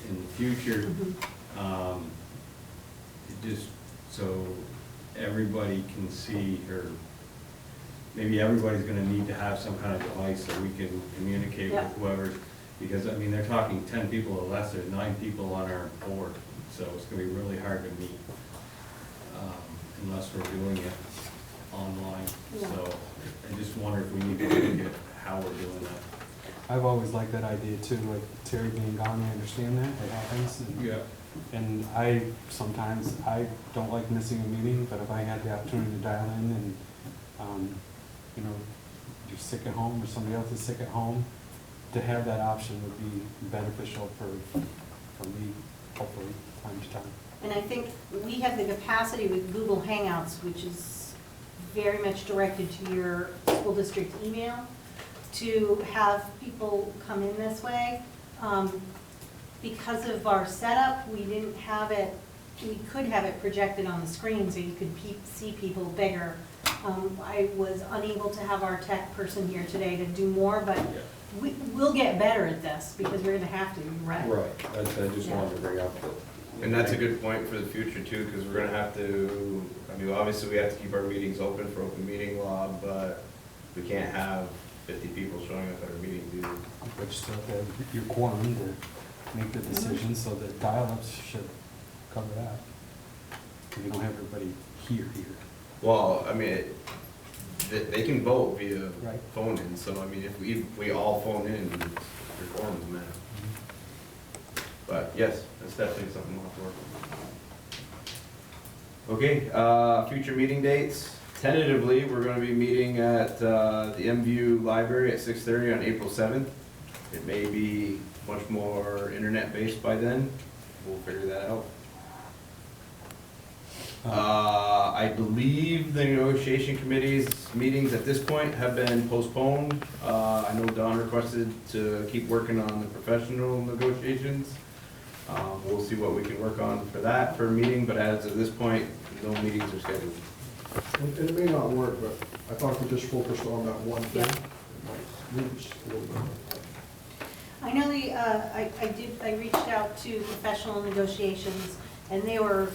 in the future, just so everybody can see, or maybe everybody's gonna need to have some kind of device so we can communicate with Yeah. whoever, because, I mean, they're talking 10 people or less, there's 9 people on our board, so it's gonna be really hard to meet, unless we're doing it online. Yeah. So I just wonder if we need to look at how we're doing that. I've always liked that idea too, like Terry being gone, I understand that, it happens. And I don't like missing a meeting, but if I had the opportunity to dial in and, you know, you're sick at home or somebody else is sick at home, to have that option would be beneficial for me, hopefully, time to time. And I think we have the capacity with Google Hangouts, which is very much directed to your school district email, to have people come in this way. Because of our setup, we didn't have it, we could have it projected on the screen so you could see people bigger. I was unable to have our tech person here today to do more, but we'll get better at this because we're gonna have to, right? Right, that's, I just wanted to bring up that. And that's a good point for the future too, because we're gonna have to, I mean, obviously we have to keep our meetings open for open meeting law, but we can't have 50 people showing up at our meetings either. But you still have your quorum to make the decision, so that dial-ups should cover that. You don't have everybody here. Well, I mean, they can vote via Right. phone in, so I mean, if we all phone in, the quorum is met. But yes, that's definitely something we'll have to work on. Okay, future meeting dates. Tentatively, we're gonna be meeting at the MVU Library at 6:30 on April 7th. It may be much more internet-based by then. We'll figure that out. I believe the negotiation committee's meetings at this point have been postponed. I know Don requested to keep working on the professional negotiations. We'll see what we can work on for that for a meeting, but as of this point, no meetings are scheduled. And it may not work, but I thought if we just focused on that one thing, it might move us a little bit. I know I reached out to professional negotiations and they were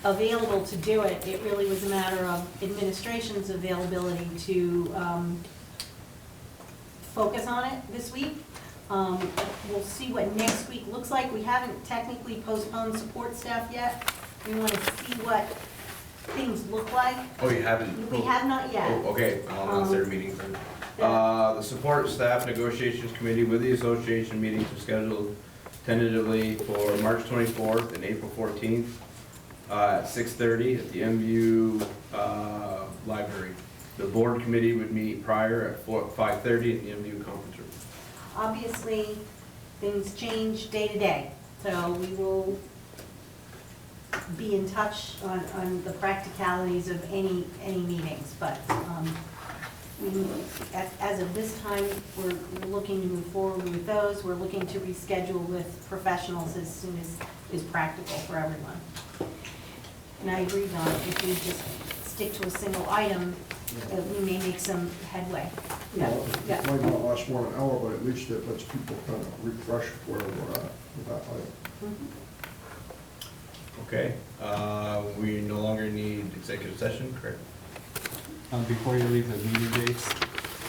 available to do it. It really was a matter of administration's availability to focus on it this week. We'll see what next week looks like. We haven't technically postponed support staff yet. We want to see what things look like. Oh, you haven't? We have not yet. Oh, okay, I'll announce their meetings then. The support staff negotiations committee with the association meetings are scheduled tentatively for March 24th and April 14th at 6:30 at the MVU library. The board committee would meet prior at 5:30 at the MVU conference room. Obviously, things change day to day, so we will be in touch on the practicalities of any meetings, but as of this time, we're looking to move forward with those. We're looking to reschedule with professionals as soon as is practical for everyone. And I agree, Don, if we just stick to a single item, we may make some headway. Well, it might not last more than an hour, but at least it lets people kind of refresh where we're at with that item. Mhm. Okay, we no longer need executive session, correct? Before you leave the meeting dates,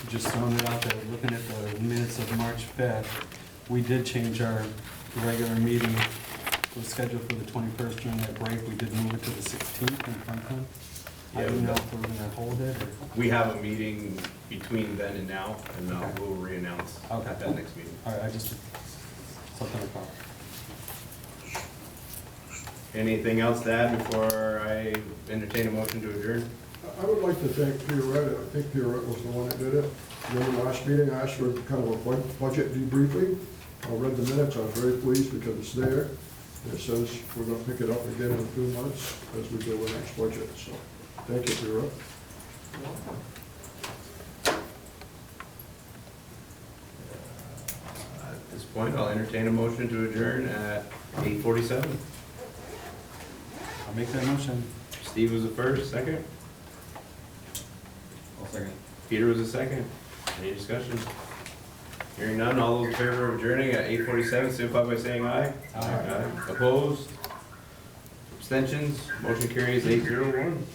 just throwing it out there, looking at the minutes of March 5th, we did change our regular meeting. It was scheduled for the 21st. During that break, we did move it to the 16th in Franklin. I Yeah, don't know if we're gonna hold it or. We have a meeting between then and now, and Okay. we'll re-announce Okay. at that next meeting. All right, something I thought. Anything else to add before I entertain a motion to adjourn? I would like to thank Pierrette. I think Pierrette was the one that did it. Remember last meeting, I asked for kind of a budget debriefing. I read the minutes, I was very pleased because it's there. It says we're gonna pick it up again in a few months as we do the next budget, so thank you, Pierrette. At this point, I'll entertain a motion to adjourn at 8:47. I'll make that motion. Steve was the first, second. I'll second. Peter was the second. Any discussion? Hearing none, all those in favor of adjourning at 8:47, signify by saying aye. Aye. Opposed? Abstentions? Motion carries 801.